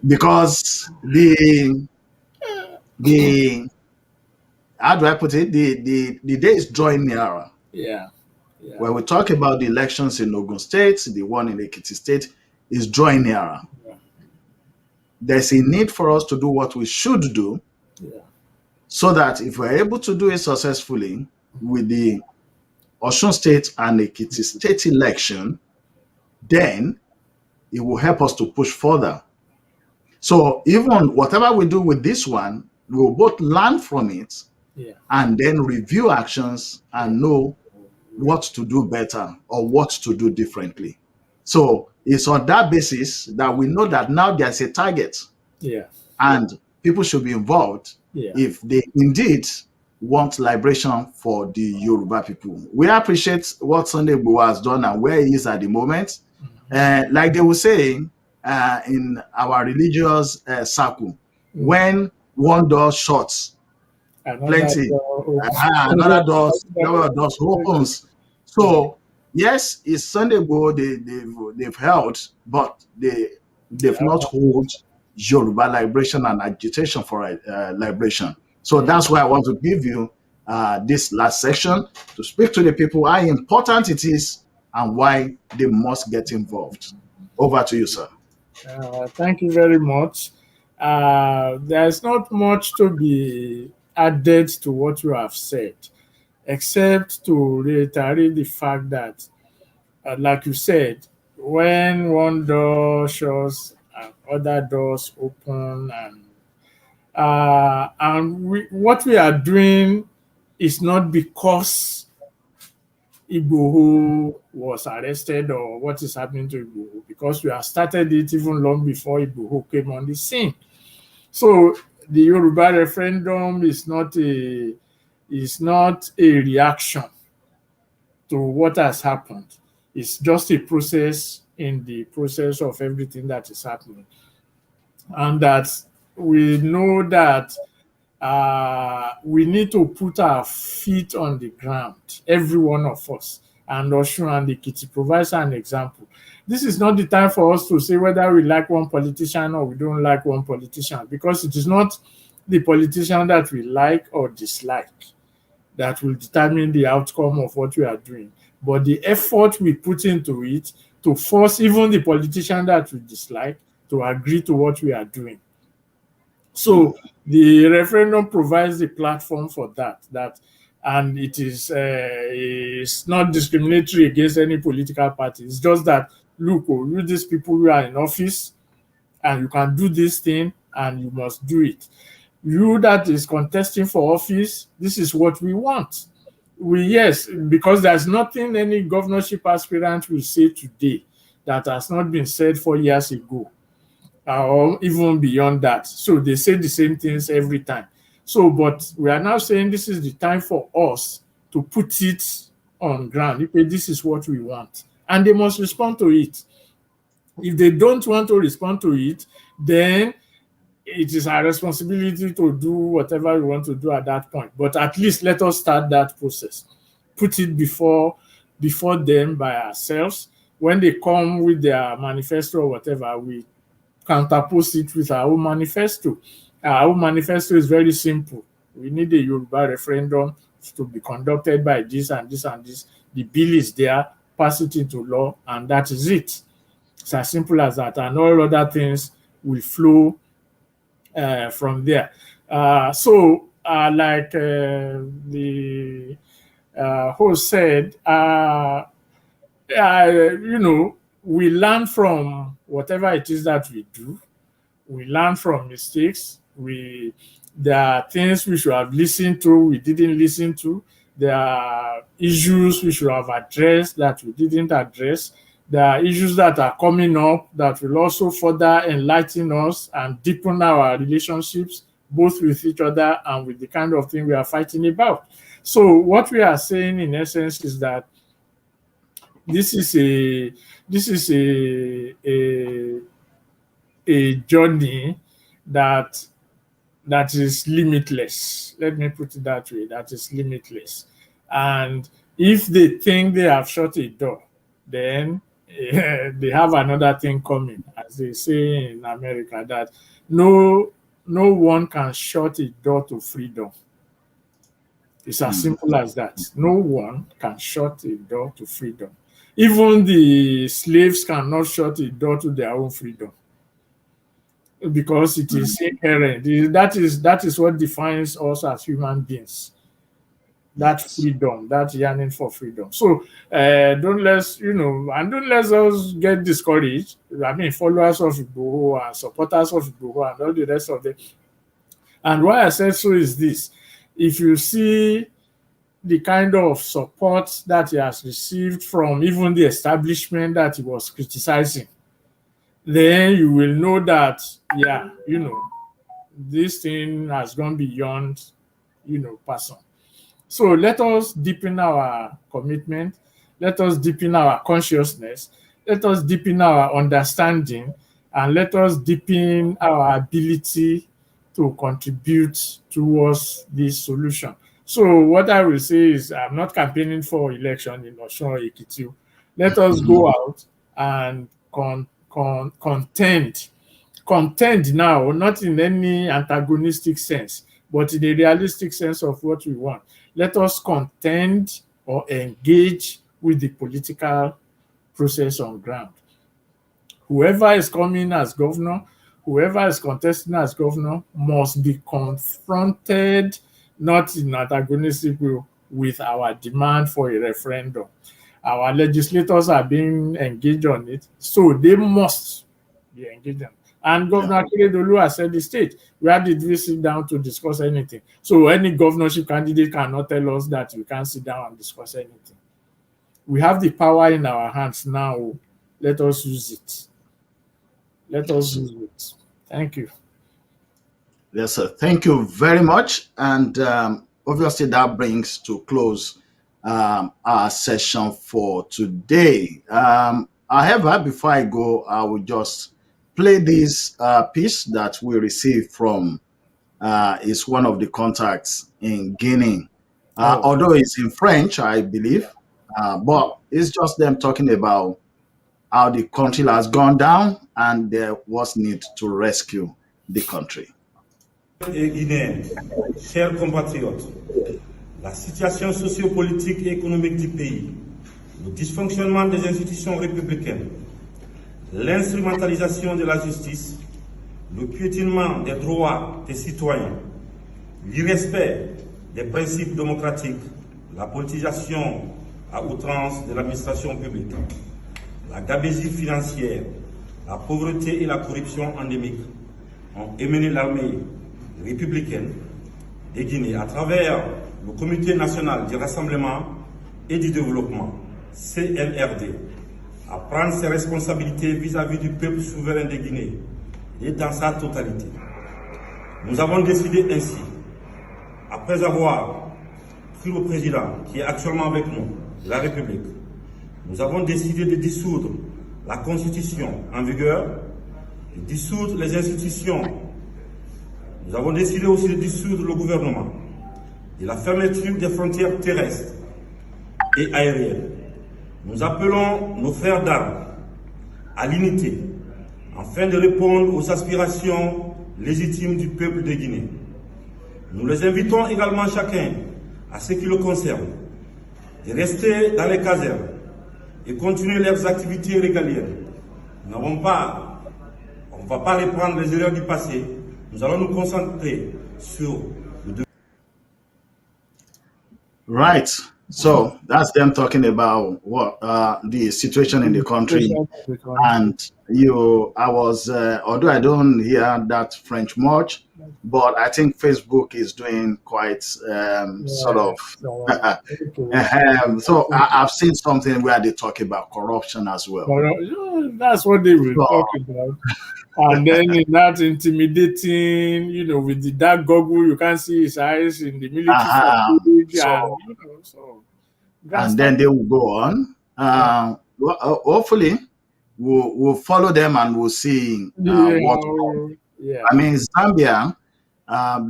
because the how do I put it? The day is drawing nearer. Yeah. When we talk about the elections in Ogun State, the one in Ekiti State is drawing nearer. There's a need for us to do what we should do, so that if we're able to do it successfully with the Osun State and Ekiti State election, then it will help us to push further. So even whatever we do with this one, we will both learn from it and then review actions and know what to do better or what to do differently. So it's on that basis that we know that now there's a target, and people should be involved if they indeed want liberation for the Yoruba people. We appreciate what Sunday Igboho has done and where he is at the moment. Like they will say in our religious circle, when one door shuts, plenty, another door opens. So yes, it's Sunday Igboho they've held, but they've not held Yoruba liberation and agitation for liberation. So that's why I want to give you this last section to speak to the people how important it is and why they must get involved. Over to you, sir. Thank you very much. There's not much to be added to what you have said, except to reiterate the fact that, like you said, when one door shuts and other doors open, and what we are doing is not because Igboho was arrested or what is happening to Igboho, because we have started it even long before Igboho came on the scene. So the Yoruba referendum is not a reaction to what has happened. It's just a process in the process of everything that is happening. And that we know that we need to put our feet on the ground, every one of us. And Oshun and Ekiti provides an example. This is not the time for us to say whether we like one politician or we don't like one politician, because it is not the politician that we like or dislike that will determine the outcome of what we are doing, but the effort we put into it to force even the politician that we dislike to agree to what we are doing. So the referendum provides the platform for that, and it is it's not discriminatory against any political party. It's just that, look, you these people who are in office, and you can do this thing, and you must do it. You that is contesting for office, this is what we want. Yes, because there's nothing any governorship aspirant will say today that has not been said 4 years ago, or even beyond that. So they say the same things every time. So, but we are now saying this is the time for us to put it on ground. This is what we want, and they must respond to it. If they don't want to respond to it, then it is our responsibility to do whatever we want to do at that point. But at least let us start that process. Put it before them by ourselves. When they come with their manifesto or whatever, we counterpose it with our own manifesto. Our own manifesto is very simple. We need a Yoruba referendum to be conducted by this and this and this. The bill is there, pass it into law, and that is it. It's as simple as that. And all other things will flow from there. Like the host said, we learn from whatever it is that we do. We learn from mistakes. There are things we should have listened to, we didn't listen to. There are issues we should have addressed that we didn't address. There are issues that are coming up that will also further enlighten us and deepen our relationships, both with each other and with the kind of thing we are fighting about. So what we are saying in essence is that this is a journey that is limitless. Let me put it that way, that is limitless. And if they think they have shut a door, then they have another thing coming, as they say in America, that no one can shut a door to freedom. It's as simple as that. No one can shut a door to freedom. Even the slaves cannot shut a door to their own freedom, because it is inherent. That is what defines us as human beings. That freedom, that yearning for freedom. So don't let us get discouraged. I mean, followers of Igboho and supporters of Igboho and all the rest of them. And why I said so is this: if you see the kind of support that he has received from even the establishment that he was criticizing, then you will know that, this thing has gone beyond, person. So let us deepen our commitment. Let us deepen our consciousness. Let us deepen our understanding, and let us deepen our ability to contribute towards this solution. So what I will say is, I'm not campaigning for election in Osun or Ekiti. Let us go out and contend now, not in any antagonistic sense, but in a realistic sense of what we want. Let us contend or engage with the political process on ground. Whoever is coming as governor, whoever is contesting as governor, must be confronted, not in antagonistic way, with our demand for a referendum. Our legislators are being engaged on it, so they must be engaged on it. And Governor Akeredolu has said the state, where did we sit down to discuss anything? So any governorship candidate cannot tell us that we can't sit down and discuss anything. We have the power in our hands now. Let us use it. Let us use it. Thank you. Yes, sir. Thank you very much. And obviously that brings to close our session for today. However, before I go, I will just play this piece that we received from is one of the contacts in Guinea. Although it's in French, I believe, but it's just them talking about how the country has gone down and there was need to rescue the country. Et guinéens, chers compatriotes, la situation sociopolitique et économique du pays, le dysfonctionnement des institutions républicaines, l'instrumentalisation de la justice, le piétinement des droits des citoyens, l'irrespect des principes démocratiques, la politisation à outrance de l'administration publique, la gabegie financière, la pauvreté et la corruption endémique ont émené l'armée républicaine de Guinée à travers le Comité national du rassemblement et du développement, CNRD, à prendre ses responsabilités vis-à-vis du peuple souverain de Guinée et dans sa totalité. Nous avons décidé ainsi, après avoir pris le président qui est actuellement avec nous, de la République, nous avons décidé de dissoudre la Constitution en vigueur, de dissoudre les institutions. Nous avons décidé aussi de dissoudre le gouvernement, de la fermeture des frontières terrestres et aériennes. Nous appelons nos frères d'armes à l'unité afin de répondre aux aspirations légitimes du peuple de Guinée. Nous les invitons également chacun, à ce qui le concerne, de rester dans les casernes et continuer leurs activités régaliennes. Nous n'avons pas, on ne va pas reprendre les erreurs du passé. Nous allons nous concentrer sur le. Right. So that's them talking about what the situation in the country. And I was, although I don't hear that French much, but I think Facebook is doing quite sort of. So I've seen something where they talk about corruption as well. That's what they will talk about. And then in that intimidating, with the dark goggle, you can't see his eyes in the military. And then they will go on. Hopefully, we'll follow them and we'll see what. Yeah. I mean, Zambia,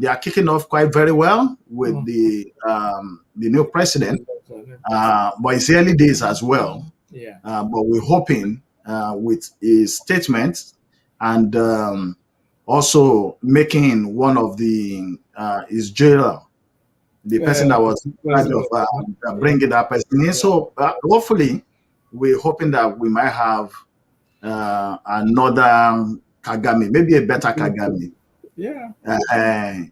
they are kicking off quite very well with the new president, but it's early days as well. Yeah. But we're hoping with his statement and also making one of the his jailer, the person that was kind of bringing that person in. So hopefully, we're hoping that we might have another Kagame, maybe a better Kagame. Yeah.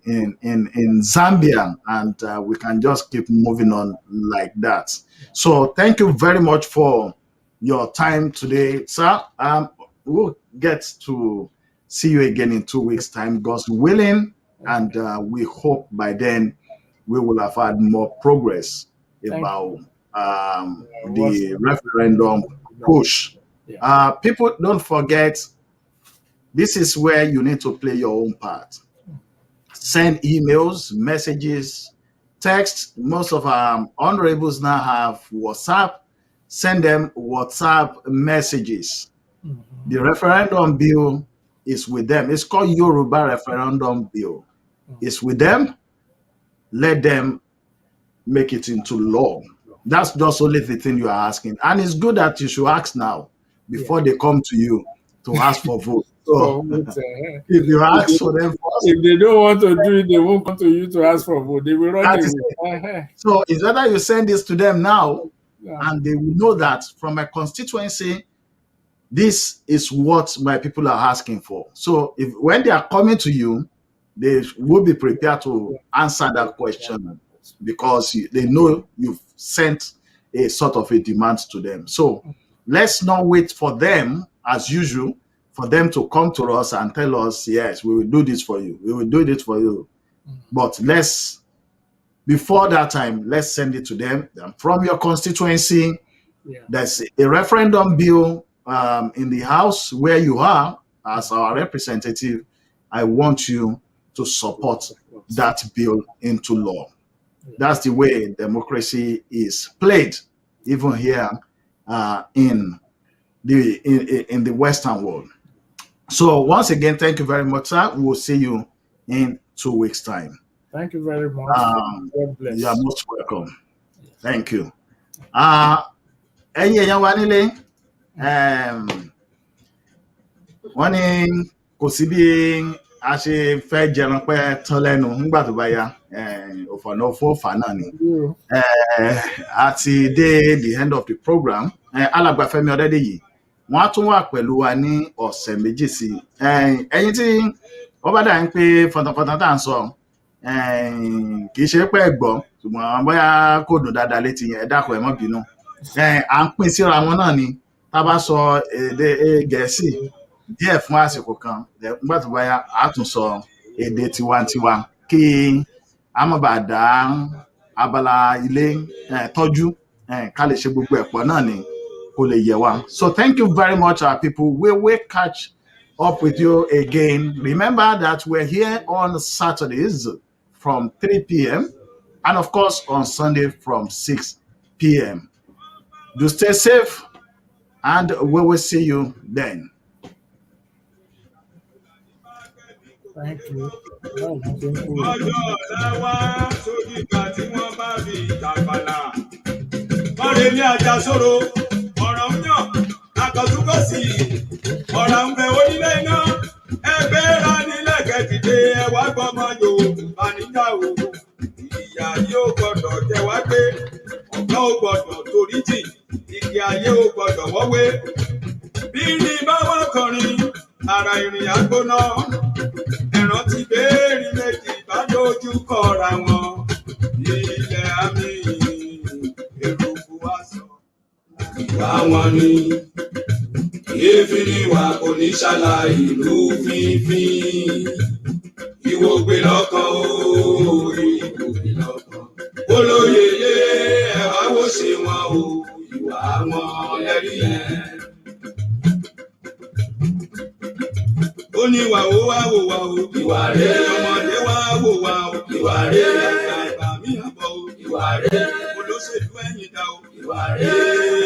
In Zambia, and we can just keep moving on like that. So thank you very much for your time today, sir. We'll get to see you again in 2 weeks' time, God's willing, and we hope by then we will have had more progress about the referendum push. Yeah. People, don't forget, this is where you need to play your own part. Send emails, messages, text. Most of our honorables now have WhatsApp. Send them WhatsApp messages. The referendum bill is with them. It's called Yoruba Referendum Bill. It's with them. Let them make it into law. That's just only the thing you are asking. And it's good that you should ask now before they come to you to ask for vote. So if you ask for them first, if they don't want to do it, they won't come to you to ask for vote. They will run away. So it's better you send this to them now, and they will know that from a constituency, this is what my people are asking for. So if when they are coming to you, they will be prepared to answer that question because they know you've sent a sort of a demand to them. So let's not wait for them, as usual, for them to come to us and tell us, yes, we will do this for you. We will do this for you. But before that time, let's send it to them. From your constituency, there's a referendum bill in the House where you are as our representative. I want you to support that bill into law. That's the way democracy is played, even here in the Western world. So once again, thank you very much, sir. We'll see you in 2 weeks' time. Thank you very much. God bless. You are most welcome. Thank you. Ẹ̀yin èèyàn wa nílé, wọ́n ní kò sí bí a ṣe fẹ́ jẹran pẹ́ tán lẹ́nu nígbà tó bá yá, òfòàná òfófà náà ni. Àti dé the end of the program, Alagba Femi Odedeyi, wọ́n á tún wà pẹ̀lú wa ní ọ̀sẹ̀ méjì sí. Ẹ̀yin tí wọ́n bá dà ń pé fọ̀tànfọ̀tàn tá à ń sọ, kì í ṣe pé ẹ̀gbọ́n, ṣùgbọ́n bóyá kò dùn dáadáa létí yẹn, ẹ dákun ẹ má bínú. À ń pín síra wọn náà ni, tá a bá sọ èdè Gẹ̀ẹ́sì díẹ̀ fún àsìkò kan, nígbà tó bá yá a tún sọ èdè tiwantiwa kí a má bàa dá abala ilé tọ́jú, ká lè ṣe gbogbo ẹ̀pọ̀ náà ni kó lè yẹ wa. So thank you very much, our people. We will catch up with you again. Remember that we're here on Saturdays from 3 p.m. and of course on Sunday from 6 p.m. Do stay safe and we will see you then. Thank you. Ara ìrìn àgbóná ẹ̀ràn ti béèrè méjì bá lójú kọra wọn ilẹ̀ àmì èròkù aṣọ. Ìwà wọn ni èéfín wà kò ní ṣàlàyé ìlú fínfín. Ìwò gbé lọ́kàn o, ìwò gbé lọ́kàn. Olóyè yé ẹ̀wá wò ṣe wọn o, ìwà wọn lẹ́rí yẹn. Ó ní ìwà ó wá wò wá o, ìwà rẹ̀ ọmọdé wá wò wá o, ìwà rẹ̀ àgbà mi àbọ̀ o, ìwà rẹ̀ olóṣèlú ẹ̀yìn dá o, ìwà rẹ̀.